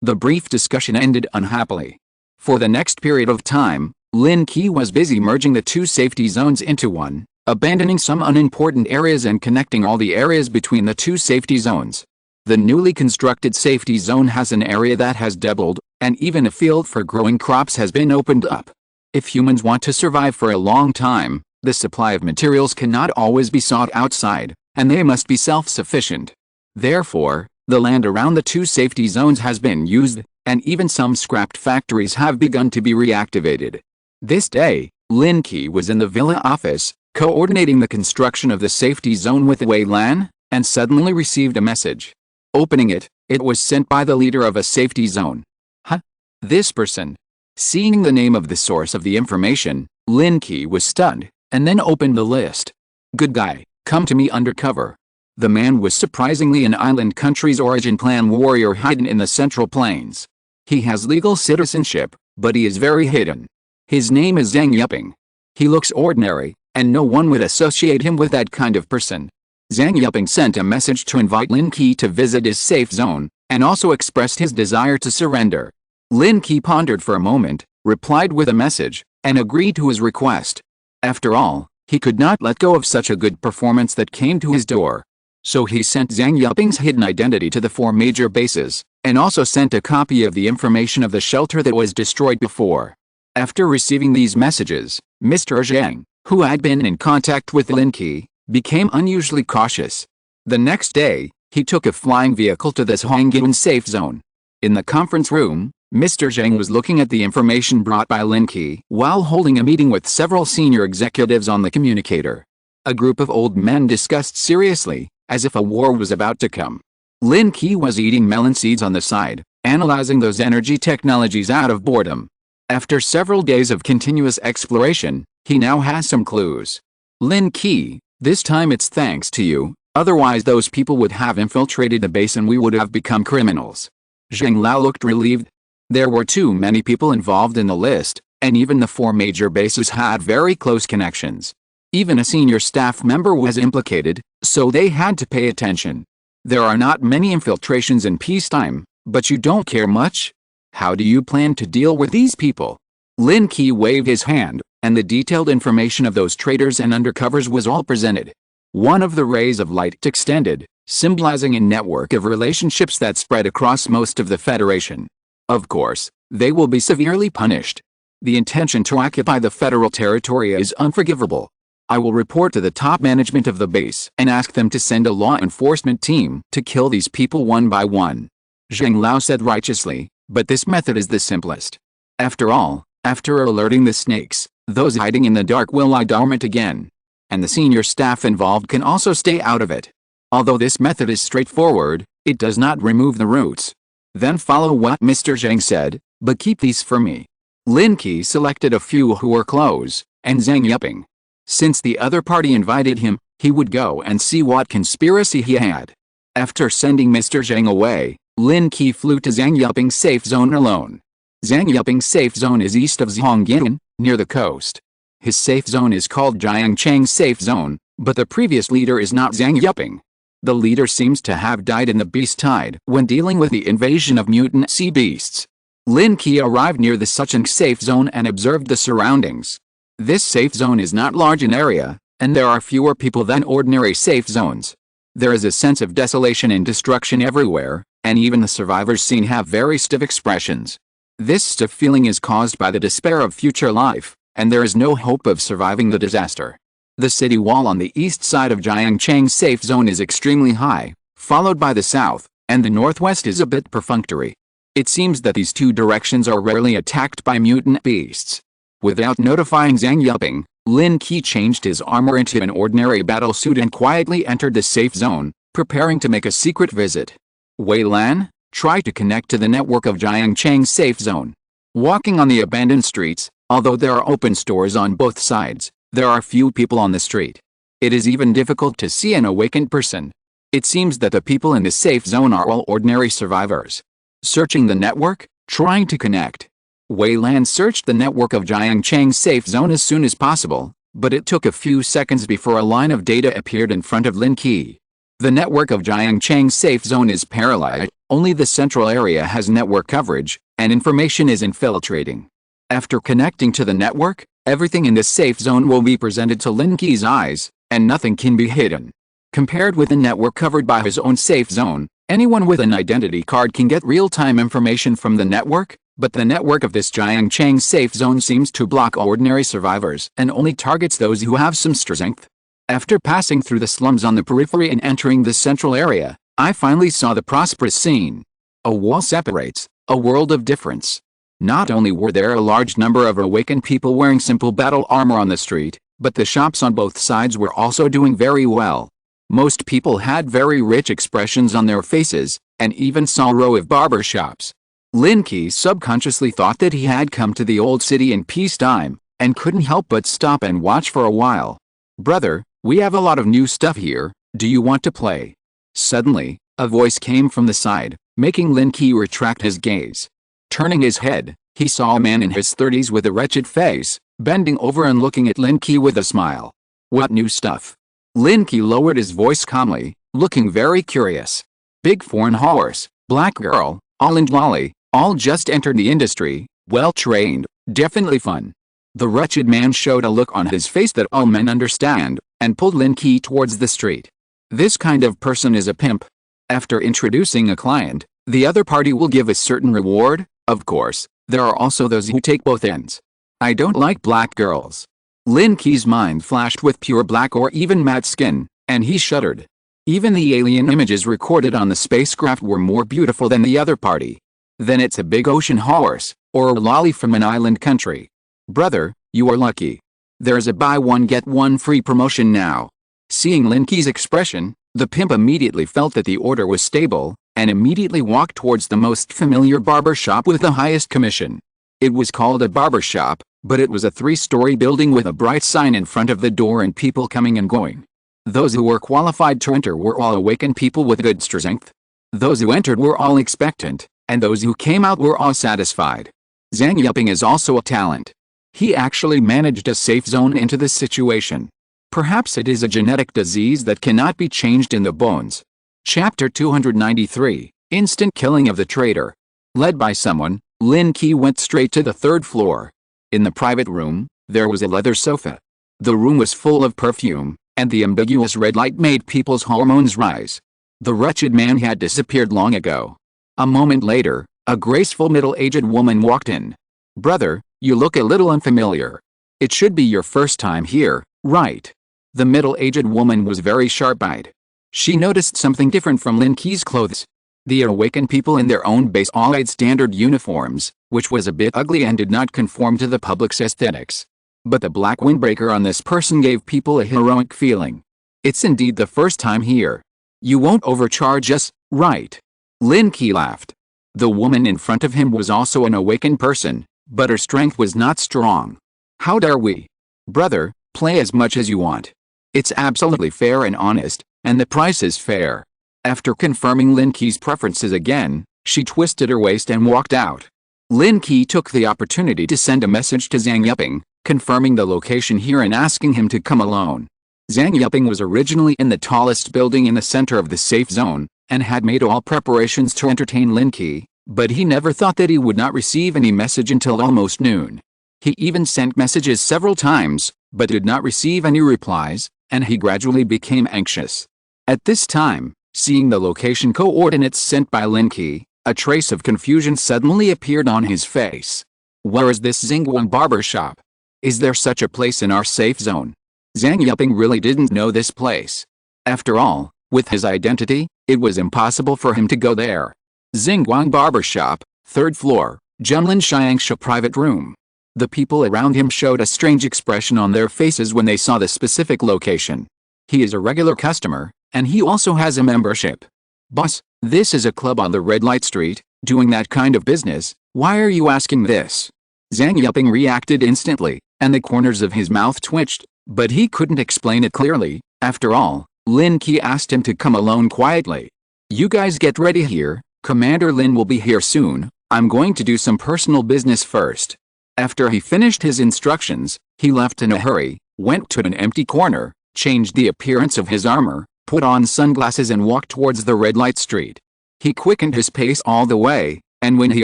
The brief discussion ended unhappily. For the next period of time, Lin Qi was busy merging the 2 safety zones into one, abandoning some unimportant areas and connecting all the areas between the 2 safety zones. The newly constructed safety zone has an area that has doubled, and even a field for growing crops has been opened up. If humans want to survive for a long time, the supply of materials cannot always be sought outside, and they must be self-sufficient. Therefore, the land around the 2 safety zones has been used, and even some scrapped factories have begun to be reactivated. This day, Lin Qi was in the villa office, coordinating the construction of the safety zone with Wei Lan, and suddenly received a message. Opening it, it was sent by the leader of a safety zone. Huh? This person. Seeing the name of the source of the information, Lin Qi was stunned, and then opened the list. Good guy, come to me undercover. The man was surprisingly an island country's origin clan warrior hidden in the Central Plains. He has legal citizenship, but he is very hidden. His name is Zhang Yuping. He looks ordinary, and no one would associate him with that kind of person. Zhang Yuping sent a message to invite Lin Qi to visit his safe zone, and also expressed his desire to surrender. Lin Qi pondered for a moment, replied with a message, and agreed to his request. After all, he could not let go of such a good performance that came to his door. So he sent Zhang Yuping's hidden identity to the 4 major bases, and also sent a copy of the information of the shelter that was destroyed before. After receiving these messages, Mr. Zhang, who had been in contact with Lin Qi, became unusually cautious. The next day, he took a flying vehicle to this Hongyuan safe zone. In the conference room, Mr. Zhang was looking at the information brought by Lin Qi while holding a meeting with several senior executives on the communicator. A group of old men discussed seriously, as if a war was about to come. Lin Qi was eating melon seeds on the side, analyzing those energy technologies out of boredom. After several days of continuous exploration, he now has some clues. Lin Qi, this time it's thanks to you, otherwise those people would have infiltrated the base and we would have become criminals. Zhang Lao looked relieved. There were too many people involved in the list, and even the 4 major bases had very close connections. Even a senior staff member was implicated, so they had to pay attention. There are not many infiltrations in peacetime, but you don't care much? How do you plan to deal with these people? Lin Qi waved his hand, and the detailed information of those traitors and undercovers was all presented. One of the rays of light extended, symbolizing a network of relationships that spread across most of the Federation. Of course, they will be severely punished. The intention to occupy the federal territory is unforgivable. I will report to the top management of the base and ask them to send a law enforcement team to kill these people one by one. Zhang Lao said righteously, but this method is the simplest. After all, after alerting the snakes, those hiding in the dark will lie dormant again. And the senior staff involved can also stay out of it. Although this method is straightforward, it does not remove the roots. Then follow what Mr. Zhang said, but keep these for me. Lin Qi selected a few who were close, and Zhang Yuping. Since the other party invited him, he would go and see what conspiracy he had. After sending Mr. Zhang away, Lin Qi flew to Zhang Yuping's safe zone alone. Zhang Yuping's safe zone is east of Zhongyan, near the coast. His safe zone is called Jiangchang's safe zone, but the previous leader is not Zhang Yuping. The leader seems to have died in the beast tide when dealing with the invasion of mutant sea beasts. Lin Qi arrived near the Sucheng safe zone and observed the surroundings. This safe zone is not large in area, and there are fewer people than ordinary safe zones. There is a sense of desolation and destruction everywhere, and even the survivors seen have very stiff expressions. This stiff feeling is caused by the despair of future life, and there is no hope of surviving the disaster. The city wall on the east side of Jiangchang's safe zone is extremely high, followed by the south, and the northwest is a bit perfunctory. It seems that these two directions are rarely attacked by mutant beasts. Without notifying Zhang Yuping, Lin Qi changed his armor into an ordinary battlesuit and quietly entered the safe zone, preparing to make a secret visit. Wei Lan, try to connect to the network of Jiangchang's safe zone. Walking on the abandoned streets, although there are open stores on both sides, there are few people on the street. It is even difficult to see an awakened person. It seems that the people in the safe zone are all ordinary survivors. Searching the network, trying to connect. Wei Lan searched the network of Jiangchang's safe zone as soon as possible, but it took a few seconds before a line of data appeared in front of Lin Qi. The network of Jiangchang's safe zone is paralyzed, only the central area has network coverage, and information is infiltrating. After connecting to the network, everything in this safe zone will be presented to Lin Qi's eyes, and nothing can be hidden. Compared with the network covered by his own safe zone, anyone with an identity card can get real-time information from the network, but the network of this Jiangchang safe zone seems to block ordinary survivors and only targets those who have some strength. After passing through the slums on the periphery and entering the central area, I finally saw the prosperous scene. A wall separates, a world of difference. Not only were there a large number of awakened people wearing simple battle armor on the street, but the shops on both sides were also doing very well. Most people had very rich expressions on their faces, and even saw a row of barber shops. Lin Qi subconsciously thought that he had come to the old city in peacetime, and couldn't help but stop and watch for a while. "Brother, we have a lot of new stuff here, do you want to play?" Suddenly, a voice came from the side, making Lin Qi retract his gaze. Turning his head, he saw a man in his 30s with a wretched face, bending over and looking at Lin Qi with a smile. "What new stuff?" Lin Qi lowered his voice calmly, looking very curious. "Big foreign horse, black girl, orange lolly, all just entered the industry, well trained, definitely fun." The wretched man showed a look on his face that all men understand, and pulled Lin Qi towards the street. This kind of person is a pimp. After introducing a client, the other party will give a certain reward. Of course, there are also those who take both ends. "I don't like black girls." Lin Qi's mind flashed with pure black or even matte skin, and he shuddered. Even the alien images recorded on the spacecraft were more beautiful than the other party. Then it's a big ocean horse, or a lolly from an island country. "Brother, you are lucky. There's a buy one get one free promotion now." Seeing Lin Qi's expression, the pimp immediately felt that the order was stable, and immediately walked towards the most familiar barber shop with the highest commission. It was called a barber shop, but it was a 3-story building with a bright sign in front of the door and people coming and going. Those who were qualified to enter were all awakened people with good strength. Those who entered were all expectant, and those who came out were all satisfied. Zhang Yuping is also a talent. He actually managed a safe zone into this situation. Perhaps it is a genetic disease that cannot be changed in the bones. Chapter 293, Instant Killing of the Traitor. Led by someone, Lin Qi went straight to the 3rd floor. In the private room, there was a leather sofa. The room was full of perfume, and the ambiguous red light made people's hormones rise. The wretched man had disappeared long ago. A moment later, a graceful middle-aged woman walked in. "Brother, you look a little unfamiliar. It should be your first time here, right?" The middle-aged woman was very sharp-eyed. She noticed something different from Lin Qi's clothes. The awakened people in their own base all had standard uniforms, which was a bit ugly and did not conform to the public's aesthetics. But the black windbreaker on this person gave people a heroic feeling. "It's indeed the first time here. You won't overcharge us, right?" Lin Qi laughed. The woman in front of him was also an awakened person, but her strength was not strong. "How dare we? Brother, play as much as you want. It's absolutely fair and honest, and the price is fair." After confirming Lin Qi's preferences again, she twisted her waist and walked out. Lin Qi took the opportunity to send a message to Zhang Yuping, confirming the location here and asking him to come alone. Zhang Yuping was originally in the tallest building in the center of the safe zone, and had made all preparations to entertain Lin Qi, but he never thought that he would not receive any message until almost noon. He even sent messages several times, but did not receive any replies, and he gradually became anxious. At this time, seeing the location coordinates sent by Lin Qi, a trace of confusion suddenly appeared on his face. Where is this Xinguang barber shop? Is there such a place in our safe zone? Zhang Yuping really didn't know this place. After all, with his identity, it was impossible for him to go there. Xinguang barber shop, 3rd floor, Junlin Xiangsha private room. The people around him showed a strange expression on their faces when they saw the specific location. He is a regular customer, and he also has a membership. Boss, this is a club on the red light street, doing that kind of business. Why are you asking this? Zhang Yuping reacted instantly, and the corners of his mouth twitched, but he couldn't explain it clearly. After all, Lin Qi asked him to come alone quietly. You guys get ready here, Commander Lin will be here soon, I'm going to do some personal business first. After he finished his instructions, he left in a hurry, went to an empty corner, changed the appearance of his armor, put on sunglasses and walked towards the red light street. He quickened his pace all the way, and when he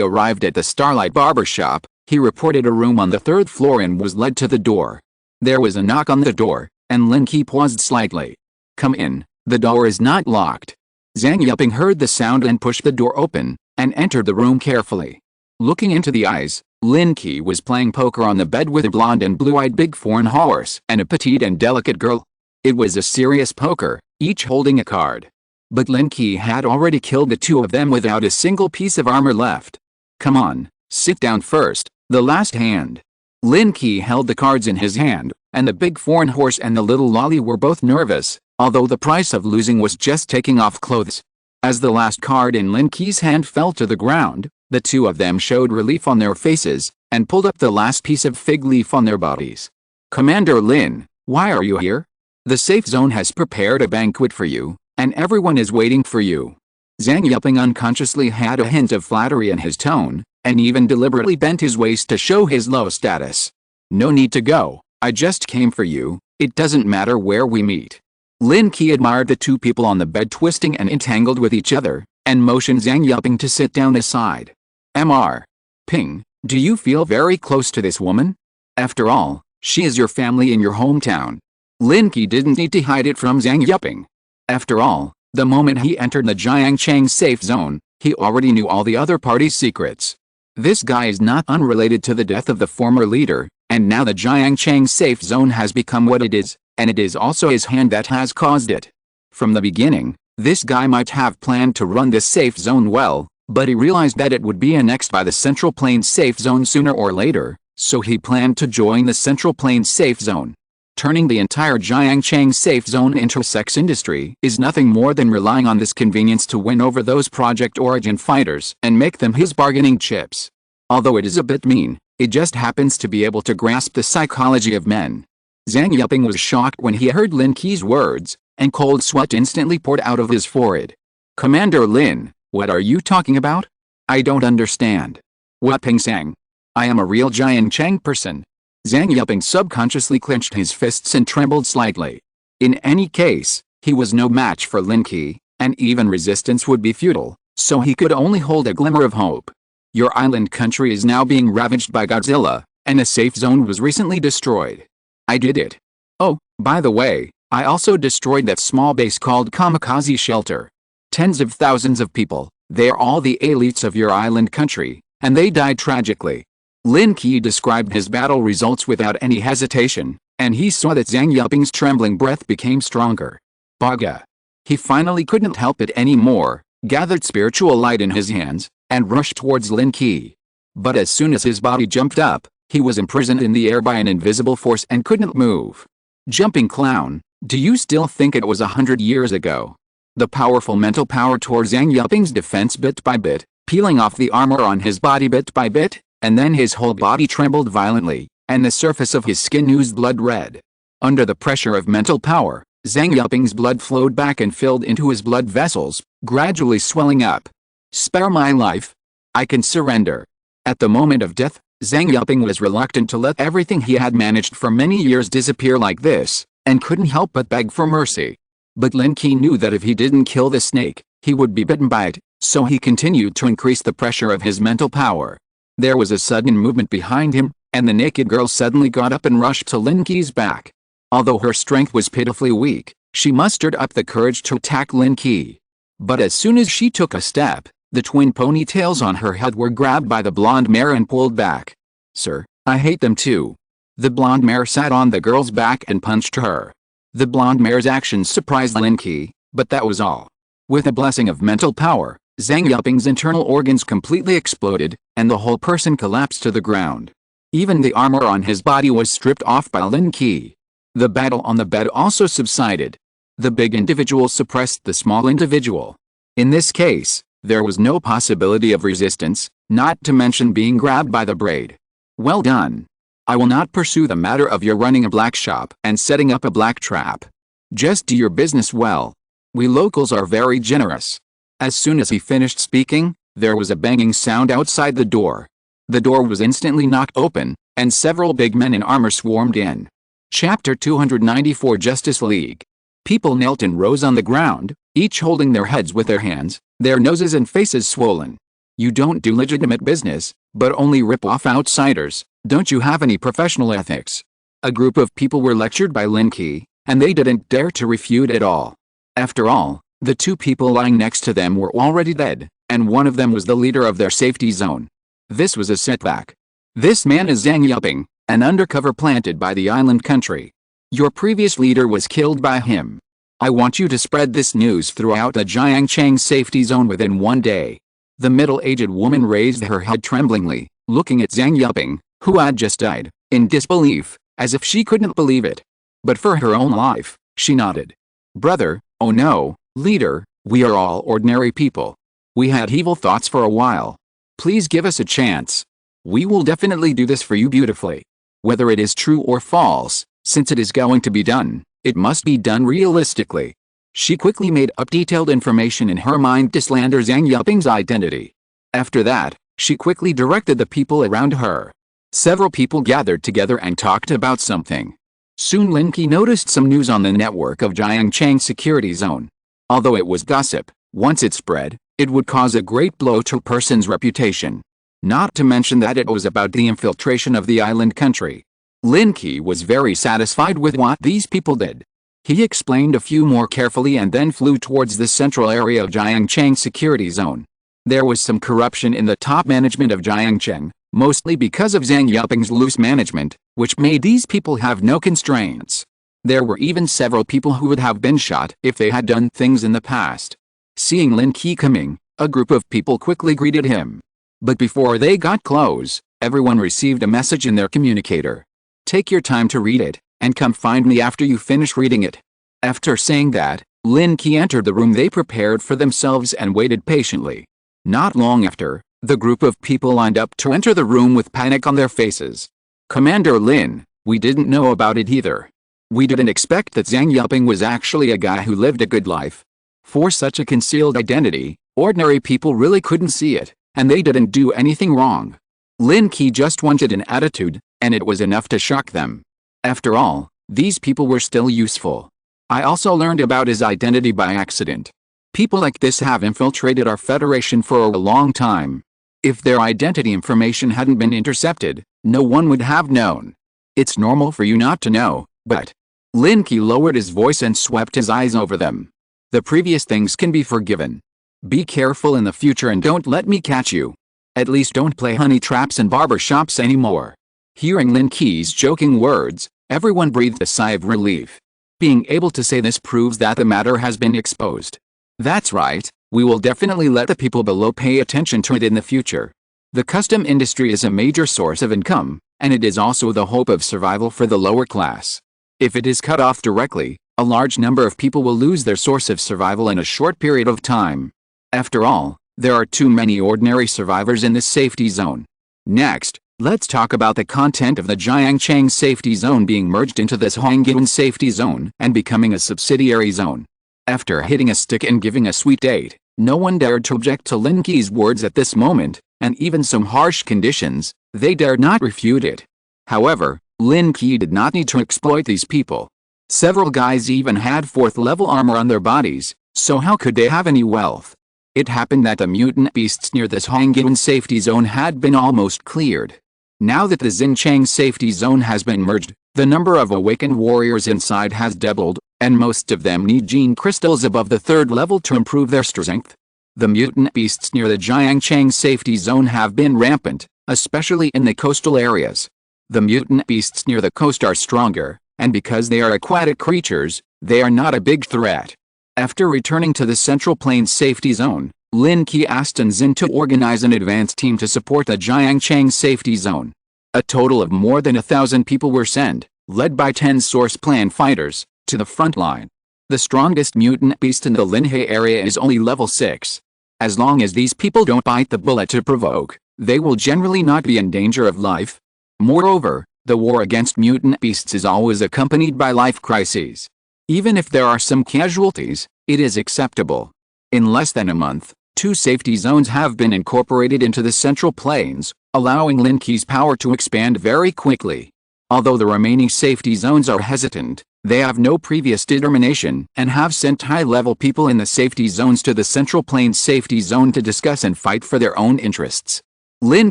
arrived at the Starlight Barber Shop, he reported a room on the 3rd floor and was led to the door. There was a knock on the door, and Lin Qi paused slightly. Come in, the door is not locked. Zhang Yuping heard the sound and pushed the door open, and entered the room carefully. Looking into the eyes, Lin Qi was playing poker on the bed with a blonde and blue-eyed big foreign horse and a petite and delicate girl. It was a serious poker, each holding a card. But Lin Qi had already killed the two of them without a single piece of armor left. Come on, sit down first, the last hand. Lin Qi held the cards in his hand, and the big foreign horse and the little lolly were both nervous, although the price of losing was just taking off clothes. As the last card in Lin Qi's hand fell to the ground, the two of them showed relief on their faces, and pulled up the last piece of fig leaf on their bodies. Commander Lin, why are you here? The safe zone has prepared a banquet for you, and everyone is waiting for you. Zhang Yuping unconsciously had a hint of flattery in his tone, and even deliberately bent his waist to show his low status. No need to go, I just came for you, it doesn't matter where we meet. Lin Qi admired the two people on the bed twisting and entangled with each other, and motioned Zhang Yuping to sit down aside. Mr. Ping, do you feel very close to this woman? After all, she is your family in your hometown. Lin Qi didn't need to hide it from Zhang Yuping. After all, the moment he entered the Jiangcheng safe zone, he already knew all the other party's secrets. This guy is not unrelated to the death of the former leader, and now the Jiangcheng safe zone has become what it is, and it is also his hand that has caused it. From the beginning, this guy might have planned to run this safe zone well, but he realized that it would be annexed by the Central Plains safe zone sooner or later, so he planned to join the Central Plains safe zone. Turning the entire Jiangcheng safe zone into a sex industry is nothing more than relying on this convenience to win over those Project Origin fighters and make them his bargaining chips. Although it is a bit mean, it just happens to be able to grasp the psychology of men. Zhang Yuping was shocked when he heard Lin Qi's words, and cold sweat instantly poured out of his forehead. Commander Lin, what are you talking about? I don't understand. What Ping Sang? I am a real Jiangcheng person. Zhang Yuping subconsciously clenched his fists and trembled slightly. In any case, he was no match for Lin Qi, and even resistance would be futile, so he could only hold a glimmer of hope. Your island country is now being ravaged by Godzilla, and a safe zone was recently destroyed. I did it. Oh, by the way, I also destroyed that small base called Kamikaze Shelter. Tens of thousands of people, they are all the elites of your island country, and they died tragically. Lin Qi described his battle results without any hesitation, and he saw that Zhang Yuping's trembling breath became stronger. Baga. He finally couldn't help it anymore, gathered spiritual light in his hands, and rushed towards Lin Qi. But as soon as his body jumped up, he was imprisoned in the air by an invisible force and couldn't move. Jumping clown, do you still think it was 100 years ago? The powerful mental power tore Zhang Yuping's defense bit by bit, peeling off the armor on his body bit by bit, and then his whole body trembled violently, and the surface of his skin oozed blood red. Under the pressure of mental power, Zhang Yuping's blood flowed back and filled into his blood vessels, gradually swelling up. "Spare my life. I can surrender." At the moment of death, Zhang Yuping was reluctant to let everything he had managed for many years disappear like this, and couldn't help but beg for mercy. But Lin Qi knew that if he didn't kill the snake, he would be bitten by it, so he continued to increase the pressure of his mental power. There was a sudden movement behind him, and the naked girl suddenly got up and rushed to Lin Qi's back. Although her strength was pitifully weak, she mustered up the courage to attack Lin Qi. But as soon as she took a step, the twin ponytails on her head were grabbed by the blonde mare and pulled back. "Sir, I hate them too." The blonde mare sat on the girl's back and punched her. The blonde mare's actions surprised Lin Qi, but that was all. With a blessing of mental power, Zhang Yuping's internal organs completely exploded, and the whole person collapsed to the ground. Even the armor on his body was stripped off by Lin Qi. The battle on the bed also subsided. The big individual suppressed the small individual. In this case, there was no possibility of resistance, not to mention being grabbed by the braid. "Well done. I will not pursue the matter of your running a black shop and setting up a black trap. Just do your business well. We locals are very generous." As soon as he finished speaking, there was a banging sound outside the door. The door was instantly knocked open, and several big men in armor swarmed in. Chapter 294 Justice League. People knelt in rows on the ground, each holding their heads with their hands, their noses and faces swollen. "You don't do legitimate business, but only rip off outsiders. Don't you have any professional ethics?" A group of people were lectured by Lin Qi, and they didn't dare to refute at all. After all, the two people lying next to them were already dead, and one of them was the leader of their safety zone. This was a setback. "This man is Zhang Yuping, an undercover planted by the island country. Your previous leader was killed by him. I want you to spread this news throughout the Jiangcheng safety zone within 1 day." The middle-aged woman raised her head tremblingly, looking at Zhang Yuping, who had just died, in disbelief, as if she couldn't believe it. But for her own life, she nodded. "Brother, oh no, leader, we are all ordinary people. We had evil thoughts for a while. Please give us a chance. We will definitely do this for you beautifully. Whether it is true or false, since it is going to be done, it must be done realistically." She quickly made up detailed information in her mind to slander Zhang Yuping's identity. After that, she quickly directed the people around her. Several people gathered together and talked about something. Soon Lin Qi noticed some news on the network of Jiangcheng Security Zone. Although it was gossip, once it spread, it would cause a great blow to a person's reputation. Not to mention that it was about the infiltration of the island country. Lin Qi was very satisfied with what these people did. He explained a few more carefully and then flew towards the central area of Jiangcheng Security Zone. There was some corruption in the top management of Jiangcheng, mostly because of Zhang Yuping's loose management, which made these people have no constraints. There were even several people who would have been shot if they had done things in the past. Seeing Lin Qi coming, a group of people quickly greeted him. But before they got close, everyone received a message in their communicator. "Take your time to read it, and come find me after you finish reading it." After saying that, Lin Qi entered the room they prepared for themselves and waited patiently. Not long after, the group of people lined up to enter the room with panic on their faces. "Commander Lin, we didn't know about it either. We didn't expect that Zhang Yuping was actually a guy who lived a good life. For such a concealed identity, ordinary people really couldn't see it, and they didn't do anything wrong." Lin Qi just wanted an attitude, and it was enough to shock them. After all, these people were still useful. I also learned about his identity by accident. People like this have infiltrated our federation for a long time. If their identity information hadn't been intercepted, no one would have known. It's normal for you not to know, but... Lin Qi lowered his voice and swept his eyes over them. The previous things can be forgiven. Be careful in the future and don't let me catch you. At least don't play honey traps in barber shops anymore. Hearing Lin Qi's joking words, everyone breathed a sigh of relief. Being able to say this proves that the matter has been exposed. That's right, we will definitely let the people below pay attention to it in the future. The custom industry is a major source of income, and it is also the hope of survival for the lower class. If it is cut off directly, a large number of people will lose their source of survival in a short period of time. After all, there are too many ordinary survivors in this safety zone. Next, Let's talk about the content of the Jiangchang Safety Zone being merged into this Huangyan Safety Zone and becoming a subsidiary zone. After hitting a stick and giving a sweet date, no one dared to object to Lin Qi's words at this moment, and even some harsh conditions, they dared not refute it. However, Lin Qi did not need to exploit these people. Several guys even had 4th level armor on their bodies, so how could they have any wealth? It happened that the mutant beasts near this Huangyan Safety Zone had been almost cleared. Now that the Xinjiang Safety Zone has been merged, the number of awakened warriors inside has doubled, and most of them need gene crystals above the 3rd level to improve their strength. The mutant beasts near the Jiangchang Safety Zone have been rampant, especially in the coastal areas. The mutant beasts near the coast are stronger, and because they are aquatic creatures, they are not a big threat. After returning to the Central Plains Safety Zone, Lin Qi asked Zin to organize an advance team to support the Jiangchang Safety Zone. A total of more than 1,000 people were sent, led by 10 source plan fighters, to the front line. The strongest mutant beast in the Linhe area is only level 6. As long as these people don't bite the bullet to provoke, they will generally not be in danger of life. Moreover, the war against mutant beasts is always accompanied by life crises. Even if there are some casualties, it is acceptable. In less than a month, 2 safety zones have been incorporated into the Central Plains, allowing Lin Qi's power to expand very quickly. Although the remaining safety zones are hesitant, they have no previous determination and have sent high-level people in the safety zones to the Central Plains Safety Zone to discuss and fight for their own interests. Lin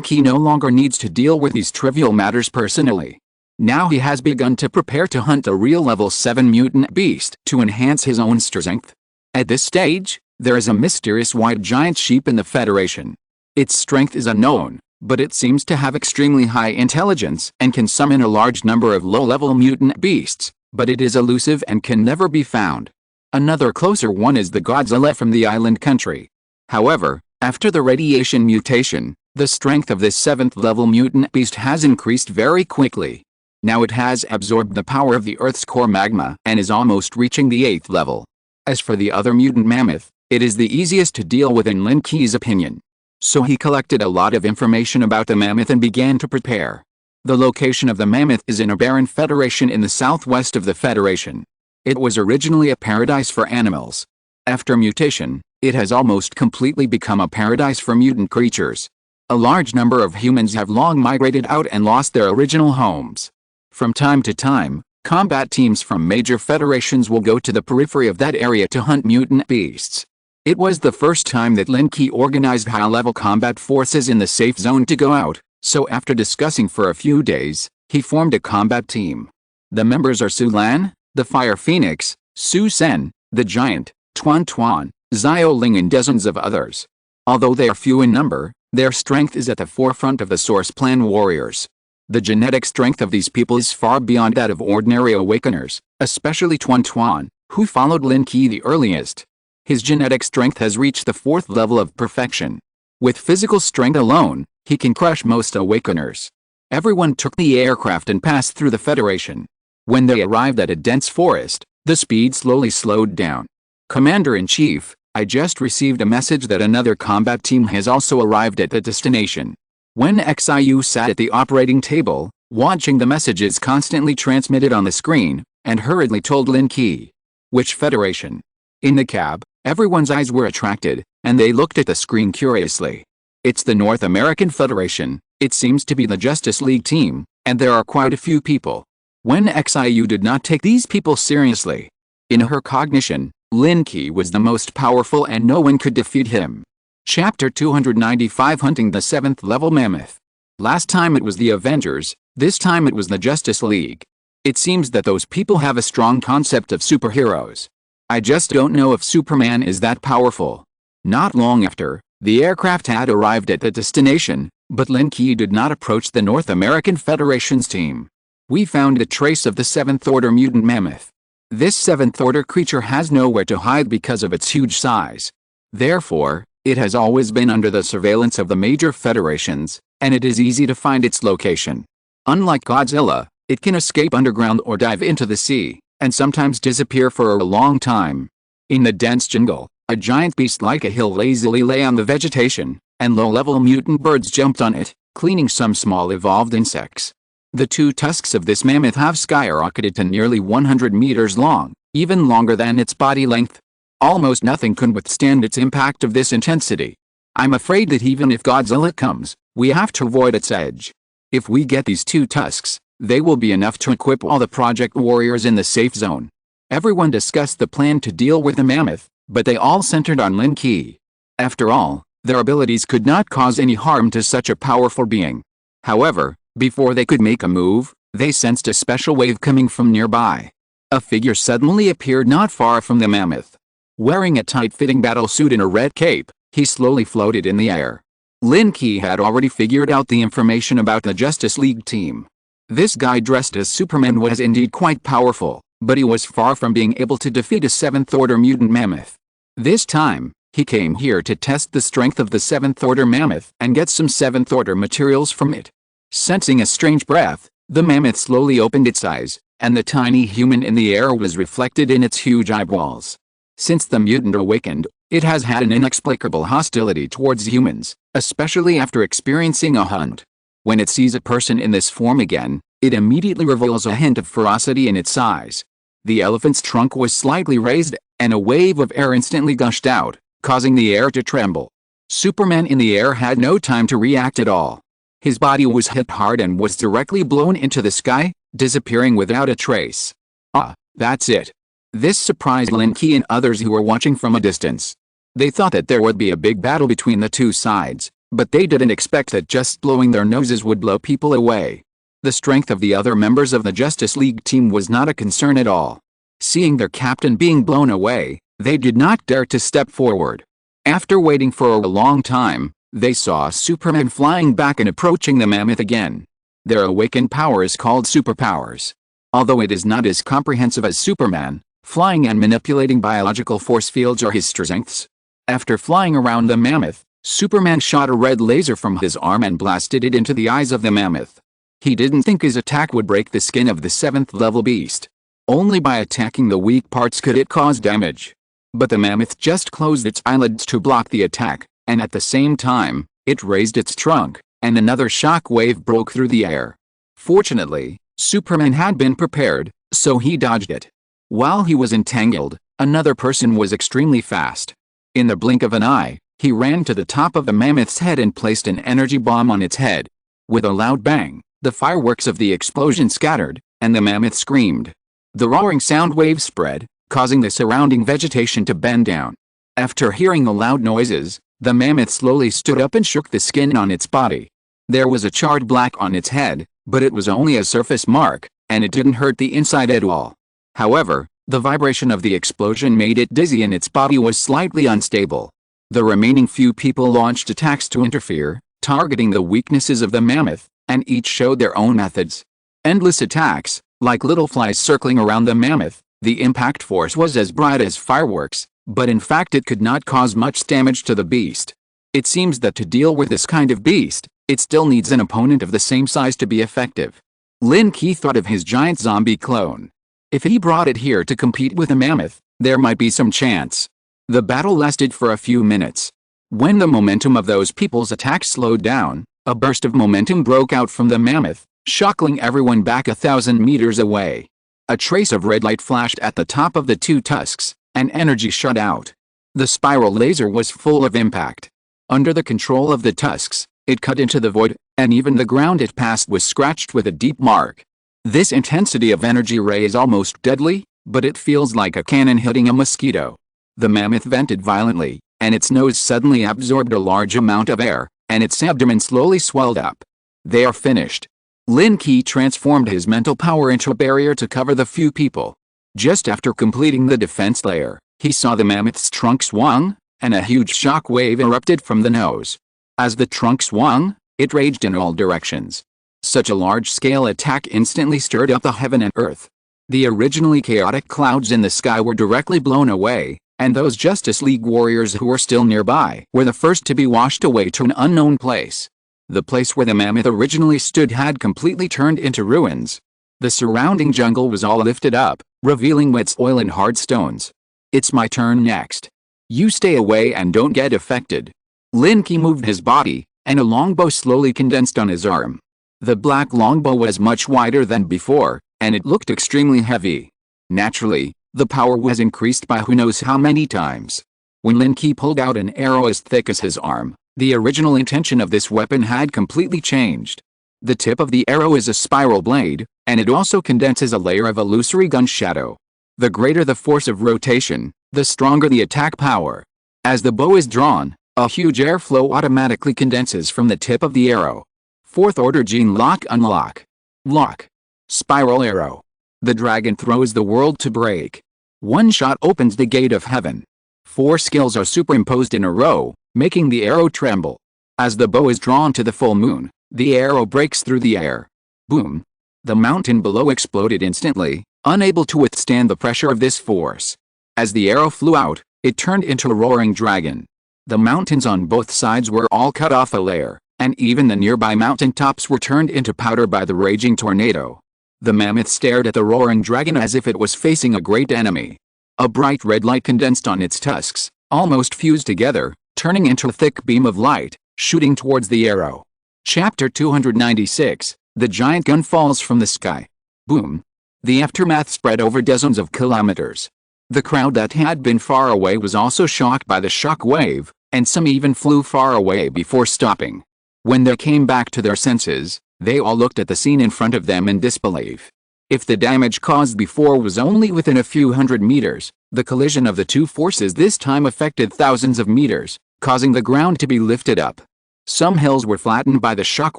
Qi no longer needs to deal with these trivial matters personally. Now he has begun to prepare to hunt a real level 7 mutant beast to enhance his own strength. At this stage, there is a mysterious white giant sheep in the Federation. Its strength is unknown, but it seems to have extremely high intelligence and can summon a large number of low-level mutant beasts, but it is elusive and can never be found. Another closer one is the Godzilla from the island country. However, after the radiation mutation, the strength of this 7th level mutant beast has increased very quickly. Now it has absorbed the power of the Earth's core magma and is almost reaching the 8th level. As for the other mutant mammoth, it is the easiest to deal with in Lin Qi's opinion. So he collected a lot of information about the mammoth and began to prepare. The location of the mammoth is in a barren federation in the southwest of the Federation. It was originally a paradise for animals. After mutation, it has almost completely become a paradise for mutant creatures. A large number of humans have long migrated out and lost their original homes. From time to time, combat teams from major federations will go to the periphery of that area to hunt mutant beasts. It was the first time that Lin Qi organized high-level combat forces in the safe zone to go out, so after discussing for a few days, he formed a combat team. The members are Su Lan, the Fire Phoenix, Su Sen, the Giant, Tuan Tuan, Xiao Ling and dozens of others. Although they are few in number, their strength is at the forefront of the source plan warriors. The genetic strength of these people is far beyond that of ordinary awakeners, especially Tuan Tuan, who followed Lin Qi the earliest. His genetic strength has reached the 4th level of perfection. With physical strength alone, he can crush most awakeners. Everyone took the aircraft and passed through the Federation. When they arrived at a dense forest, the speed slowly slowed down. Commander-in-Chief, I just received a message that another combat team has also arrived at the destination. When Xiu sat at the operating table, watching the messages constantly transmitted on the screen, and hurriedly told Lin Qi. Which Federation? In the cab, everyone's eyes were attracted, and they looked at the screen curiously. It's the North American Federation. It seems to be the Justice League team, and there are quite a few people. When Xiu did not take these people seriously. In her cognition, Lin Qi was the most powerful and no one could defeat him. Chapter 295 Hunting the 7th Level Mammoth. Last time it was the Avengers, this time it was the Justice League. It seems that those people have a strong concept of superheroes. I just don't know if Superman is that powerful. Not long after, the aircraft had arrived at the destination, but Lin Qi did not approach the North American Federation's team. We found a trace of the 7th Order mutant mammoth. This 7th Order creature has nowhere to hide because of its huge size. Therefore, it has always been under the surveillance of the major federations, and it is easy to find its location. Unlike Godzilla, it can escape underground or dive into the sea, and sometimes disappear for a long time. In the dense jungle, a giant beast like a hill lazily lay on the vegetation, and low-level mutant birds jumped on it, cleaning some small evolved insects. The two tusks of this mammoth have skyrocketed to nearly 100 meters long, even longer than its body length. Almost nothing can withstand its impact of this intensity. I'm afraid that even if Godzilla comes, we have to avoid its edge. If we get these two tusks, they will be enough to equip all the Project Warriors in the safe zone. Everyone discussed the plan to deal with the mammoth, but they all centered on Lin Qi. After all, their abilities could not cause any harm to such a powerful being. However, before they could make a move, they sensed a special wave coming from nearby. A figure suddenly appeared not far from the mammoth. Wearing a tight-fitting battle suit and a red cape, he slowly floated in the air. Lin Qi had already figured out the information about the Justice League team. This guy dressed as Superman was indeed quite powerful, but he was far from being able to defeat a 7th-order mutant mammoth. This time, he came here to test the strength of the 7th-order mammoth and get some 7th-order materials from it. Sensing a strange breath, the mammoth slowly opened its eyes, and the tiny human in the air was reflected in its huge eyeballs. Since the mutant awakened, it has had an inexplicable hostility towards humans, especially after experiencing a hunt. When it sees a person in this form again, it immediately reveals a hint of ferocity in its eyes. The elephant's trunk was slightly raised, and a wave of air instantly gushed out, causing the air to tremble. Superman in the air had no time to react at all. His body was hit hard and was directly blown into the sky, disappearing without a trace. Ah, that's it. This surprised Lin Qi and others who were watching from a distance. They thought that there would be a big battle between the two sides, but they didn't expect that just blowing their noses would blow people away. The strength of the other members of the Justice League team was not a concern at all. Seeing their captain being blown away, they did not dare to step forward. After waiting for a long time, they saw Superman flying back and approaching the mammoth again. Their awakened power is called superpowers. Although it is not as comprehensive as Superman, flying and manipulating biological force fields are his strengths. After flying around the mammoth, Superman shot a red laser from his arm and blasted it into the eyes of the mammoth. He didn't think his attack would break the skin of the 7th-level beast. Only by attacking the weak parts could it cause damage. But the mammoth just closed its eyelids to block the attack, and at the same time, it raised its trunk, and another shock wave broke through the air. Fortunately, Superman had been prepared, so he dodged it. While he was entangled, another person was extremely fast. In the blink of an eye, he ran to the top of the mammoth's head and placed an energy bomb on its head. With a loud bang, the fireworks of the explosion scattered, and the mammoth screamed. The roaring sound wave spread, causing the surrounding vegetation to bend down. After hearing the loud noises, the mammoth slowly stood up and shook the skin on its body. There was a charred black on its head, but it was only a surface mark, and it didn't hurt the inside at all. However, the vibration of the explosion made it dizzy and its body was slightly unstable. The remaining few people launched attacks to interfere, targeting the weaknesses of the mammoth, and each showed their own methods. Endless attacks, like little flies circling around the mammoth. The impact force was as bright as fireworks, but in fact it could not cause much damage to the beast. It seems that to deal with this kind of beast, it still needs an opponent of the same size to be effective. Lin Qi thought of his giant zombie clone. If he brought it here to compete with a mammoth, there might be some chance. The battle lasted for a few minutes. When the momentum of those people's attacks slowed down, a burst of momentum broke out from the mammoth, shocking everyone back 1,000 meters away. A trace of red light flashed at the top of the two tusks, and energy shot out. The spiral laser was full of impact. Under the control of the tusks, it cut into the void, and even the ground it passed was scratched with a deep mark. This intensity of energy ray is almost deadly, but it feels like a cannon hitting a mosquito. The mammoth vented violently, and its nose suddenly absorbed a large amount of air, and its abdomen slowly swelled up. They are finished. Lin Qi transformed his mental power into a barrier to cover the few people. Just after completing the defense layer, he saw the mammoth's trunk swung, and a huge shock wave erupted from the nose. As the trunk swung, it raged in all directions. Such a large-scale attack instantly stirred up the heaven and earth. The originally chaotic clouds in the sky were directly blown away, and those Justice League warriors who were still nearby were the first to be washed away to an unknown place. The place where the mammoth originally stood had completely turned into ruins. The surrounding jungle was all lifted up, revealing wet soil and hard stones. It's my turn next. You stay away and don't get affected. Lin Qi moved his body, and a longbow slowly condensed on his arm. The black longbow was much wider than before, and it looked extremely heavy. Naturally, the power was increased by who knows how many times. When Lin Qi pulled out an arrow as thick as his arm, the original intention of this weapon had completely changed. The tip of the arrow is a spiral blade, and it also condenses a layer of illusory gun shadow. The greater the force of rotation, the stronger the attack power. As the bow is drawn, a huge airflow automatically condenses from the tip of the arrow. Fourth order gene lock unlock. Lock. Spiral arrow. The dragon throws the world to break. One shot opens the gate of heaven. 4 skills are superimposed in a row, making the arrow tremble. As the bow is drawn to the full moon, the arrow breaks through the air. Boom. The mountain below exploded instantly, unable to withstand the pressure of this force. As the arrow flew out, it turned into a roaring dragon. The mountains on both sides were all cut off a layer, and even the nearby mountain tops were turned into powder by the raging tornado. The mammoth stared at the roaring dragon as if it was facing a great enemy. A bright red light condensed on its tusks, almost fused together, turning into a thick beam of light, shooting towards the arrow. Chapter 296, The giant gun falls from the sky. Boom. The aftermath spread over dozens of kilometers. The crowd that had been far away was also shocked by the shock wave, and some even flew far away before stopping. When they came back to their senses, they all looked at the scene in front of them in disbelief. If the damage caused before was only within a few hundred meters, the collision of the two forces this time affected thousands of meters, causing the ground to be lifted up. Some hills were flattened by the shock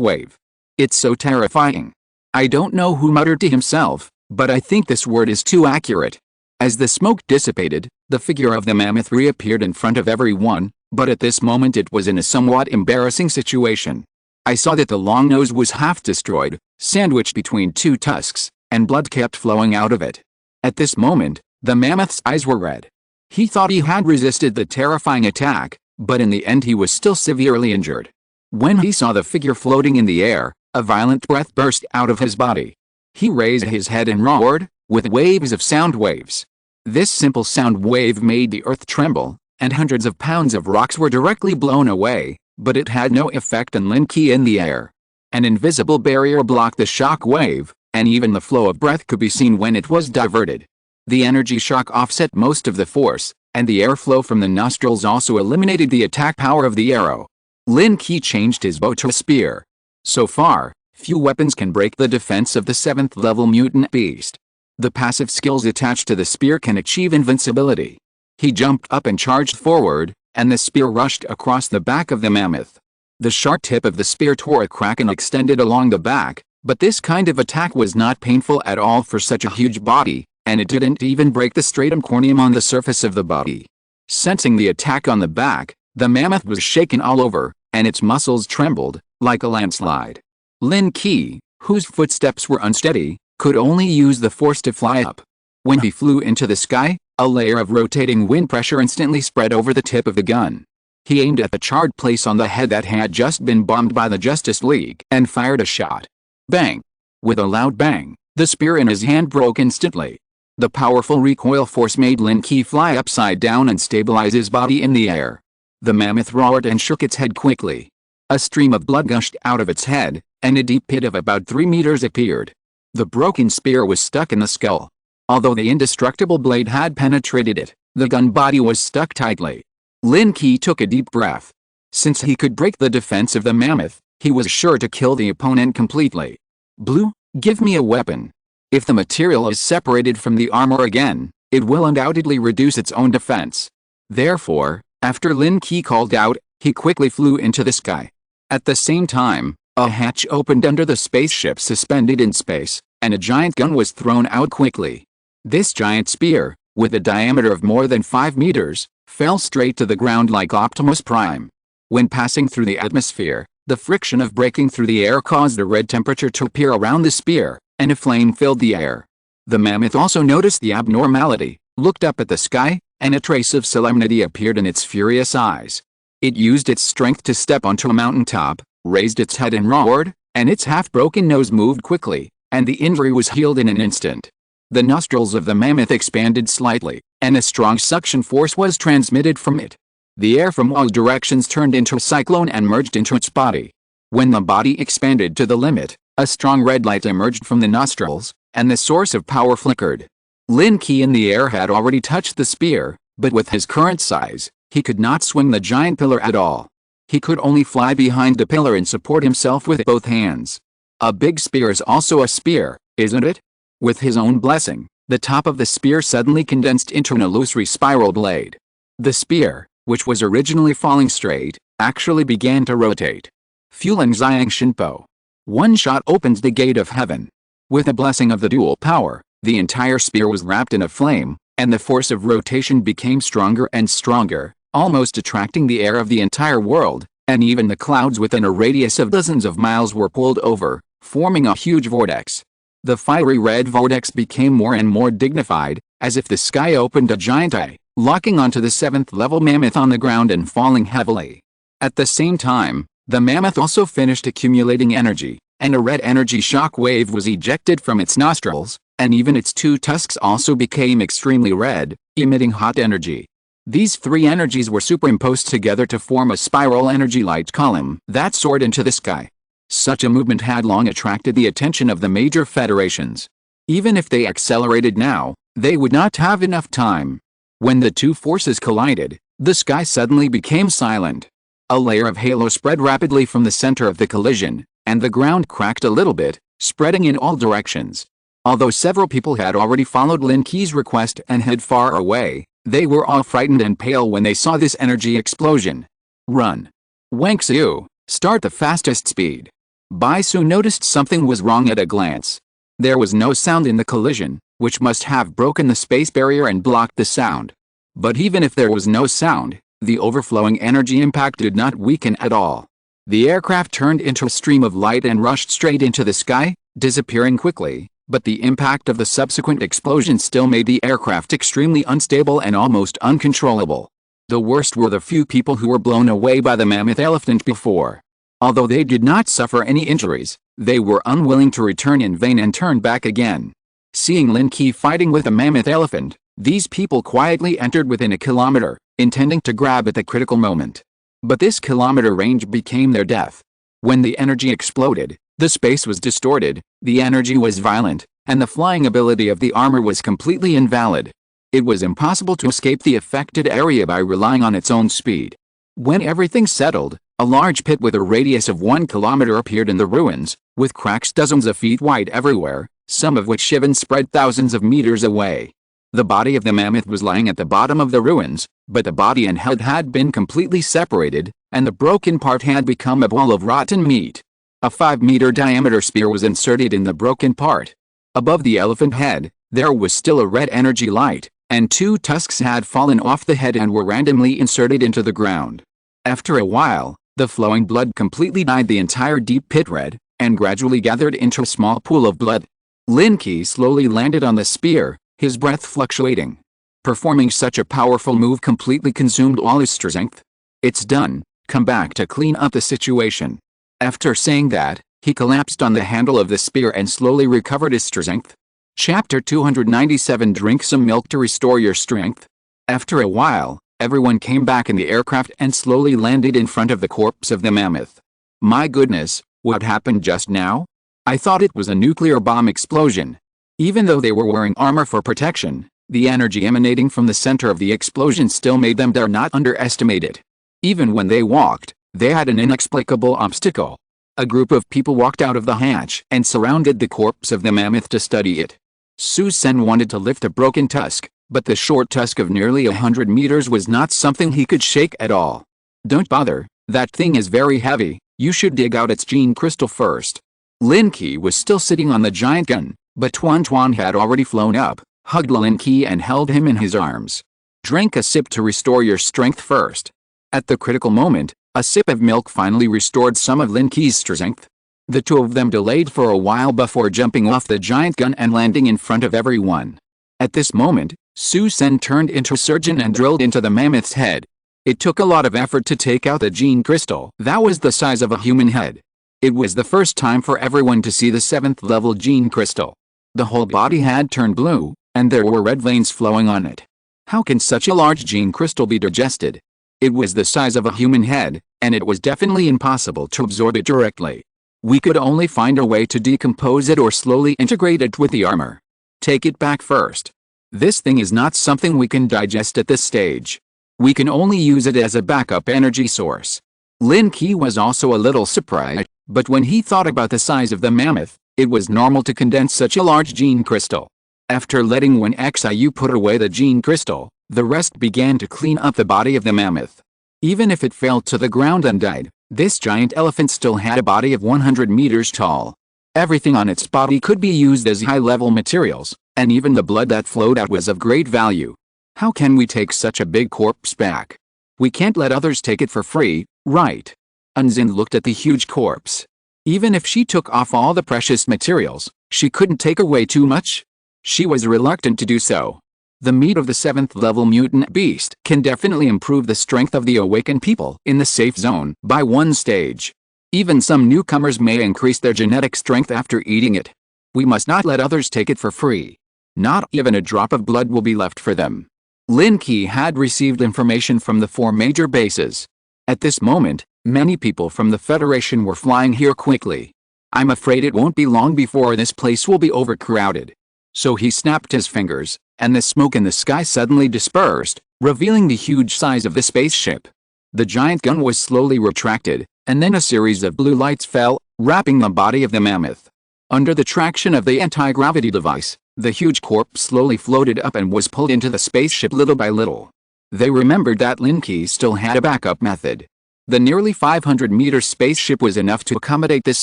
wave. It's so terrifying. I don't know who muttered to himself, but I think this word is too accurate. As the smoke dissipated, the figure of the mammoth reappeared in front of everyone, but at this moment it was in a somewhat embarrassing situation. I saw that the long nose was half destroyed, sandwiched between two tusks, and blood kept flowing out of it. At this moment, the mammoth's eyes were red. He thought he had resisted the terrifying attack, but in the end he was still severely injured. When he saw the figure floating in the air, a violent breath burst out of his body. He raised his head and roared, with waves of sound waves. This simple sound wave made the earth tremble, and hundreds of pounds of rocks were directly blown away, but it had no effect on Lin Qi in the air. An invisible barrier blocked the shock wave, and even the flow of breath could be seen when it was diverted. The energy shock offset most of the force, and the airflow from the nostrils also eliminated the attack power of the arrow. Lin Qi changed his bow to a spear. So far, few weapons can break the defense of the 7th level mutant beast. The passive skills attached to the spear can achieve invincibility. He jumped up and charged forward, and the spear rushed across the back of the mammoth. The sharp tip of the spear tore a crack and extended along the back, but this kind of attack was not painful at all for such a huge body, and it didn't even break the stratum corneum on the surface of the body. Sensing the attack on the back, the mammoth was shaken all over, and its muscles trembled, like a landslide. Lin Qi, whose footsteps were unsteady, could only use the force to fly up. When he flew into the sky, a layer of rotating wind pressure instantly spread over the tip of the gun. He aimed at the charred place on the head that had just been bombed by the Justice League and fired a shot. Bang! With a loud bang, the spear in his hand broke instantly. The powerful recoil force made Lin Qi fly upside down and stabilize his body in the air. The mammoth roared and shook its head quickly. A stream of blood gushed out of its head, and a deep pit of about 3 meters appeared. The broken spear was stuck in the skull. Although the indestructible blade had penetrated it, the gun body was stuck tightly. Lin Qi took a deep breath. Since he could break the defense of the mammoth, he was sure to kill the opponent completely. Blue, give me a weapon. If the material is separated from the armor again, it will undoubtedly reduce its own defense. Therefore, after Lin Qi called out, he quickly flew into the sky. At the same time, a hatch opened under the spaceship suspended in space, and a giant gun was thrown out quickly. This giant spear, with a diameter of more than 5 meters, fell straight to the ground like Optimus Prime. When passing through the atmosphere, the friction of breaking through the air caused a red temperature to appear around the spear, and a flame filled the air. The mammoth also noticed the abnormality, looked up at the sky, and a trace of solemnity appeared in its furious eyes. It used its strength to step onto a mountaintop, raised its head and roared, and its half-broken nose moved quickly, and the injury was healed in an instant. The nostrils of the mammoth expanded slightly, and a strong suction force was transmitted from it. The air from all directions turned into a cyclone and merged into its body. When the body expanded to the limit, a strong red light emerged from the nostrils, and the source of power flickered. Lin Qi in the air had already touched the spear, but with his current size, he could not swing the giant pillar at all. He could only fly behind the pillar and support himself with both hands. A big spear is also a spear, isn't it? With his own blessing, the top of the spear suddenly condensed into an illusory spiral blade. The spear, which was originally falling straight, actually began to rotate. Fueling Xiang Shinpo. One shot opens the gate of heaven. With the blessing of the dual power, the entire spear was wrapped in a flame, and the force of rotation became stronger and stronger, almost attracting the air of the entire world, and even the clouds within a radius of dozens of miles were pulled over, forming a huge vortex. The fiery red vortex became more and more dignified, as if the sky opened a giant eye, locking onto the 7th level mammoth on the ground and falling heavily. At the same time, the mammoth also finished accumulating energy, and a red energy shock wave was ejected from its nostrils, and even its 2 tusks also became extremely red, emitting hot energy. These 3 energies were superimposed together to form a spiral energy light column that soared into the sky. Such a movement had long attracted the attention of the major federations. Even if they accelerated now, they would not have enough time. When the 2 forces collided, the sky suddenly became silent. A layer of halo spread rapidly from the center of the collision, and the ground cracked a little bit, spreading in all directions. Although several people had already followed Lin Qi's request and hid far away, they were all frightened and pale when they saw this energy explosion. Run. Wang Xiu, start the fastest speed. Bai Su noticed something was wrong at a glance. There was no sound in the collision, which must have broken the space barrier and blocked the sound. But even if there was no sound, the overflowing energy impact did not weaken at all. The aircraft turned into a stream of light and rushed straight into the sky, disappearing quickly, but the impact of the subsequent explosion still made the aircraft extremely unstable and almost uncontrollable. The worst were the few people who were blown away by the mammoth elephant before. Although they did not suffer any injuries, they were unwilling to return in vain and turn back again. Seeing Lin Qi fighting with a mammoth elephant, these people quietly entered within a kilometer, intending to grab at the critical moment. But this kilometer range became their death. When the energy exploded, the space was distorted, the energy was violent, and the flying ability of the armor was completely invalid. It was impossible to escape the affected area by relying on its own speed. When everything settled, a large pit with a radius of 1 kilometer appeared in the ruins, with cracks dozens of feet wide everywhere, some of which even spread thousands of meters away. The body of the mammoth was lying at the bottom of the ruins, but the body and head had been completely separated, and the broken part had become a ball of rotten meat. A 5-meter diameter spear was inserted in the broken part. Above the elephant head, there was still a red energy light, and 2 tusks had fallen off the head and were randomly inserted into the ground. After a while, the flowing blood completely dyed the entire deep pit red, and gradually gathered into a small pool of blood. Lin Qi slowly landed on the spear, his breath fluctuating. Performing such a powerful move completely consumed all his strength. It's done, come back to clean up the situation. After saying that, he collapsed on the handle of the spear and slowly recovered his strength. Chapter 297 Drink some milk to restore your strength. After a while, everyone came back in the aircraft and slowly landed in front of the corpse of the mammoth. My goodness, what happened just now? I thought it was a nuclear bomb explosion. Even though they were wearing armor for protection, the energy emanating from the center of the explosion still made them dare not underestimate it. Even when they walked, they had an inexplicable obstacle. A group of people walked out of the hatch and surrounded the corpse of the mammoth to study it. Su Sen wanted to lift a broken tusk, but the short tusk of nearly 100 meters was not something he could shake at all. Don't bother, that thing is very heavy, you should dig out its gene crystal first. Lin Qi was still sitting on the giant gun, but Tuan Tuan had already flown up, hugged Lin Qi and held him in his arms. Drink a sip to restore your strength first. At the critical moment, a sip of milk finally restored some of Lin Qi's strength. The 2 of them delayed for a while before jumping off the giant gun and landing in front of everyone. At this moment, Su Sen turned into a surgeon and drilled into the mammoth's head. It took a lot of effort to take out the gene crystal that was the size of a human head. It was the first time for everyone to see the 7th level gene crystal. The whole body had turned blue, and there were red veins flowing on it. How can such a large gene crystal be digested? It was the size of a human head, and it was definitely impossible to absorb it directly. We could only find a way to decompose it or slowly integrate it with the armor. Take it back first. This thing is not something we can digest at this stage. We can only use it as a backup energy source. Lin Qi was also a little surprised, but when he thought about the size of the mammoth, it was normal to condense such a large gene crystal. After letting 1XIU put away the gene crystal, the rest began to clean up the body of the mammoth. Even if it fell to the ground and died, this giant elephant still had a body of 100 meters tall. Everything on its body could be used as high-level materials, and even the blood that flowed out was of great value. How can we take such a big corpse back? We can't let others take it for free, right? Unzin looked at the huge corpse. Even if she took off all the precious materials, she couldn't take away too much. She was reluctant to do so. The meat of the 7th level mutant beast can definitely improve the strength of the awakened people in the safe zone by one stage. Even some newcomers may increase their genetic strength after eating it. We must not let others take it for free. Not even a drop of blood will be left for them. Lin Qi had received information from the 4 major bases. At this moment, many people from the Federation were flying here quickly. I'm afraid it won't be long before this place will be overcrowded. So he snapped his fingers, and the smoke in the sky suddenly dispersed, revealing the huge size of the spaceship. The giant gun was slowly retracted, and then a series of blue lights fell, wrapping the body of the mammoth. Under the traction of the anti-gravity device, the huge corpse slowly floated up and was pulled into the spaceship little by little. They remembered that Lin Qi still had a backup method. The nearly 500-meter spaceship was enough to accommodate this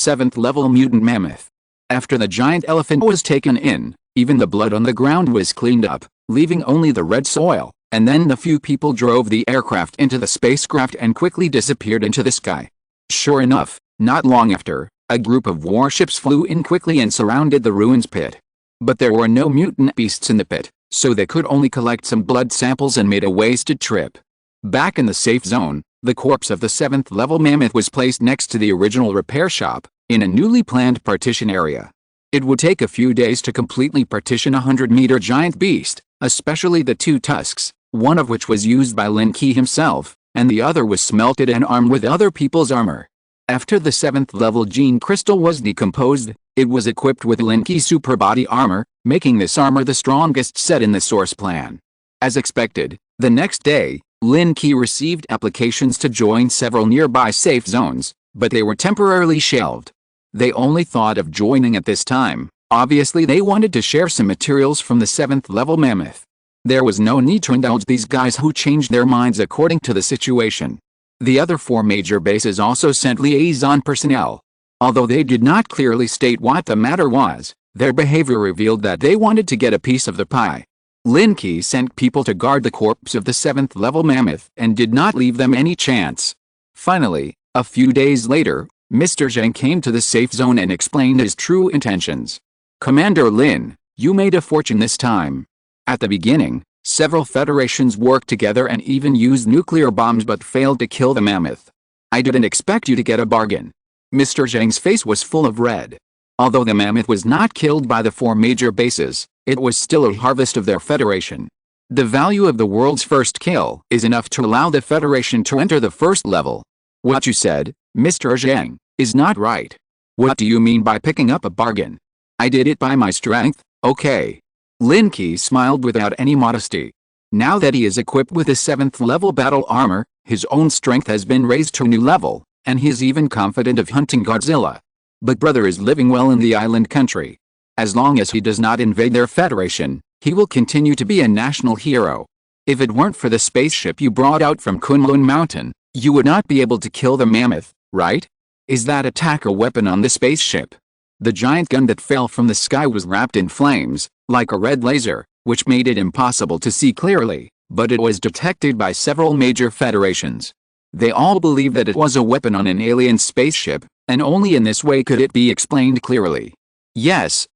7th-level mutant mammoth. After the giant elephant was taken in, even the blood on the ground was cleaned up, leaving only the red soil, and then the few people drove the aircraft into the spacecraft and quickly disappeared into the sky. Sure enough, not long after, a group of warships flew in quickly and surrounded the ruins pit. But there were no mutant beasts in the pit, so they could only collect some blood samples and made a wasted trip. Back in the safe zone, the corpse of the 7th-level mammoth was placed next to the original repair shop, in a newly planned partition area. It would take a few days to completely partition a 100-meter giant beast, especially the 2 tusks, one of which was used by Lin Qi himself, and the other was smelted and armed with other people's armor. After the 7th-level gene crystal was decomposed, it was equipped with Lin Qi's super body armor, making this armor the strongest set in the source plan. As expected, the next day, Lin Qi received applications to join several nearby safe zones, but they were temporarily shelved. They only thought of joining at this time. Obviously they wanted to share some materials from the 7th-level mammoth. There was no need to indulge these guys who changed their minds according to the situation. The other 4 major bases also sent liaison personnel. Although they did not clearly state what the matter was, their behavior revealed that they wanted to get a piece of the pie. Lin Qi sent people to guard the corpse of the 7th-level mammoth and did not leave them any chance. Finally, a few days later, Mr. Zhang came to the safe zone and explained his true intentions. Commander Lin, you made a fortune this time. At the beginning, several federations worked together and even used nuclear bombs but failed to kill the mammoth. I didn't expect you to get a bargain. Mr. Zhang's face was full of red. Although the mammoth was not killed by the 4 major bases, it was still a harvest of their federation. The value of the world's first kill is enough to allow the federation to enter the first level. What you said, Mr. Zhang, is not right. What do you mean by picking up a bargain? I did it by my strength, okay. Lin Qi smiled without any modesty. Now that he is equipped with the 7th-level battle armor, his own strength has been raised to a new level, and he is even confident of hunting Godzilla. But brother is living well in the island country. As long as he does not invade their federation, he will continue to be a national hero. If it weren't for the spaceship you brought out from Kunlun Mountain, you would not be able to kill the mammoth, right? Is that attack a weapon on the spaceship? The giant gun that fell from the sky was wrapped in flames, like a red laser, which made it impossible to see clearly, but it was detected by several major federations. They all believed that it was a weapon on an alien spaceship, and only in this way could it be explained clearly. Yes,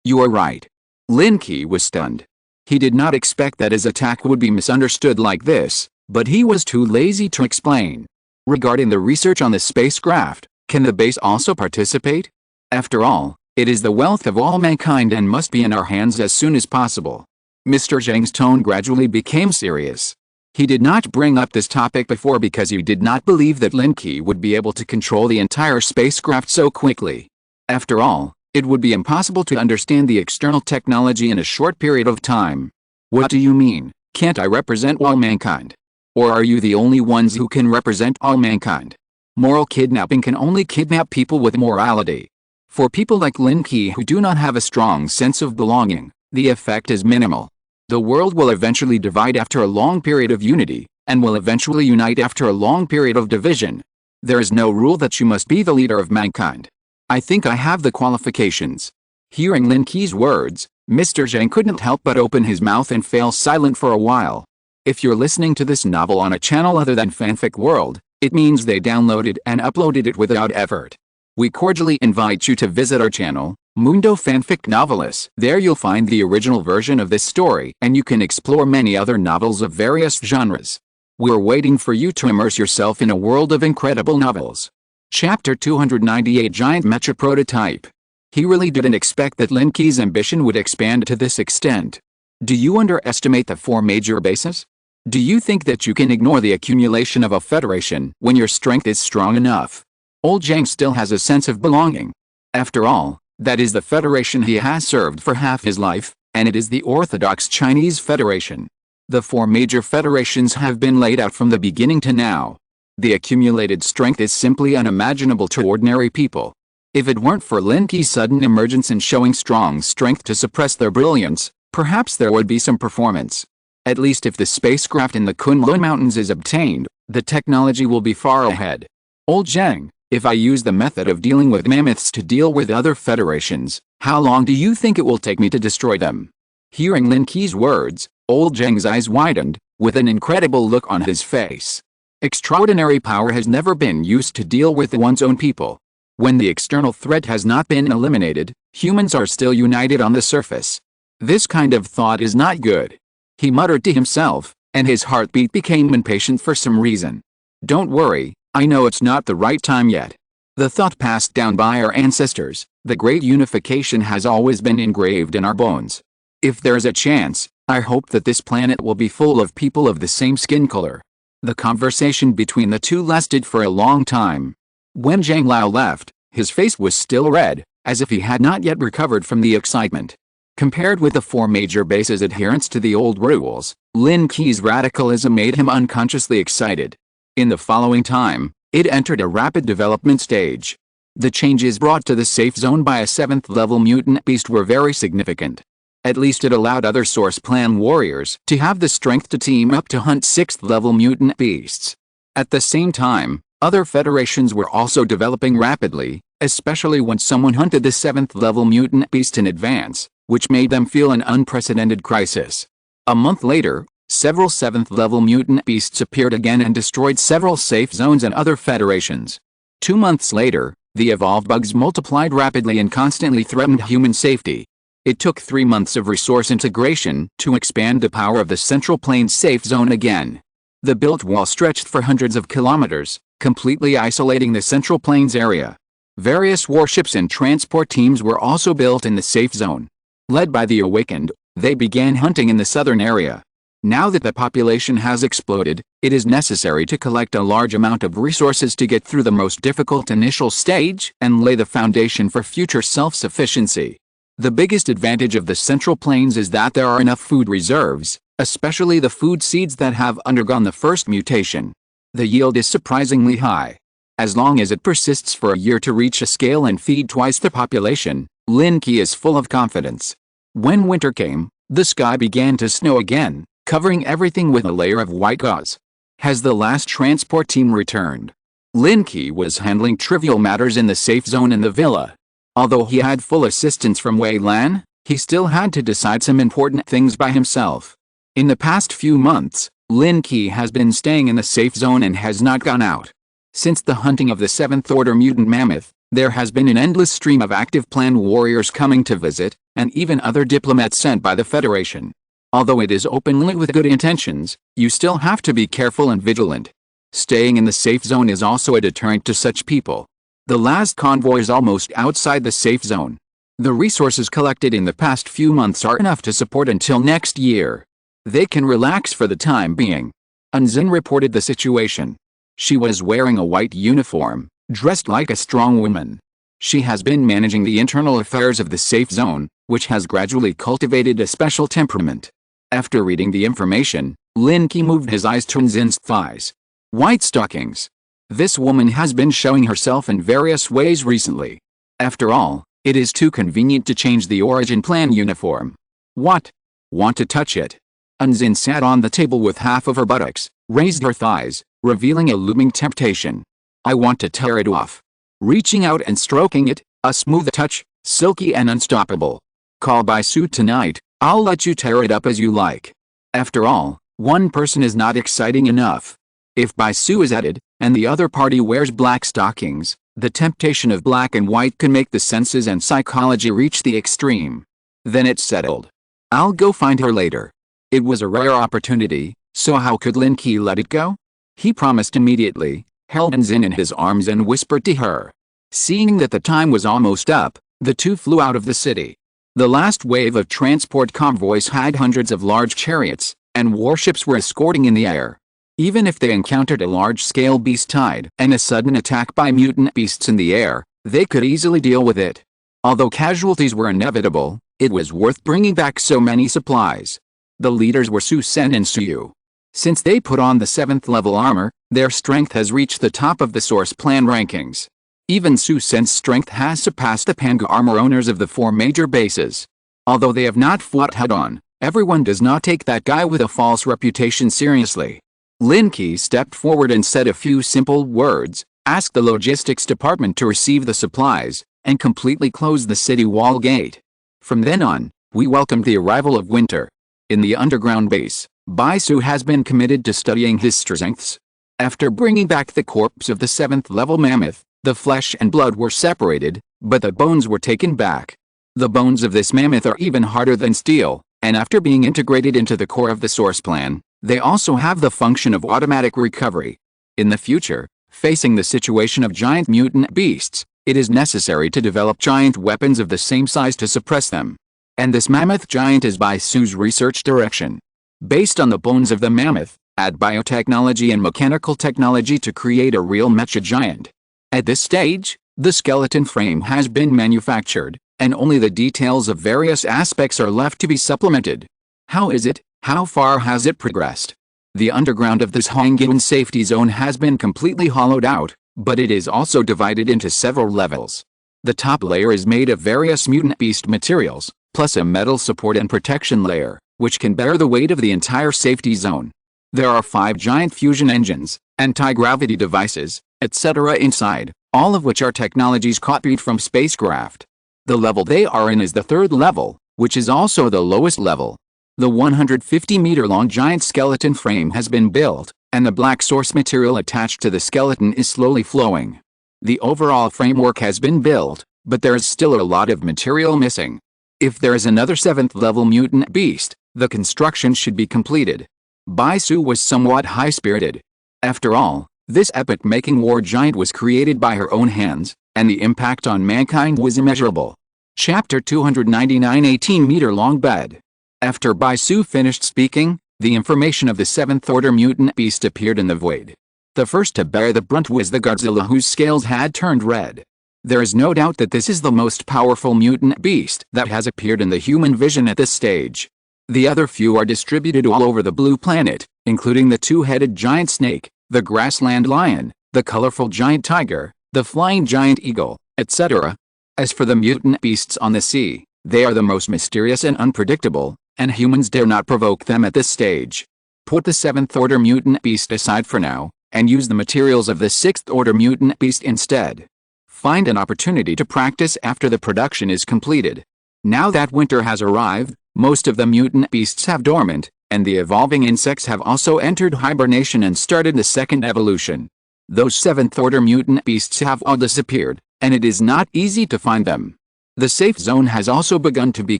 you are right. Lin Qi was stunned. He did not expect that his attack would be misunderstood like this, but he was too lazy to explain. Regarding the research on the spacecraft, can the base also participate? After all, it is the wealth of all mankind and must be in our hands as soon as possible. Mr. Zhang's tone gradually became serious. He did not bring up this topic before because he did not believe that Lin Qi would be able to control the entire spacecraft so quickly. After all, it would be impossible to understand the external technology in a short period of time. What do you mean? Can't I represent all mankind? Or are you the only ones who can represent all mankind? Moral kidnapping can only kidnap people with morality. For people like Lin Qi who do not have a strong sense of belonging, the effect is minimal. The world will eventually divide after a long period of unity, and will eventually unite after a long period of division. There is no rule that you must be the leader of mankind. I think I have the qualifications. Hearing Lin Qi's words, Mr. Zhang couldn't help but open his mouth and fail silent for a while. If you're listening to this novel on a channel other than Fanfic World, it means they downloaded and uploaded it without effort. We cordially invite you to visit our channel, Mundo Fanfic Novelists. There you'll find the original version of this story, and you can explore many other novels of various genres. We're waiting for you to immerse yourself in a world of incredible novels. Chapter 298 Giant Mecha Prototype. He really didn't expect that Lin Qi's ambition would expand to this extent. Do you underestimate the 4 major bases? Do you think that you can ignore the accumulation of a federation when your strength is strong enough? Old Zhang still has a sense of belonging. After all, that is the federation he has served for half his life, and it is the Orthodox Chinese Federation. The 4 major federations have been laid out from the beginning to now. The accumulated strength is simply unimaginable to ordinary people. If it weren't for Lin Qi's sudden emergence and showing strong strength to suppress their brilliance, perhaps there would be some performance. At least if the spacecraft in the Kunlun Mountains is obtained, the technology will be far ahead. Old Zhang, if I use the method of dealing with mammoths to deal with other federations, how long do you think it will take me to destroy them? Hearing Lin Qi's words, Old Zhang's eyes widened, with an incredible look on his face. Extraordinary power has never been used to deal with one's own people. When the external threat has not been eliminated, humans are still united on the surface. This kind of thought is not good. He muttered to himself, and his heartbeat became impatient for some reason. Don't worry, I know it's not the right time yet. The thought passed down by our ancestors, the great unification has always been engraved in our bones. If there's a chance, I hope that this planet will be full of people of the same skin color. The conversation between the two lasted for a long time. When Zhang Lao left, his face was still red, as if he had not yet recovered from the excitement. Compared with the 4 major bases' adherence to the old rules, Lin Qi's radicalism made him unconsciously excited. In the following time, it entered a rapid development stage. The changes brought to the safe zone by a 7th-level mutant beast were very significant. At least it allowed other Source Plan warriors to have the strength to team up to hunt 6th-level mutant beasts. At the same time, other federations were also developing rapidly, especially when someone hunted the 7th-level mutant beast in advance, which made them feel an unprecedented crisis. A month later, several 7th-level mutant beasts appeared again and destroyed several safe zones and other federations. 2 months later, the evolved bugs multiplied rapidly and constantly threatened human safety. It took 3 months of resource integration to expand the power of the Central Plains safe zone again. The built wall stretched for hundreds of kilometers, completely isolating the Central Plains area. Various warships and transport teams were also built in the safe zone. Led by the awakened, they began hunting in the southern area. Now that the population has exploded, it is necessary to collect a large amount of resources to get through the most difficult initial stage and lay the foundation for future self-sufficiency. The biggest advantage of the Central Plains is that there are enough food reserves, especially the food seeds that have undergone the first mutation. The yield is surprisingly high. As long as it persists for a year to reach a scale and feed twice the population, Lin Qi is full of confidence. When winter came, the sky began to snow again, covering everything with a layer of white gauze. Has the last transport team returned? Lin Qi was handling trivial matters in the safe zone in the villa. Although he had full assistance from Wei Lan, he still had to decide some important things by himself. In the past few months, Lin Qi has been staying in the safe zone and has not gone out. Since the hunting of the 7th-order mutant mammoth, there has been an endless stream of active plan warriors coming to visit, and even other diplomats sent by the Federation. Although it is openly with good intentions, you still have to be careful and vigilant. Staying in the safe zone is also a deterrent to such people. The last convoy is almost outside the safe zone. The resources collected in the past few months are enough to support until next year. They can relax for the time being. Unzin reported the situation. She was wearing a white uniform, dressed like a strong woman. She has been managing the internal affairs of the safe zone, which has gradually cultivated a special temperament. After reading the information, Lin Qi moved his eyes to Unzin's thighs. White stockings. This woman has been showing herself in various ways recently. After all, it is too convenient to change the origin plan uniform. What? Want to touch it? Unzin sat on the table with half of her buttocks, raised her thighs, revealing a looming temptation. I want to tear it off. Reaching out and stroking it, a smooth touch, silky and unstoppable. Call by Su tonight, I'll let you tear it up as you like. After all, one person is not exciting enough. If Bai Su is added, and the other party wears black stockings, the temptation of black and white can make the senses and psychology reach the extreme. Then it's settled. I'll go find her later. It was a rare opportunity, so how could Lin Qi let it go? He promised immediately, held Unzin in his arms and whispered to her. Seeing that the time was almost up, the two flew out of the city. The last wave of transport convoys had hundreds of large chariots, and warships were escorting in the air. Even if they encountered a large-scale beast tide and a sudden attack by mutant beasts in the air, they could easily deal with it. Although casualties were inevitable, it was worth bringing back so many supplies. The leaders were Su Sen and Su Yu. Since they put on the 7th level armor, their strength has reached the top of the source plan rankings. Even Su Sen's strength has surpassed the Panga armor owners of the 4 major bases. Although they have not fought head-on, everyone does not take that guy with a false reputation seriously. Lin Qi stepped forward and said a few simple words, asked the logistics department to receive the supplies, and completely closed the city wall gate. From then on, we welcomed the arrival of winter. In the underground base, Bai Su has been committed to studying his strengths. After bringing back the corpse of the 7th level mammoth, the flesh and blood were separated, but the bones were taken back. The bones of this mammoth are even harder than steel, and after being integrated into the core of the source plan, they also have the function of automatic recovery. In the future, facing the situation of giant mutant beasts, it is necessary to develop giant weapons of the same size to suppress them. And this mammoth giant is Bai Su's research direction. Based on the bones of the mammoth, add biotechnology and mechanical technology to create a real mecha giant. At this stage, the skeleton frame has been manufactured, and only the details of various aspects are left to be supplemented. How is it? How far has it progressed? The underground of this Hongyan safety zone has been completely hollowed out, but it is also divided into several levels. The top layer is made of various mutant beast materials, plus a metal support and protection layer, which can bear the weight of the entire safety zone. There are 5 giant fusion engines, anti-gravity devices, etc. inside, all of which are technologies copied from spacecraft. The level they are in is the 3rd level, which is also the lowest level. The 150-meter-long giant skeleton frame has been built, and the black source material attached to the skeleton is slowly flowing. The overall framework has been built, but there is still a lot of material missing. If there is another 7th level mutant beast, the construction should be completed. Bai Su was somewhat high-spirited. After all, this epoch-making war giant was created by her own hands, and the impact on mankind was immeasurable. Chapter 299 18-meter-long bed. After Bai Su finished speaking, the information of the 7th order mutant beast appeared in the void. The first to bear the brunt was the Godzilla, whose scales had turned red. There is no doubt that this is the most powerful mutant beast that has appeared in the human vision at this stage. The other few are distributed all over the blue planet, including the 2-headed giant snake, the grassland lion, the colorful giant tiger, the flying giant eagle, etc. As for the mutant beasts on the sea, they are the most mysterious and unpredictable, and humans dare not provoke them at this stage. Put the 7th order mutant beast aside for now, and use the materials of the 6th order mutant beast instead. Find an opportunity to practice after the production is completed. Now that winter has arrived, most of the mutant beasts have dormant, and the evolving insects have also entered hibernation and started the 2nd evolution. Those 7th order mutant beasts have all disappeared, and it is not easy to find them. The safe zone has also begun to be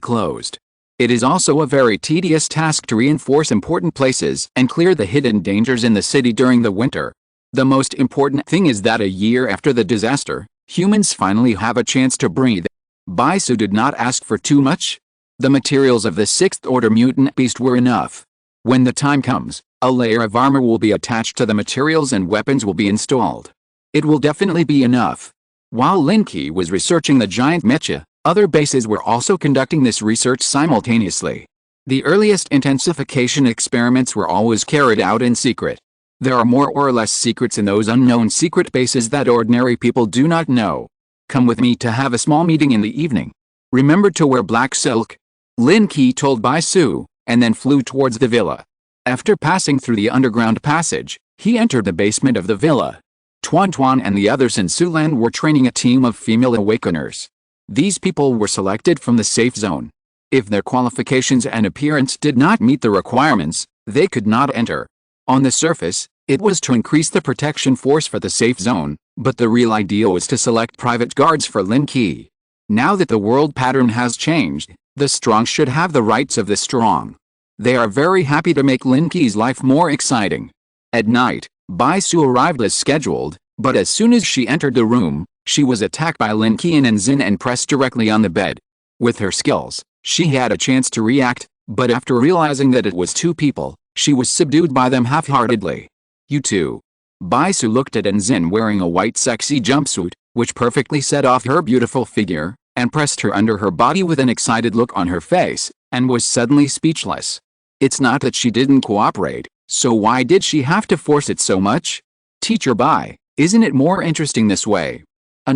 closed. It is also a very tedious task to reinforce important places and clear the hidden dangers in the city during the winter. The most important thing is that a year after the disaster, humans finally have a chance to breathe. Bai Su did not ask for too much. The materials of the 6th order mutant beast were enough. When the time comes, A layer of armor will be attached to the materials and weapons will be installed. It will definitely be enough. While Lin Qi was researching the giant mecha, other bases were also conducting this research simultaneously. The earliest intensification experiments were always carried out in secret. There are more or less secrets in those unknown secret bases that ordinary people do not know. Come with me to have a small meeting in the evening. Remember to wear black silk. Lin Qi told Bai Su, and then flew towards the villa. After passing through the underground passage, he entered the basement of the villa. Tuan Tuan and the others in Sulan were training a team of female awakeners. These people were selected from the safe zone. If their qualifications and appearance did not meet the requirements, they could not enter. On the surface, it was to increase the protection force for the safe zone, but the real idea was to select private guards for Lin Qi. Now that the world pattern has changed, the strong should have the rights of the strong. They are very happy to make Lin Qi's life more exciting. At night, Bai Su arrived as scheduled, but as soon as she entered the room, she was attacked by Lin Qi and Zin and pressed directly on the bed. With her skills, she had a chance to react, but after realizing that it was two people, she was subdued by them half-heartedly. You too. Bai Su looked at Zin wearing a white sexy jumpsuit, which perfectly set off her beautiful figure, and pressed her under her body with an excited look on her face, and was suddenly speechless. It's not that she didn't cooperate, so why did she have to force it so much? Teacher Bai, isn't it more interesting this way?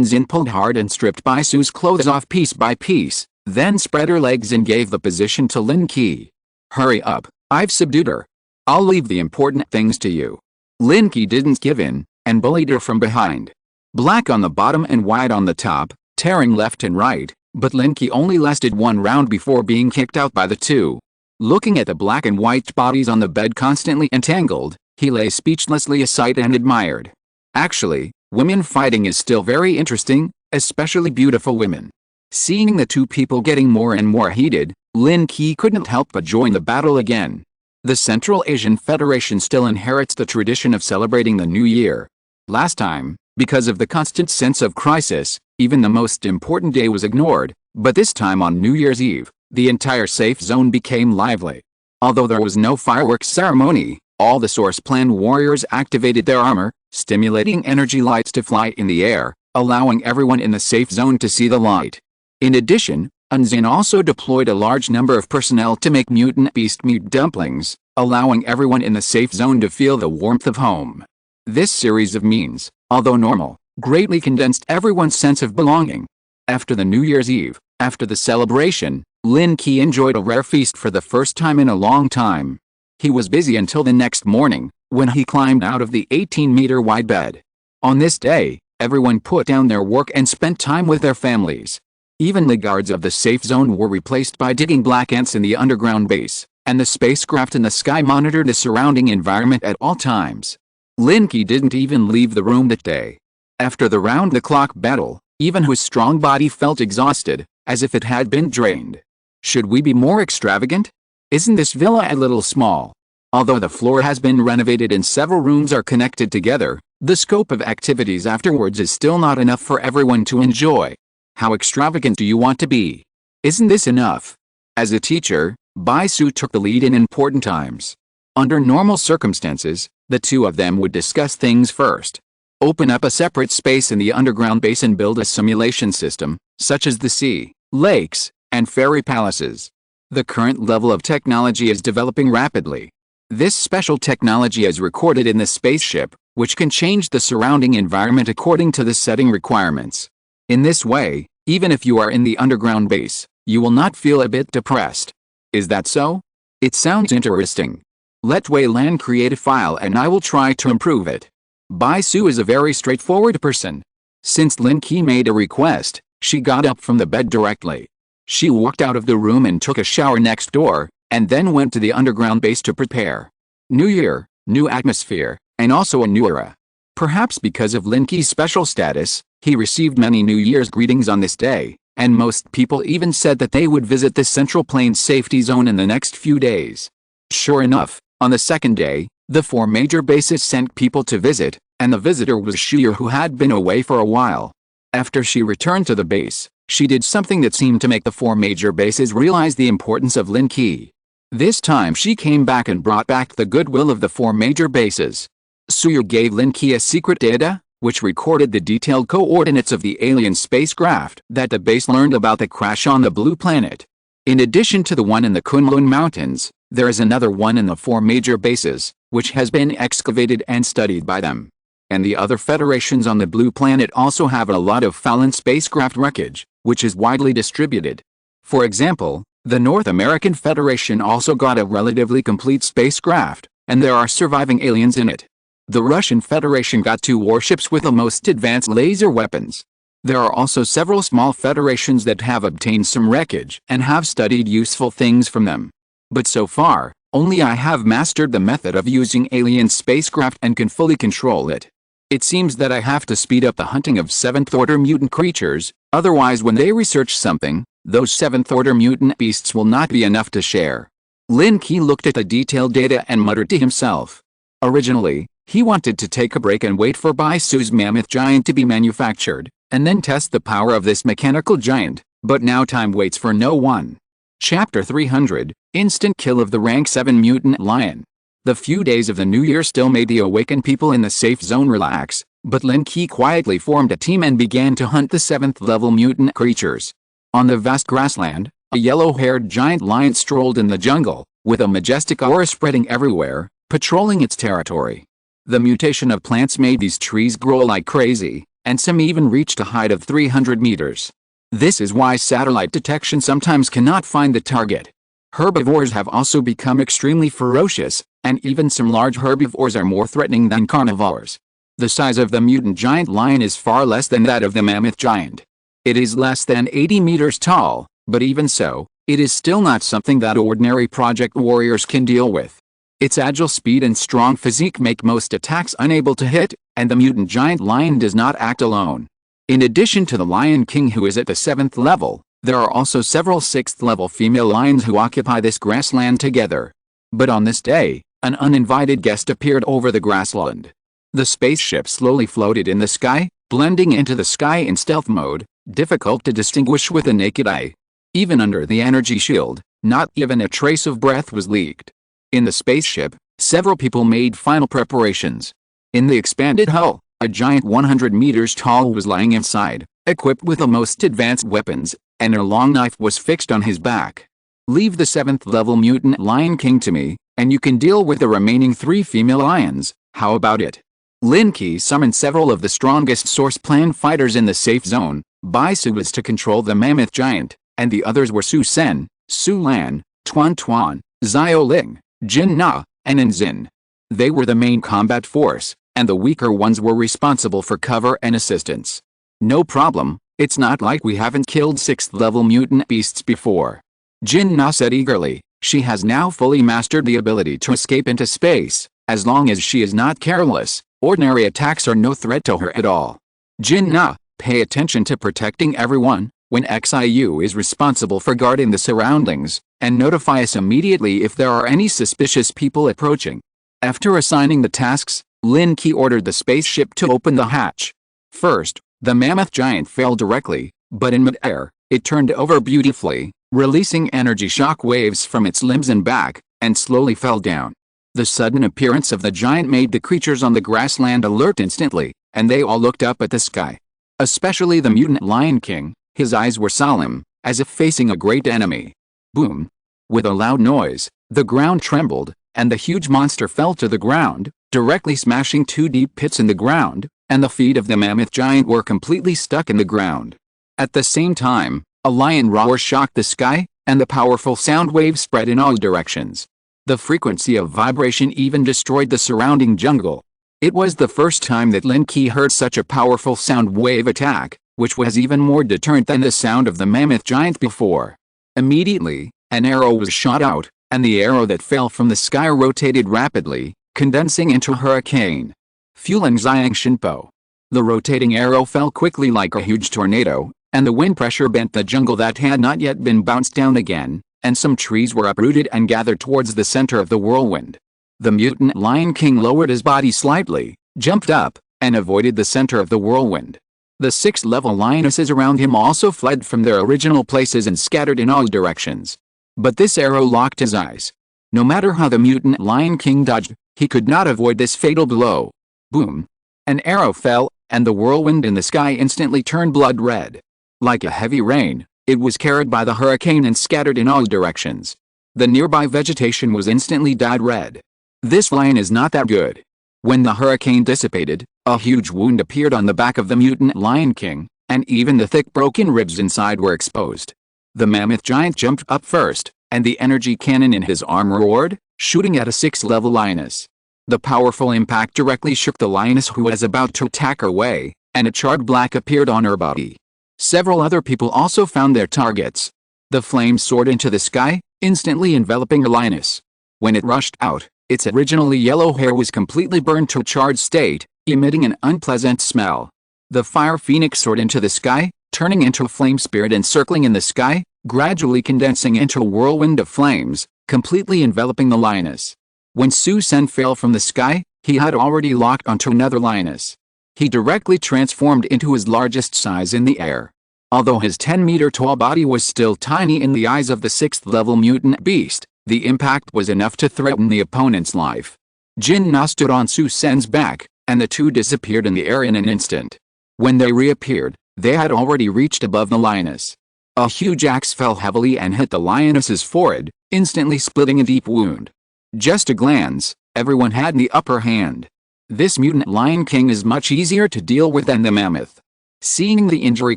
Zin pulled hard and stripped Bai Su's clothes off piece by piece, then spread her legs and gave the position to Lin Qi. Hurry up, I've subdued her. I'll leave the important things to you. Lin Qi didn't give in, and bullied her from behind. Black on the bottom and white on the top, tearing left and right, but Lin Qi only lasted one round before being kicked out by the two. Looking at the black and white bodies on the bed constantly entangled, he lay speechlessly aside and admired. Actually, women fighting is still very interesting, especially beautiful women. Seeing the two people getting more and more heated, Lin Qi couldn't help but join the battle again. The Central Asian Federation still inherits the tradition of celebrating the New Year. Last time, because of the constant sense of crisis, even the most important day was ignored, but this time on New Year's Eve, the entire safe zone became lively. Although there was no fireworks ceremony, all the Source Plan warriors activated their armor, stimulating energy lights to fly in the air, allowing everyone in the safe zone to see the light. In addition, Zin also deployed a large number of personnel to make mutant beast meat dumplings, allowing everyone in the safe zone to feel the warmth of home. This series of means, although normal, greatly condensed everyone's sense of belonging. After the New Year's Eve, after the celebration, Lin Qi enjoyed a rare feast for the first time in a long time. He was busy until the next morning, when he climbed out of the 18-meter-wide bed. On this day, everyone put down their work and spent time with their families. Even the guards of the safe zone were replaced by digging black ants in the underground base, and the spacecraft in the sky monitored the surrounding environment at all times. Lin Qi didn't even leave the room that day. After the round-the-clock battle, even his strong body felt exhausted, as if it had been drained. Should we be more extravagant? Isn't this villa a little small? Although the floor has been renovated and several rooms are connected together, the scope of activities afterwards is still not enough for everyone to enjoy. How extravagant do you want to be? Isn't this enough? As a teacher, Bai Su took the lead in important times. Under normal circumstances, the two of them would discuss things first. Open up a separate space in the underground base and build a simulation system, such as the sea, lakes, and fairy palaces. The current level of technology is developing rapidly. This special technology is recorded in the spaceship, which can change the surrounding environment according to the setting requirements. In this way, even if you are in the underground base, you will not feel a bit depressed. Is that so? It sounds interesting. Let Wei Lan create a file and I will try to improve it. Bai Su is a very straightforward person. Since Lin Qi made a request, she got up from the bed directly. She walked out of the room and took a shower next door, and then went to the underground base to prepare. New Year, new atmosphere, and also a new era. Perhaps because of Lin Qi's special status, he received many New Year's greetings on this day, and most people even said that they would visit the Central Plains safety zone in the next few days. Sure enough, on the second day, the 4 major bases sent people to visit, and the visitor was Shuya, who had been away for a while. After she returned to the base, she did something that seemed to make the 4 major bases realize the importance of Lin Qi. This time she came back and brought back the goodwill of the 4 major bases. Suyu gave Lin Qi a secret data, which recorded the detailed coordinates of the alien spacecraft that the base learned about the crash on the blue planet. In addition to the one in the Kunlun Mountains, there is another one in the 4 major bases, which has been excavated and studied by them. And the other federations on the blue planet also have a lot of fallen spacecraft wreckage, which is widely distributed. For example, the North American Federation also got a relatively complete spacecraft, and there are surviving aliens in it. The Russian Federation got 2 warships with the most advanced laser weapons. There are also several small federations that have obtained some wreckage and have studied useful things from them. But so far, only I have mastered the method of using alien spacecraft and can fully control it. It seems that I have to speed up the hunting of 7th-order mutant creatures, otherwise when they research something, those 7th-order mutant beasts will not be enough to share. Lin Qi looked at the detailed data and muttered to himself. Originally, he wanted to take a break and wait for Baisu's mammoth giant to be manufactured, and then test the power of this mechanical giant, but now time waits for no one. Chapter 300, Instant Kill of the Rank 7 Mutant Lion. The few days of the new year still made the awakened people in the safe zone relax, but Lin Qi quietly formed a team and began to hunt the 7th-level mutant creatures. On the vast grassland, a yellow-haired giant lion strolled in the jungle, with a majestic aura spreading everywhere, patrolling its territory. The mutation of plants made these trees grow like crazy, and some even reached a height of 300 meters. This is why satellite detection sometimes cannot find the target. Herbivores have also become extremely ferocious, and even some large herbivores are more threatening than carnivores. The size of the mutant giant lion is far less than that of the mammoth giant. It is less than 80 meters tall, but even so, it is still not something that ordinary project warriors can deal with. Its agile speed and strong physique make most attacks unable to hit, and the mutant giant lion does not act alone. In addition to the Lion King who is at the 7th level, there are also several 6th-level female lions who occupy this grassland together. But on this day, an uninvited guest appeared over the grassland. The spaceship slowly floated in the sky, blending into the sky in stealth mode, difficult to distinguish with the naked eye. Even under the energy shield, not even a trace of breath was leaked. In the spaceship, several people made final preparations. In the expanded hull, a giant 100 meters tall was lying inside, equipped with the most advanced weapons, and a long knife was fixed on his back. Leave the 7th-level mutant Lion King to me, and you can deal with the remaining 3 female lions, how about it? Lin Qi summoned several of the strongest source plan fighters in the safe zone. Baisu was to control the mammoth giant, and the others were Su Sen, Su Lan, Tuan Tuan, Xiao Ling, Jin Na, and Nzin. They were the main combat force, and the weaker ones were responsible for cover and assistance. No problem, it's not like we haven't killed 6th-level mutant beasts before. Jin Na said eagerly. She has now fully mastered the ability to escape into space. As long as she is not careless, ordinary attacks are no threat to her at all. Jin Na, pay attention to protecting everyone, when Xiu is responsible for guarding the surroundings, and notify us immediately if there are any suspicious people approaching. After assigning the tasks, Lin Qi ordered the spaceship to open the hatch. First, the mammoth giant fell directly, but in mid-air, it turned over beautifully, releasing energy shock waves from its limbs and back, and slowly fell down. The sudden appearance of the giant made the creatures on the grassland alert instantly, and they all looked up at the sky. Especially the mutant Lion King, his eyes were solemn, as if facing a great enemy. Boom! With a loud noise, the ground trembled, and the huge monster fell to the ground, directly smashing 2 deep pits in the ground, and the feet of the mammoth giant were completely stuck in the ground. At the same time, a lion roar shocked the sky, and the powerful sound waves spread in all directions. The frequency of vibration even destroyed the surrounding jungle. It was the first time that Lin Qi heard such a powerful sound wave attack, which was even more deterrent than the sound of the mammoth giant before. Immediately, an arrow was shot out, and the arrow that fell from the sky rotated rapidly, condensing into a hurricane. Fueling Xiang Shinpo. The rotating arrow fell quickly like a huge tornado, and the wind pressure bent the jungle that had not yet been bounced down again, and some trees were uprooted and gathered towards the center of the whirlwind. The mutant Lion King lowered his body slightly, jumped up, and avoided the center of the whirlwind. The 6th-level lionesses around him also fled from their original places and scattered in all directions. But this arrow locked his eyes, No matter how the mutant Lion King dodged, he could not avoid this fatal blow. Boom! An arrow fell, and the whirlwind in the sky instantly turned blood red. Like a heavy rain, it was carried by the hurricane and scattered in all directions. The nearby vegetation was instantly dyed red. This lion is not that good. When the hurricane dissipated, a huge wound appeared on the back of the mutant Lion King, and even the thick broken ribs inside were exposed. The mammoth giant jumped up first, and the energy cannon in his arm roared, shooting at a 6th-level lioness. The powerful impact directly shook the lioness who was about to attack away, and a charred black appeared on her body. Several other people also found their targets. The flames soared into the sky, instantly enveloping the lioness. When it rushed out, its originally yellow hair was completely burned to a charred state, emitting an unpleasant smell. The fire phoenix soared into the sky, turning into a flame spirit and circling in the sky, gradually condensing into a whirlwind of flames, completely enveloping the lioness. When Su Sen fell from the sky, he had already locked onto another lioness. He directly transformed into his largest size in the air. Although his 10-meter-tall body was still tiny in the eyes of the 6th-level mutant beast, the impact was enough to threaten the opponent's life. Jin Na stood on Su Sen's back, and the two disappeared in the air in an instant. When they reappeared, they had already reached above the lioness. A huge axe fell heavily and hit the lioness's forehead, instantly splitting a deep wound. Just a glance, everyone had the upper hand. This mutant Lion King is much easier to deal with than the mammoth. Seeing the injury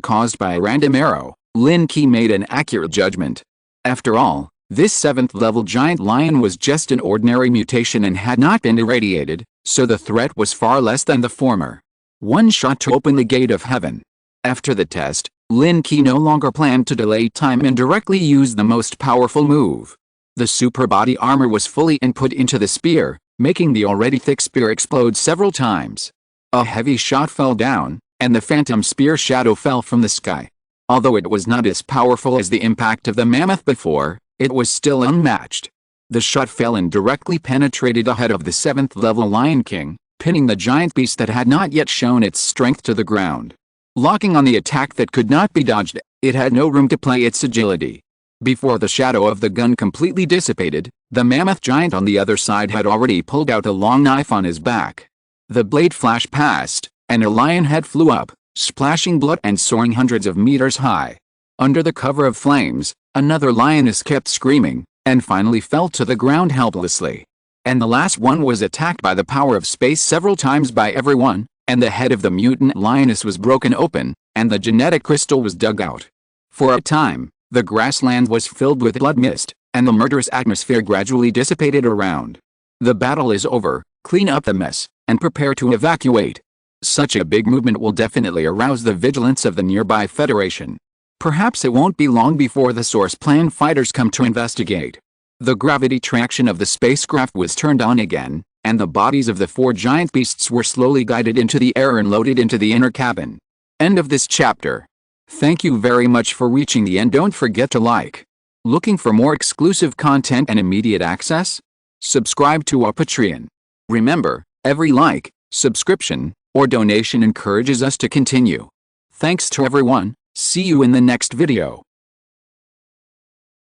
caused by a random arrow, Lin Qi made an accurate judgment. After all, this 7th-level giant lion was just an ordinary mutation and had not been irradiated, so the threat was far less than the former. One shot to open the gate of heaven. After the test, Lin Qi no longer planned to delay time and directly used the most powerful move. The super body armor was fully input into the spear, making the already thick spear explode several times. A heavy shot fell down, and the phantom spear shadow fell from the sky. Although it was not as powerful as the impact of the mammoth before, it was still unmatched. The shot fell and directly penetrated the head of the 7th-level Lion King, pinning the giant beast that had not yet shown its strength to the ground. Locking on the attack that could not be dodged, it had no room to play its agility. Before the shadow of the gun completely dissipated, the mammoth giant on the other side had already pulled out a long knife on his back. The blade flashed past, and a lion head flew up, splashing blood and soaring hundreds of meters high. Under the cover of flames, another lioness kept screaming, and finally fell to the ground helplessly. And the last one was attacked by the power of space several times by everyone, and the head of the mutant lioness was broken open, and the genetic crystal was dug out. For a time, the grassland was filled with blood mist, and the murderous atmosphere gradually dissipated around. The battle is over, clean up the mess, and prepare to evacuate. Such a big movement will definitely arouse the vigilance of the nearby Federation. Perhaps it won't be long before the Source Plan fighters come to investigate. The gravity traction of the spacecraft was turned on again, and the bodies of the 4 giant beasts were slowly guided into the air and loaded into the inner cabin. End of this chapter. Thank you very much for reaching the end. Don't forget to like. Looking for more exclusive content and immediate access? Subscribe to our Patreon. Remember, every like, subscription, or donation encourages us to continue. Thanks to everyone. See you in the next video.